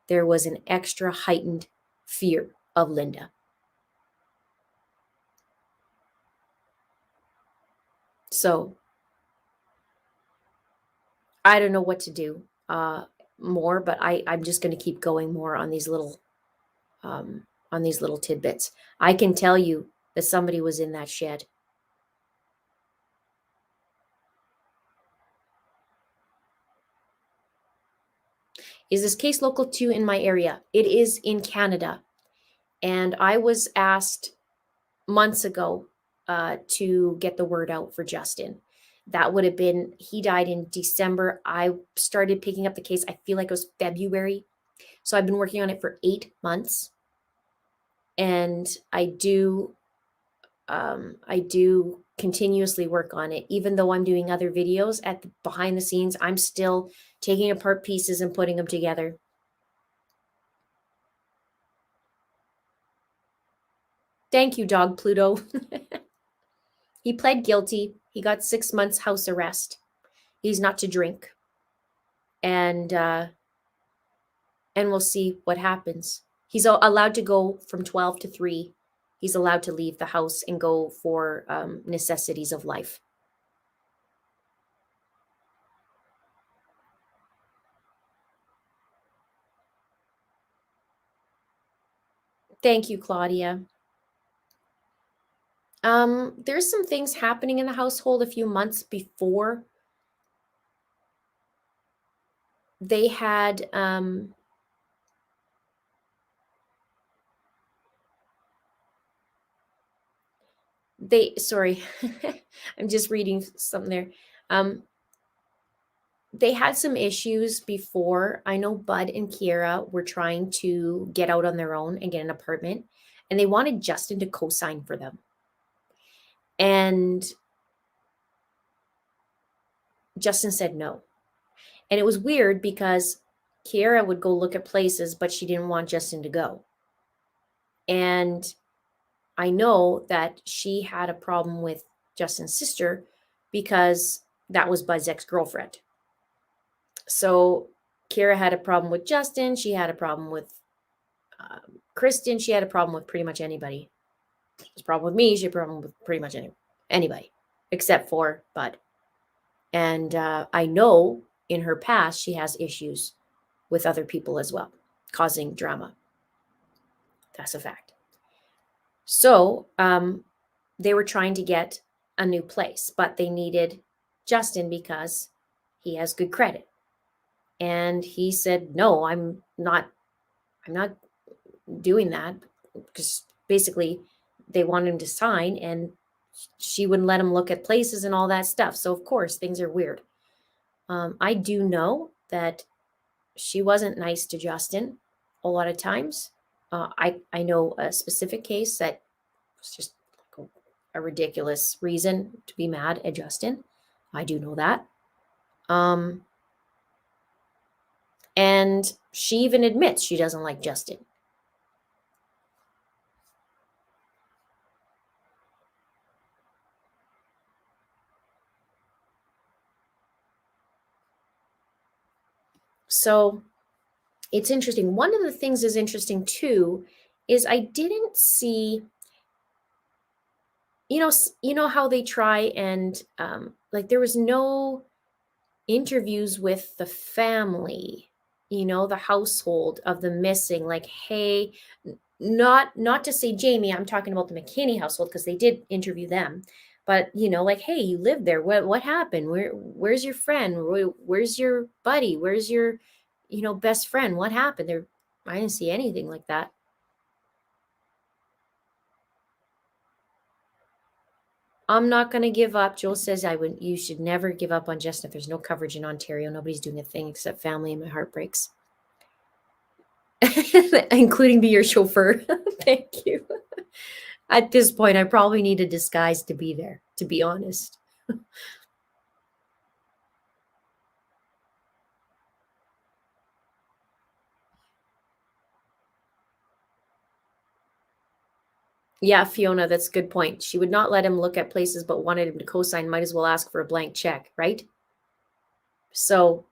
there was an extra heightened fear of Linda. So I don't know what to do more, but I'm just going to keep going more on these little tidbits. I can tell you that somebody was in that shed. Is this case local to in my area? It is in Canada. And I was asked months ago to get the word out for Justin. That would have been, he died in December. I started picking up the case, I feel like it was February. So I've been working on it for 8 months. And I do continuously work on it. Even though I'm doing other videos at the behind the scenes, I'm still taking apart pieces and putting them together. Thank you, Dog Pluto. He pled guilty. He got 6 months house arrest. He's not to drink. And we'll see what happens. He's allowed to go from 12 to 3. He's allowed to leave the house and go for necessities of life. Thank you, Claudia. There's some things happening in the household a few months before. They had sorry, I'm just reading something there. They had some issues before. I know Bud and Kiera were trying to get out on their own and get an apartment, and they wanted Justin to co-sign for them. And Justin said no. And it was weird because Kiera would go look at places, but she didn't want Justin to go. And I know that she had a problem with Justin's sister because that was Bud's ex-girlfriend. So Kiera had a problem with Justin. She had a problem with Kristen. She had a problem with pretty much anybody. She had a problem with me. She had a problem with pretty much anybody except for Bud. And I know in her past she has issues with other people as well, causing drama. That's a fact. So they were trying to get a new place, but they needed Justin because he has good credit. And he said, no, I'm not doing that, because basically they wanted him to sign and she wouldn't let him look at places and all that stuff. So of course things are weird. I do know that she wasn't nice to Justin a lot of times. I know a specific case that was just like a ridiculous reason to be mad at Justin. I do know that. And she even admits she doesn't like Justin. So it's interesting. One of the things is interesting too is I didn't see, you know how they try and like there was no interviews with the family, the household of the missing, like, hey, not to say Jamie, I'm talking about the Mckinney household because they did interview them, but like, hey, you live there, what happened, where's your friend, where's your buddy, where's your best friend, what happened there? I didn't see anything like that. I'm not going to give up. Joel says you should never give up on Justin. If there's no coverage in Ontario, nobody's doing a thing except family, and my heart breaks. Including be your chauffeur. Thank you. At this point, I probably need a disguise to be there, to be honest. Yeah, Fiona, that's a good point. She would not let him look at places but wanted him to co-sign. Might as well ask for a blank check, right? So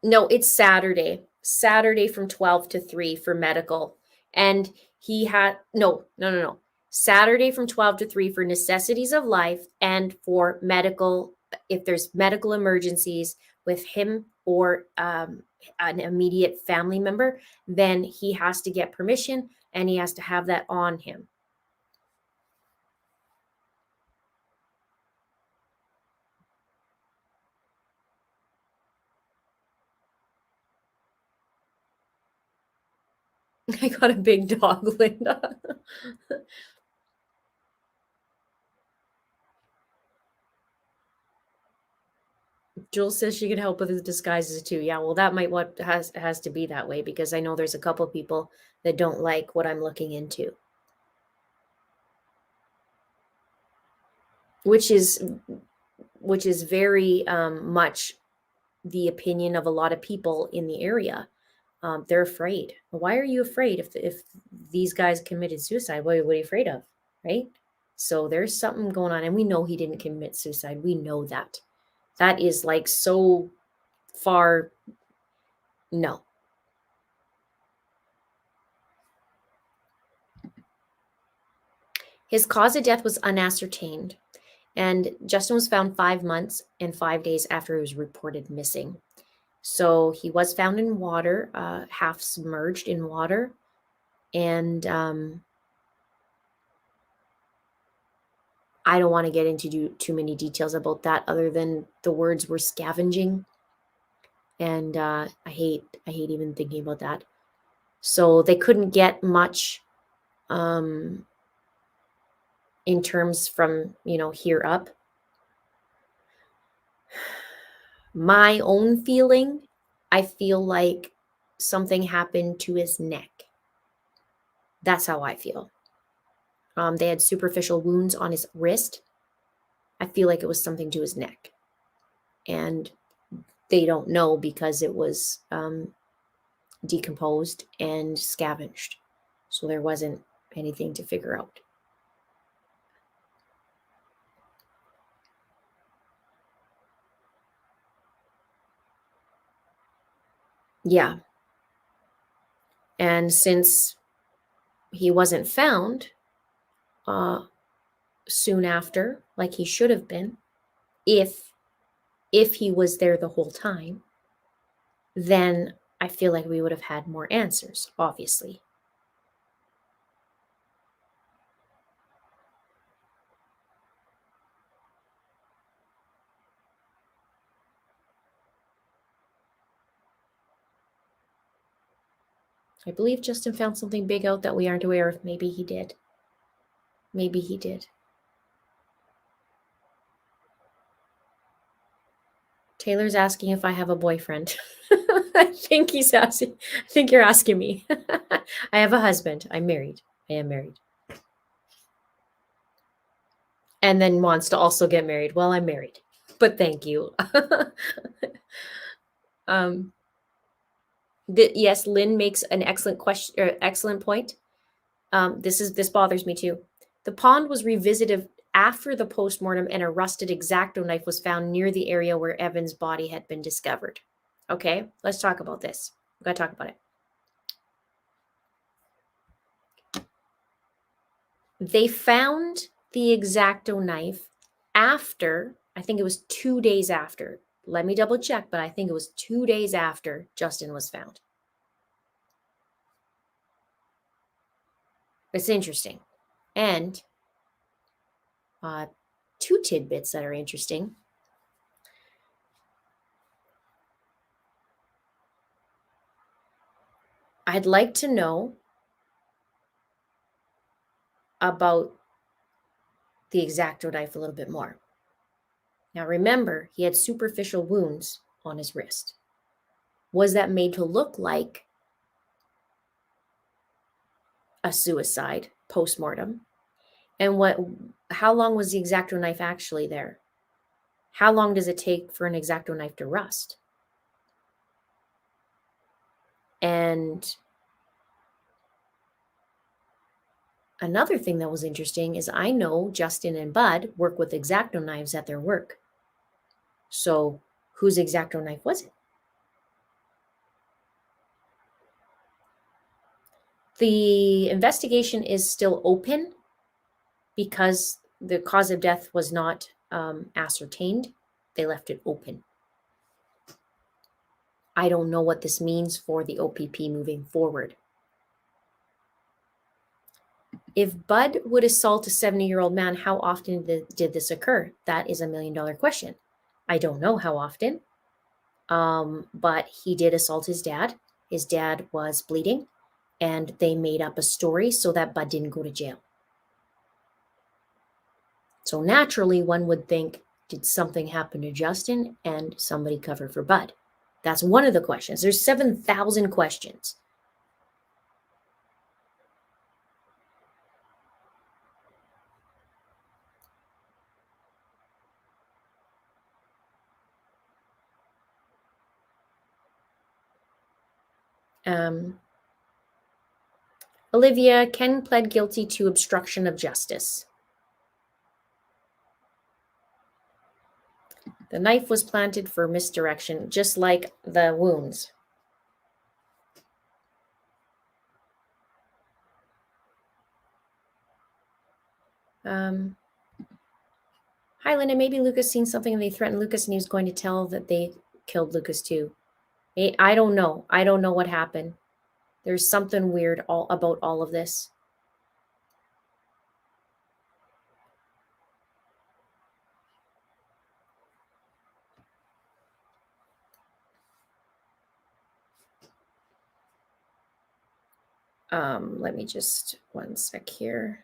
No, it's Saturday. Saturday from 12 to 3 for medical. And he had no. Saturday from 12 to 3 for necessities of life and for medical, if there's medical emergencies with him or an immediate family member, then he has to get permission and he has to have that on him. I got a big dog, Linda. Jules says she can help with his disguises too. Yeah, well, that might what has to be that way because I know there's a couple people that don't like what I'm looking into, which is very much the opinion of a lot of people in the area. They're afraid. Why are you afraid if these guys committed suicide? What are you afraid of, right? So there's something going on, and we know he didn't commit suicide. We know that. That is like so far. No. His cause of death was unascertained, and Justin was found 5 months and 5 days after he was reported missing. So he was found in water, half submerged in water, and I don't want to get into too many details about that, other than the words were scavenging, and I hate even thinking about that. So they couldn't get much in terms from here up. My own feeling, I feel like something happened to his neck. That's how I feel. They had superficial wounds on his wrist. I feel like it was something to his neck. And they don't know because it was decomposed and scavenged. So there wasn't anything to figure out. Yeah. And since he wasn't found soon after, like he should have been, if he was there the whole time, then I feel like we would have had more answers, obviously. I believe Justin found something big out that we aren't aware of. Maybe he did. Maybe he did. Taylor's asking if I have a boyfriend. I think he's asking. I think you're asking me. I have a husband. I'm married. I am married. And then wants to also get married. Well, I'm married. But thank you. Yes, Lynn makes an excellent question, or excellent point. This bothers me too. The pond was revisited after the postmortem, and a rusted X-Acto knife was found near the area where Evan's body had been discovered. Okay, let's talk about this. We gotta talk about it. They found the X-Acto knife after, I think it was 2 days after. Let me double check, but I think it was 2 days after Justin was found. It's interesting. And two tidbits that are interesting. I'd like to know about the X-Acto knife a little bit more. Now remember, he had superficial wounds on his wrist. Was that made to look like a suicide post-mortem? And how long was the X-Acto knife actually there? How long does it take for an X-Acto knife to rust? And another thing that was interesting is I know Justin and Bud work with X-Acto knives at their work. So whose X-Acto knife was it? The investigation is still open because the cause of death was not ascertained. They left it open. I don't know what this means for the OPP moving forward. If Bud would assault a 70-year-old man, how often did this occur? That is $1 million question. I don't know how often, but he did assault his dad. His dad was bleeding, and they made up a story so that Bud didn't go to jail. So naturally, one would think, did something happen to Justin and somebody cover for Bud? That's one of the questions. There's 7,000 questions. Olivia, Ken pled guilty to obstruction of justice. The knife was planted for misdirection, just like the wounds. Hi, Linda. Maybe Lucas seen something and they threatened Lucas and he was going to tell that they killed Lucas too. I don't know. I don't know what happened. There's something weird about all of this. Let me just 1 sec here.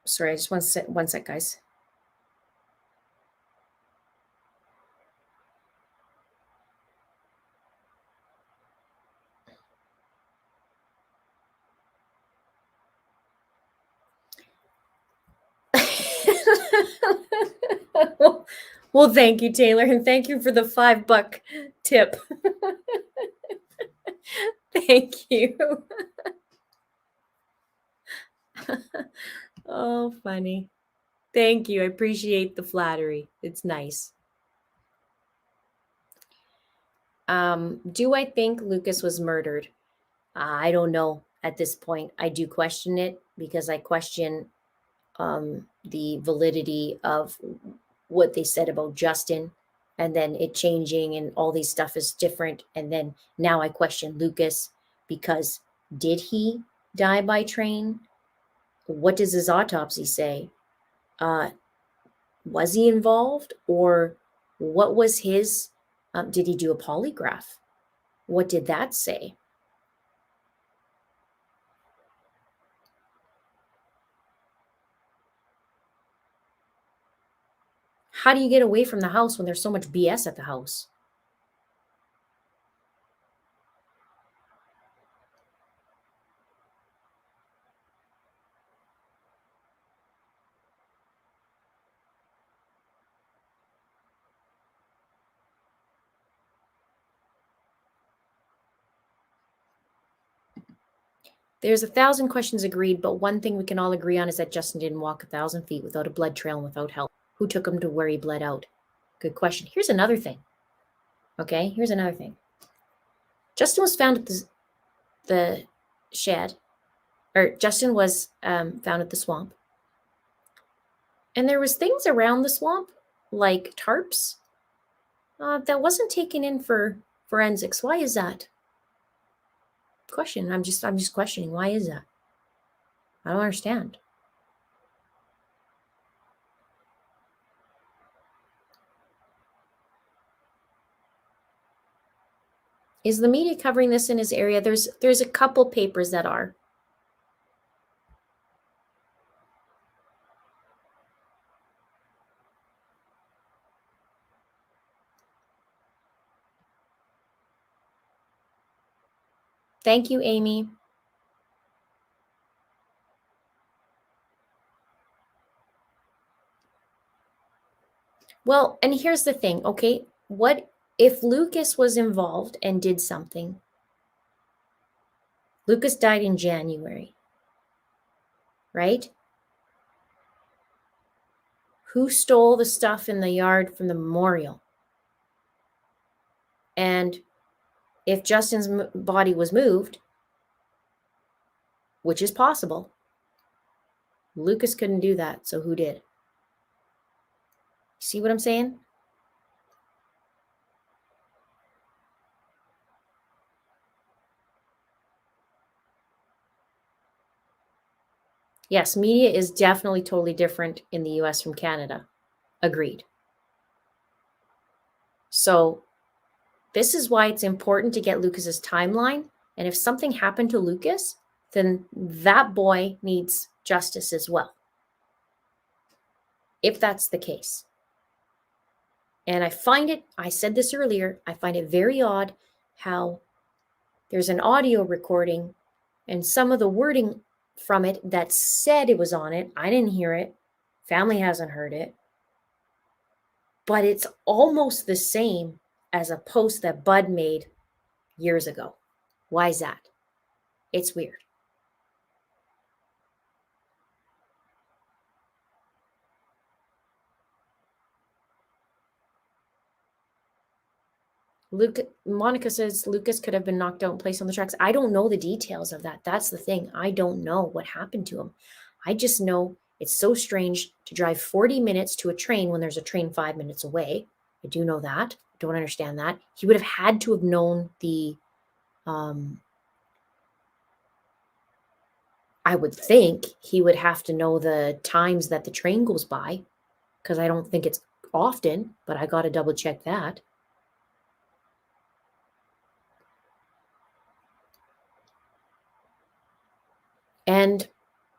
Sorry, I just 1 sec, guys. Well, thank you, Taylor, and thank you for the $5 tip. Thank you. Oh, funny. Thank you. I appreciate the flattery. It's nice. Do I think Lucas was murdered? I don't know at this point. I do question it because I question the validity of what they said about Justin, and then it changing and all these stuff is different. And then now I question Lucas because did he die by train? What does his autopsy say? Was he involved, or what was his, did he do a polygraph? What did that say? How do you get away from the house when there's so much BS at the house? There's 1,000 questions agreed, but one thing we can all agree on is that Justin didn't walk 1,000 feet without a blood trail and without help. Who took him to where he bled out? Good question. Here's another thing. Okay, here's another thing. Justin was found at the shed, or Justin was found at the swamp. And there was things around the swamp, like tarps, that wasn't taken in for forensics. Why is that? Question. I'm just questioning. Why is that? I don't understand. Is the media covering this in his area? There's a couple papers that are. Thank you, Amy. Well, and here's the thing, okay? What if Lucas was involved and did something? Lucas died in January, right? Who stole the stuff in the yard from the memorial? And if Justin's body was moved, which is possible, Lucas couldn't do that. So who did? See what I'm saying? Yes, media is definitely totally different in the US from Canada. Agreed. So this is why it's important to get Lucas's timeline. And if something happened to Lucas, then that boy needs justice as well. If that's the case. And I said this earlier, I find it very odd how there's an audio recording and some of the wording from it that said it was on it. I didn't hear it. Family hasn't heard it. But it's almost the same as a post that Bud made years ago. Why is that? It's weird. Monica says Lucas could have been knocked out and placed on the tracks. I don't know the details of that. That's the thing. I don't know what happened to him. I just know it's so strange to drive 40 minutes to a train when there's a train 5 minutes away. I do know that. Don't understand that. He would have had to have known I would think he would have to know the times that the train goes by, because I don't think it's often, but I got to double check that. And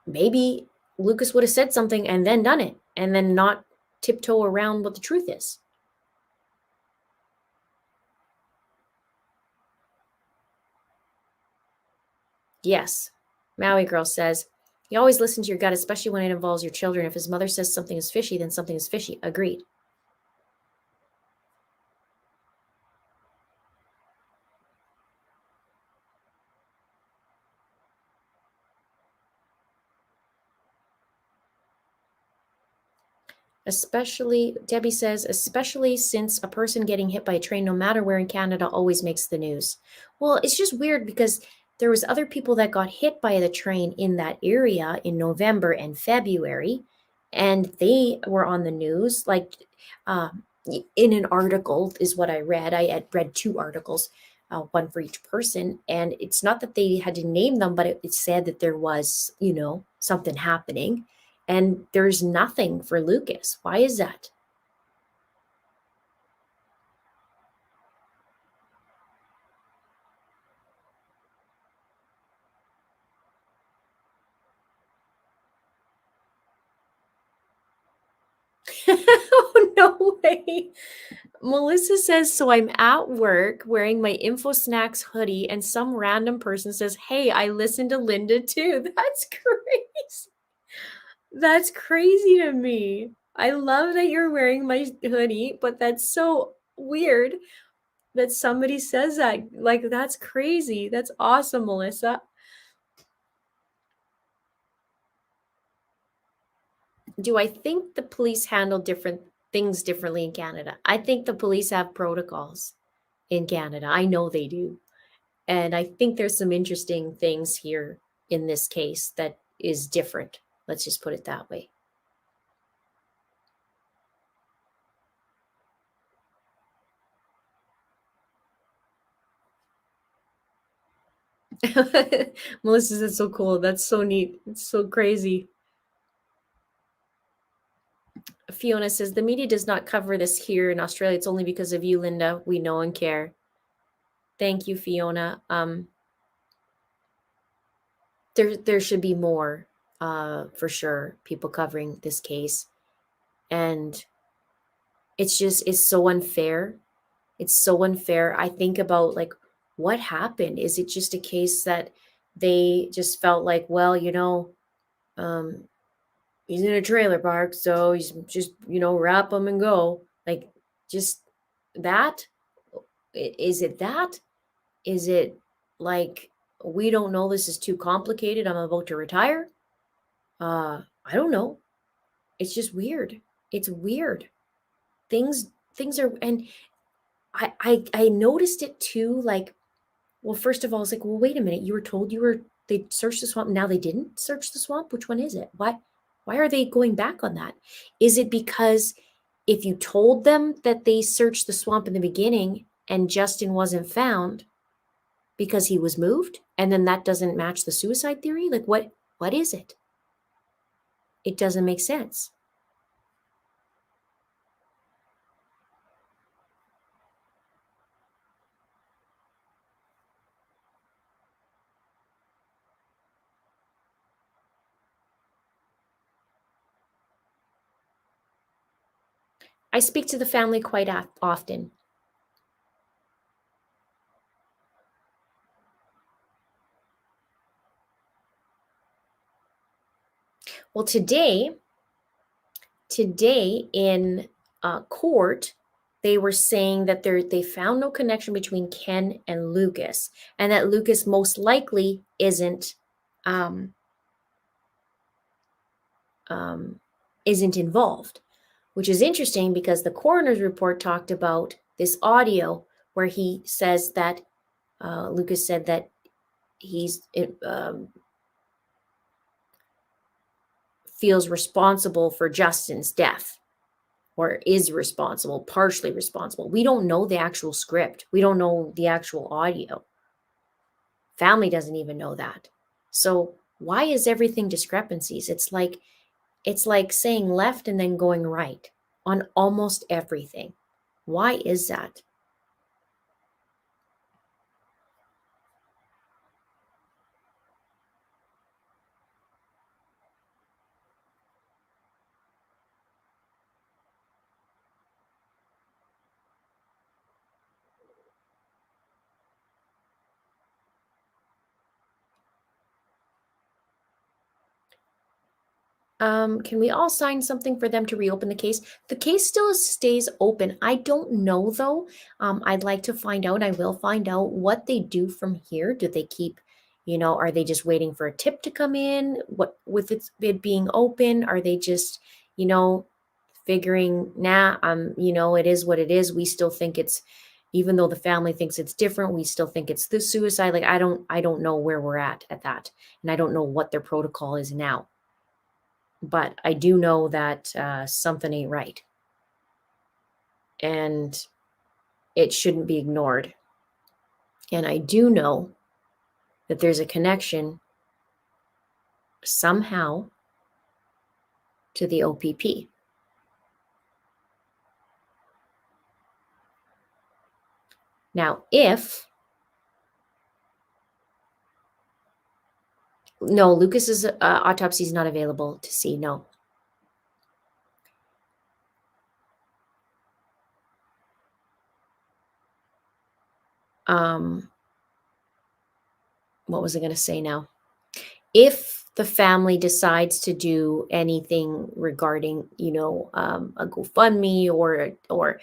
maybe Lucas would have said something and then done it and then not tiptoe around what the truth is. Yes. Maui Girl says, you always listen to your gut, especially when it involves your children. If his mother says something is fishy, then something is fishy. Agreed. Especially, Debbie says, especially since a person getting hit by a train, no matter where in Canada, always makes the news. Well, it's just weird because there was other people that got hit by the train in that area in November and February, and they were on the news. Like in an article is what I read. I had read 2 articles, one for each person, and it's not that they had to name them, but it said that there was, something happening. And there's nothing for Lucas. Why is that? Oh, no way. Melissa says, so I'm at work wearing my Info Snacks hoodie, and some random person says, hey, I listened to Linda too. That's crazy. That's crazy to me. I love that you're wearing my hoodie, but that's so weird that somebody says that. Like, that's crazy. That's awesome, Melissa. Do I think the police handle different things differently in Canada? I think the police have protocols in Canada. I know they do. And I think there's some interesting things here in this case that is different. Let's just put it that way. Melissa said, so cool. That's so neat. It's so crazy. Fiona says, the media does not cover this here in Australia. It's only because of you, Linda. We know and care. Thank you, Fiona. There should be more, for sure, people covering this case. And it's so unfair. It's so unfair. I think about, like, what happened? Is it just a case that they just felt like, well, um, he's in a trailer park, so he's just, wrap him and go. Like, just that? Is it that? Is it like, we don't know, this is too complicated, I'm about to retire? I don't know. It's just weird. It's weird. Things are, and I noticed it too. Like, well, first of all, I was like, well, wait a minute. You were told they searched the swamp. Now they didn't search the swamp. Which one is it? Why are they going back on that? Is it because if you told them that they searched the swamp in the beginning and Justin wasn't found because he was moved, and then that doesn't match the suicide theory? Like, what is it? It doesn't make sense. I speak to the family quite often. Well, today in court, they were saying that they found no connection between Ken and Lucas, and that Lucas most likely um, isn't involved, which is interesting because the coroner's report talked about this audio where he says that Lucas said that he's feels responsible for Justin's death, or is responsible, partially responsible. We don't know the actual script. We don't know the actual audio. Family doesn't even know that. So why is everything discrepancies? It's like saying left and then going right on almost everything. Why is that? Can we all sign something for them to reopen the case? The case still stays open. I don't know though. I'd like to find out. I will find out what they do from here. Do they keep, are they just waiting for a tip to come in? What with it being open? Are they just, you know, figuring, it is what it is. We still think it's, even though the family thinks it's different, we still think it's the suicide. Like I don't know where we're at that, and I don't know what their protocol is now. But I do know that something ain't right, and it shouldn't be ignored. And I do know that there's a connection somehow to the OPP. Now, no, Lucas's autopsy is not available to see. No. What was I going to say now? If the family decides to do anything regarding, a GoFundMe or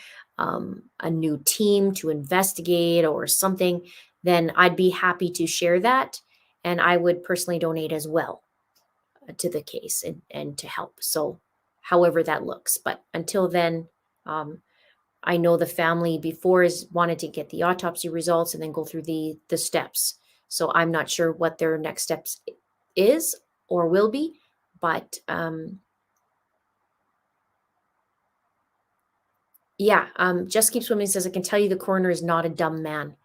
a new team to investigate or something, then I'd be happy to share that, and I would personally donate as well to the case and to help. So, however that looks, but until then, I know the family before has wanted to get the autopsy results and then go through the steps. So I'm not sure what their next steps is or will be, but yeah. Just Keep Swimming says, I can tell you the coroner is not a dumb man.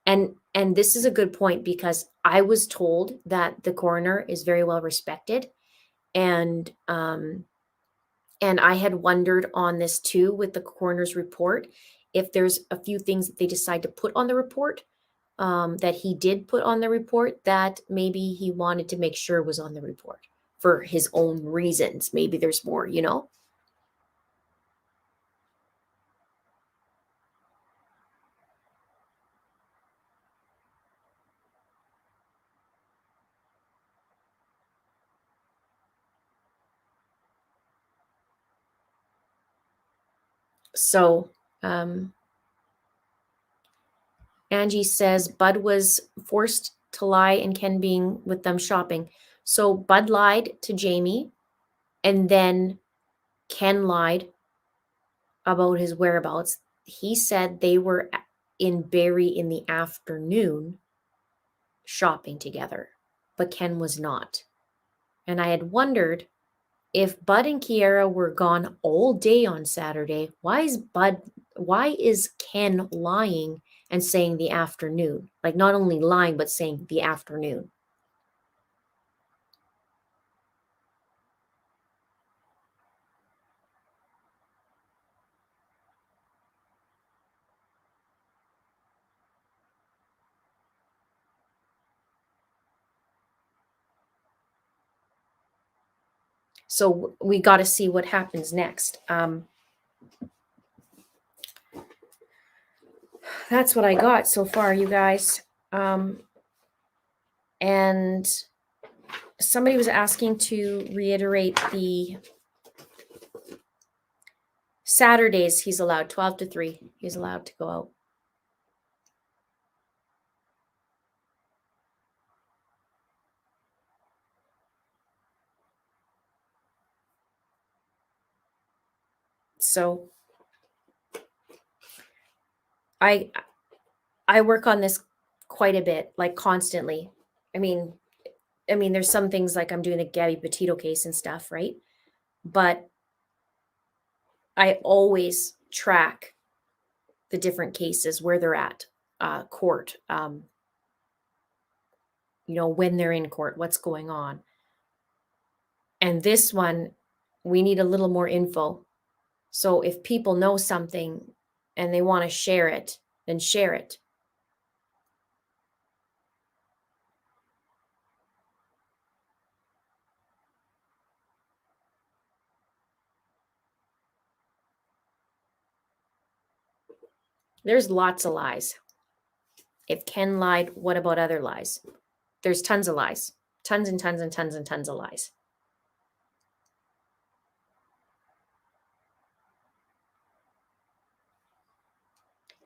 And this is a good point, because I was told that the coroner is very well respected, and I had wondered on this too with the coroner's report, if there's a few things that they decide to put on the report, that he did put on the report, that maybe he wanted to make sure was on the report for his own reasons. Maybe there's more. So, Angie says Bud was forced to lie and Ken being with them shopping. So Bud lied to Jamie, and then Ken lied about his whereabouts. He said they were in Barrie in the afternoon shopping together, but Ken was not. And I had wondered, if Bud and Kiara were gone all day on Saturday, why is Ken lying and saying the afternoon? Like, not only lying, but saying the afternoon. So we got to see what happens next. That's what I got so far, you guys. And somebody was asking to reiterate the Saturdays he's allowed, 12 to 3. He's allowed to go out. So I work on this quite a bit, like constantly. I mean, there's some things like I'm doing the Gabby Petito case and stuff, right? But I always track the different cases, where they're at, court, when they're in court, what's going on. And this one, we need a little more info. So if people know something and they want to share it, then share it. There's lots of lies. If Ken lied, what about other lies? There's tons of lies. Tons and tons and tons and tons of lies.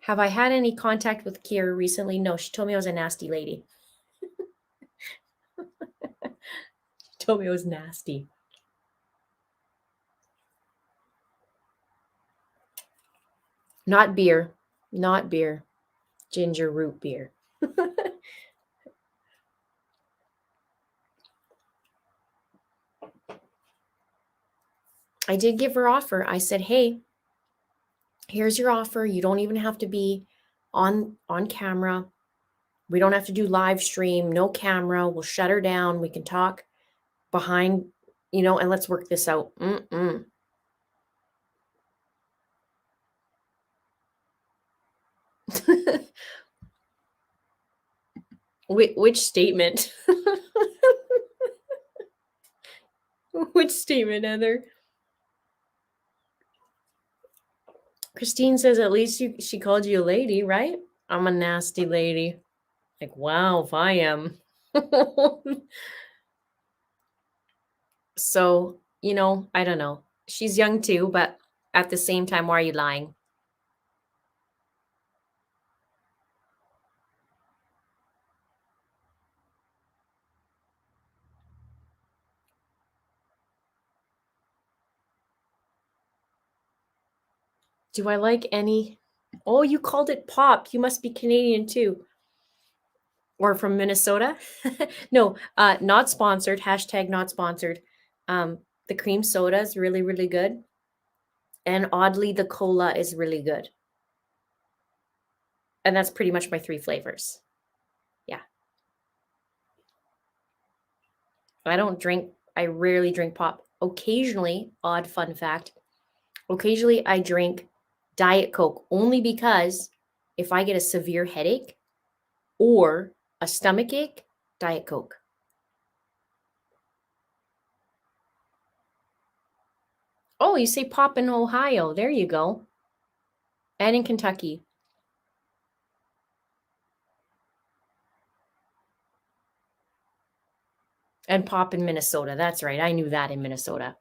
Have I had any contact with Kiera recently? No, she told me I was a nasty lady. She told me I was nasty. Not beer. Not beer. Ginger root beer. I did give her offer. I said, hey, here's your offer. You don't even have to be on camera. We don't have to do live stream, no camera. We'll shut her down. We can talk behind, and let's work this out. Which statement? Which statement, Heather? Christine says, at least she called you a lady, right? I'm a nasty lady. Like, wow, if I am. So, I don't know. She's young too, but at the same time, why are you lying? Do I like any? Oh, you called it pop. You must be Canadian too. Or from Minnesota. No, not sponsored. Hashtag not sponsored. The cream soda is really, really good. And oddly, the cola is really good. And that's pretty much my 3 flavors. Yeah. I rarely drink pop. Occasionally, odd fun fact, occasionally I drink Diet Coke only because if I get a severe headache or a stomach ache, Diet Coke. Oh, you say pop in Ohio. There you go. And in Kentucky. And pop in Minnesota. That's right. I knew that in Minnesota.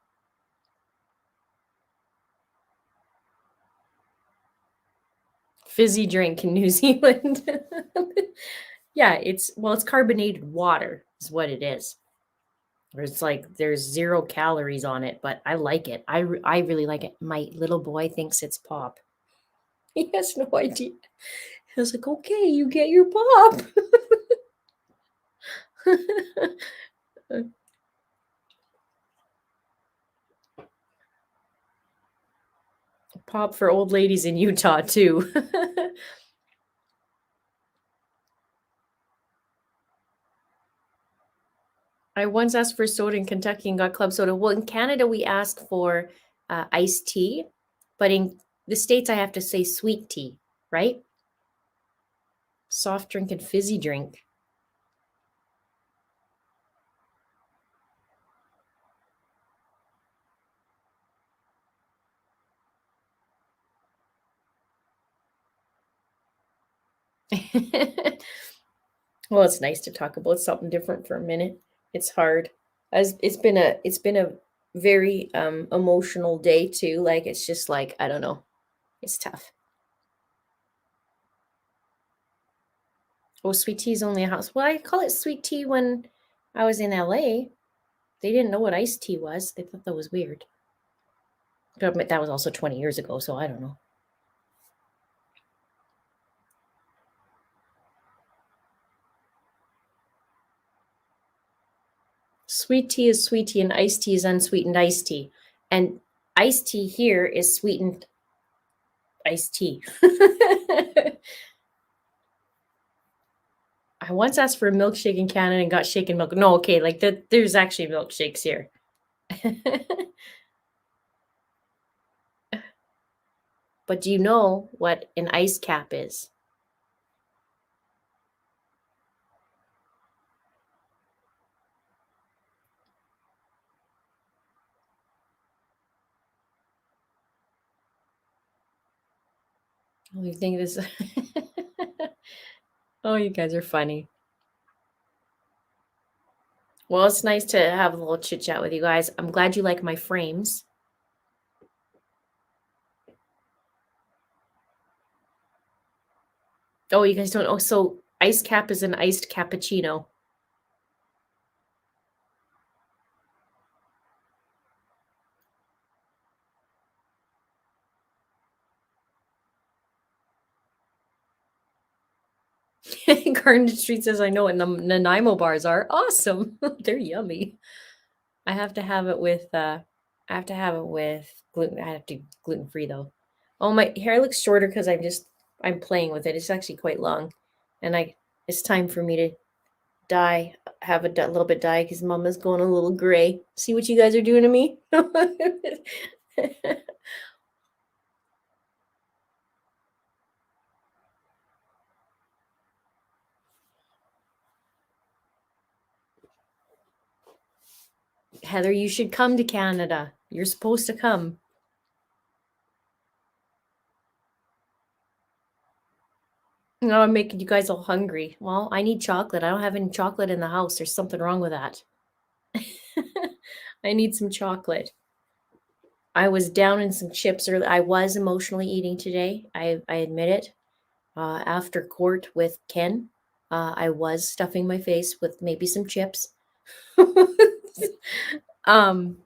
Fizzy drink in New Zealand. Yeah, it's carbonated water is what it is. It's like there's 0 calories on it, but I like it. I really like it. My little boy thinks it's pop. He has no idea. I was like, okay, you get your pop. Pop for old ladies in Utah, too. I once asked for soda in Kentucky and got club soda. Well, in Canada, we ask for iced tea, but in the States, I have to say sweet tea, right? Soft drink and fizzy drink. Well, it's nice to talk about something different for a minute. It's hard. As it's been a very emotional day too. Like it's just like, I don't know. It's tough. Oh, sweet tea is only a house. Well, I call it sweet tea when I was in LA. They didn't know what iced tea was. They thought that was weird. But that was also 20 years ago, so I don't know. Sweet tea is sweet tea and iced tea is unsweetened iced tea. And iced tea here is sweetened iced tea. I once asked for a milkshake in Canada and got shaken milk. No, okay, like there's actually milkshakes here. But do you know what an ice cap is? Oh, you think this? Oh, you guys are funny. Well, it's nice to have a little chit chat with you guys. I'm glad you like my frames. Oh, you guys don't know. So, ice cap is an iced cappuccino. Garden Street says, I know, and the Nanaimo bars are awesome. They're yummy. I have to have it with gluten. I have to gluten free though. Oh, my hair looks shorter because I'm playing with it. It's actually quite long, and it's time for me to dye. Have a little bit dye because Mama's going a little gray. See what you guys are doing to me. Heather, you should come to Canada. You're supposed to come. No, I'm making you guys all hungry. Well, I need chocolate. I don't have any chocolate in the house. There's something wrong with that. I need some chocolate. I was down in some chips early. I was emotionally eating today. I admit it. After court with Ken, I was stuffing my face with maybe some chips. um,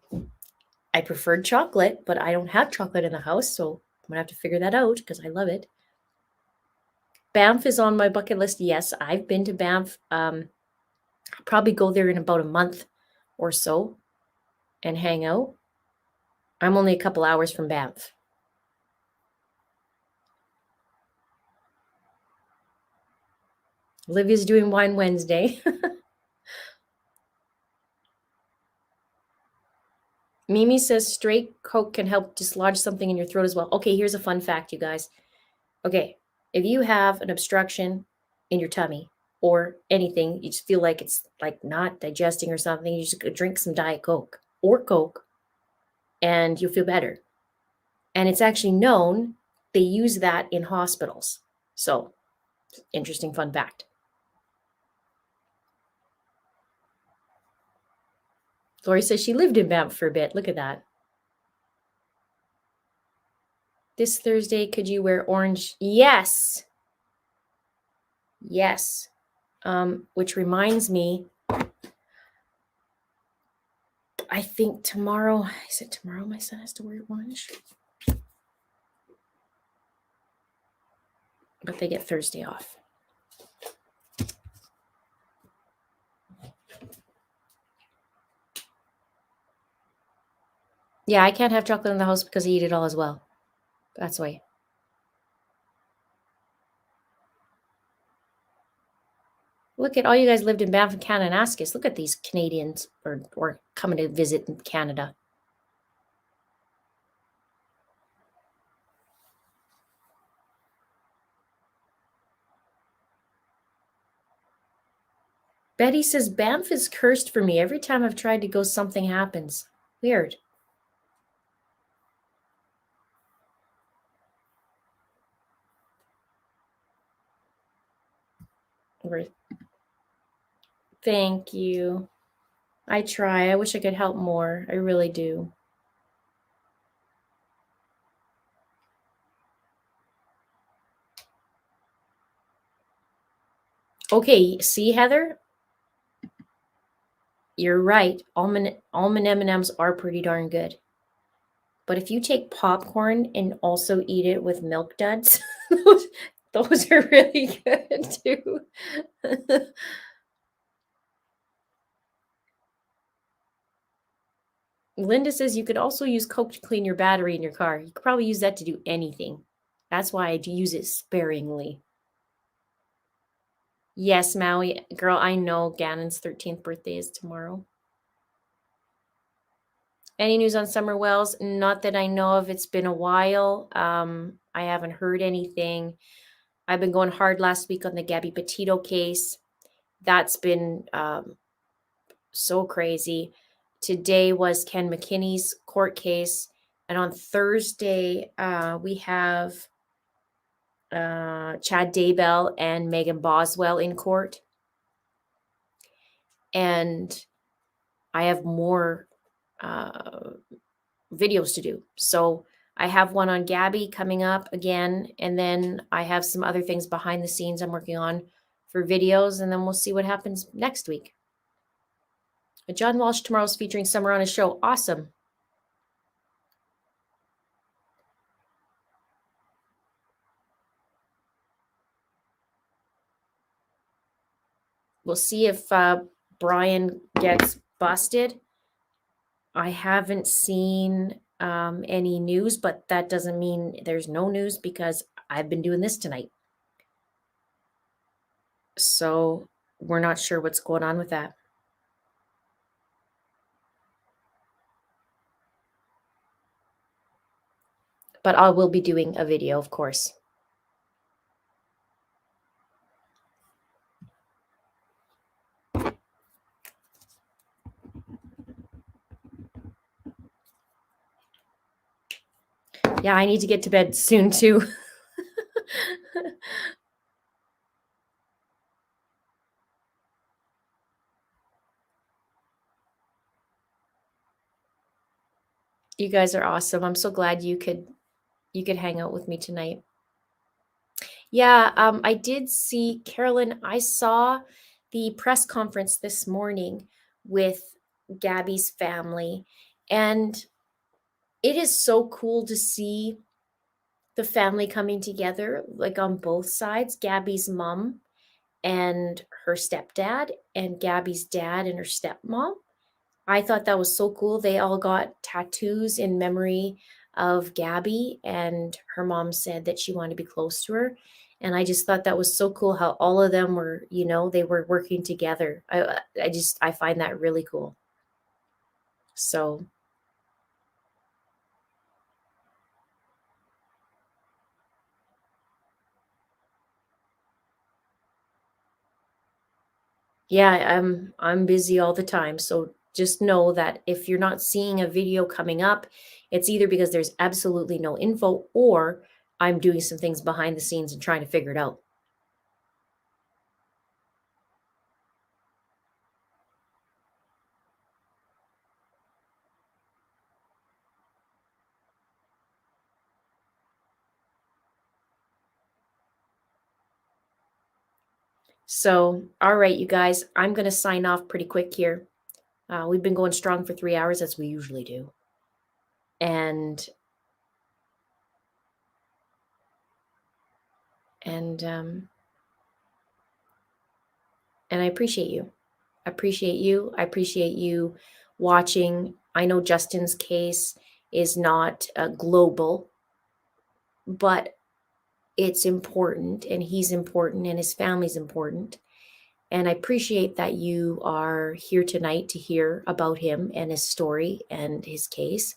I preferred chocolate, but I don't have chocolate in the house, so I'm gonna have to figure that out because I love it. Banff is on my bucket list. Yes, I've been to Banff. I'll probably go there in about a month or so and hang out. I'm only a couple hours from Banff. Olivia's doing Wine Wednesday. Mimi says straight Coke can help dislodge something in your throat as well. Okay, here's a fun fact, you guys. Okay, if you have an obstruction in your tummy or anything, you just feel like it's like not digesting or something, you just drink some Diet Coke or Coke and you'll feel better. And it's actually known they use that in hospitals. So, interesting fun fact. Lori says she lived in Banff for a bit. Look at that. This Thursday, could you wear orange? Yes. Yes. Which reminds me, I think tomorrow, is it tomorrow my son has to wear orange? But they get Thursday off. Yeah, I can't have chocolate in the house because I eat it all as well. That's why. Look at all you guys lived in Banff and Canada and ask us. Look at these Canadians or coming to visit in Canada. Betty says Banff is cursed for me. Every time I've tried to go, something happens. Weird. Thank you. I try. I wish I could help more. I really do. Okay, see, Heather? You're right. Almond M&Ms are pretty darn good. But if you take popcorn and also eat it with Milk Duds, those are really good too. Linda says you could also use Coke to clean your battery in your car. You could probably use that to do anything. That's why I do use it sparingly. Yes, Maui. Girl, I know Gannon's 13th birthday is tomorrow. Any news on Summer Wells? Not that I know of. It's been a while. I haven't heard anything. I've been going hard last week on the Gabby Petito case. That's been so crazy. Today was Ken Mckinney's court case. And on Thursday, we have Chad Daybell and Megan Boswell in court. And I have more videos to do. So I have one on Gabby coming up again. And then I have some other things behind the scenes I'm working on for videos. And then we'll see what happens next week. John Walsh tomorrow's featuring Summer on his show. Awesome. We'll see if Brian gets busted. I haven't seen any news, but that doesn't mean there's no news because I've been doing this tonight. So we're not sure what's going on with that. But I will be doing a video, of course. Yeah, I need to get to bed soon too. You guys are awesome. I'm so glad you could hang out with me tonight. Yeah, I did see, Carolyn, I saw the press conference this morning with Gabby's family, and it is so cool to see the family coming together, like on both sides, Gabby's mom and her stepdad, and Gabby's dad and her stepmom. I thought that was so cool. They all got tattoos in memory of Gabby, and her mom said that she wanted to be close to her. And I just thought that was so cool how all of them were, they were working together. I find that really cool. So yeah, I'm busy all the time. So just know that if you're not seeing a video coming up, it's either because there's absolutely no info or I'm doing some things behind the scenes and trying to figure it out. So, all right, you guys, I'm going to sign off pretty quick here. We've been going strong for 3 hours as we usually do. And And I appreciate you. I appreciate you. I appreciate you watching. I know Justin's case is not global, but it's important, and he's important, and his family's important. And I appreciate that you are here tonight to hear about him and his story and his case.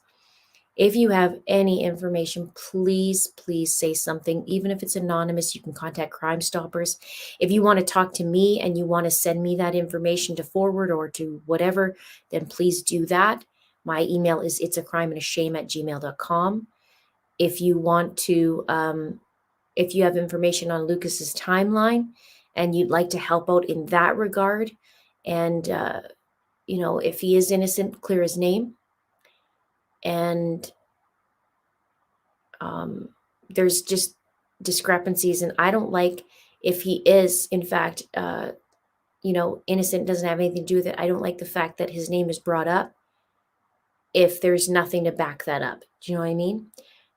If you have any information, please, please say something. Even if it's anonymous, you can contact Crime Stoppers. If you want to talk to me and you want to send me that information to forward or to whatever, then please do that. My email is itsacrimeandashame@gmail.com. If you want to, if you have information on Lucas's timeline and you'd like to help out in that regard, and, if he is innocent, clear his name. And there's just discrepancies, and I don't like, if he is in fact innocent, doesn't have anything to do with it, I don't like the fact that his name is brought up if there's nothing to back that up. Do you know what I mean?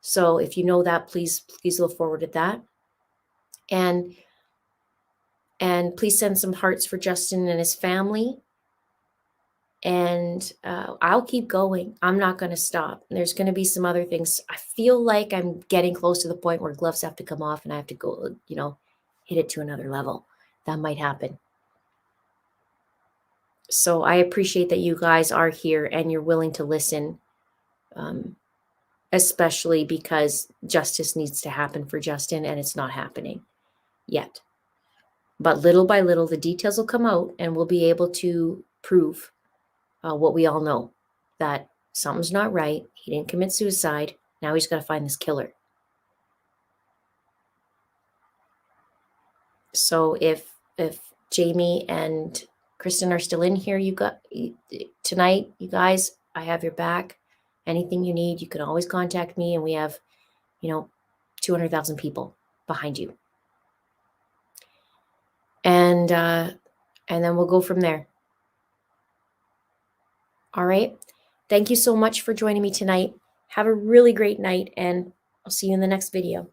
So if you know that, please look forward to that. And please send some hearts for Justin and his family. And I'll keep going. I'm not going to stop. There's going to be some other things. I feel like I'm getting close to the point where gloves have to come off and I have to go, hit it to another level. That might happen. So I appreciate that you guys are here and you're willing to listen, especially because justice needs to happen for Justin, and it's not happening yet. But little by little, the details will come out and we'll be able to prove what we all know, that something's not right. He didn't commit suicide. Now he's got to find this killer. So if Jamie and Kristen are still in here, tonight, you guys, I have your back. Anything you need, you can always contact me, and we have, 200,000 people behind you. And then we'll go from there. All right. Thank you so much for joining me tonight. Have a really great night, and I'll see you in the next video.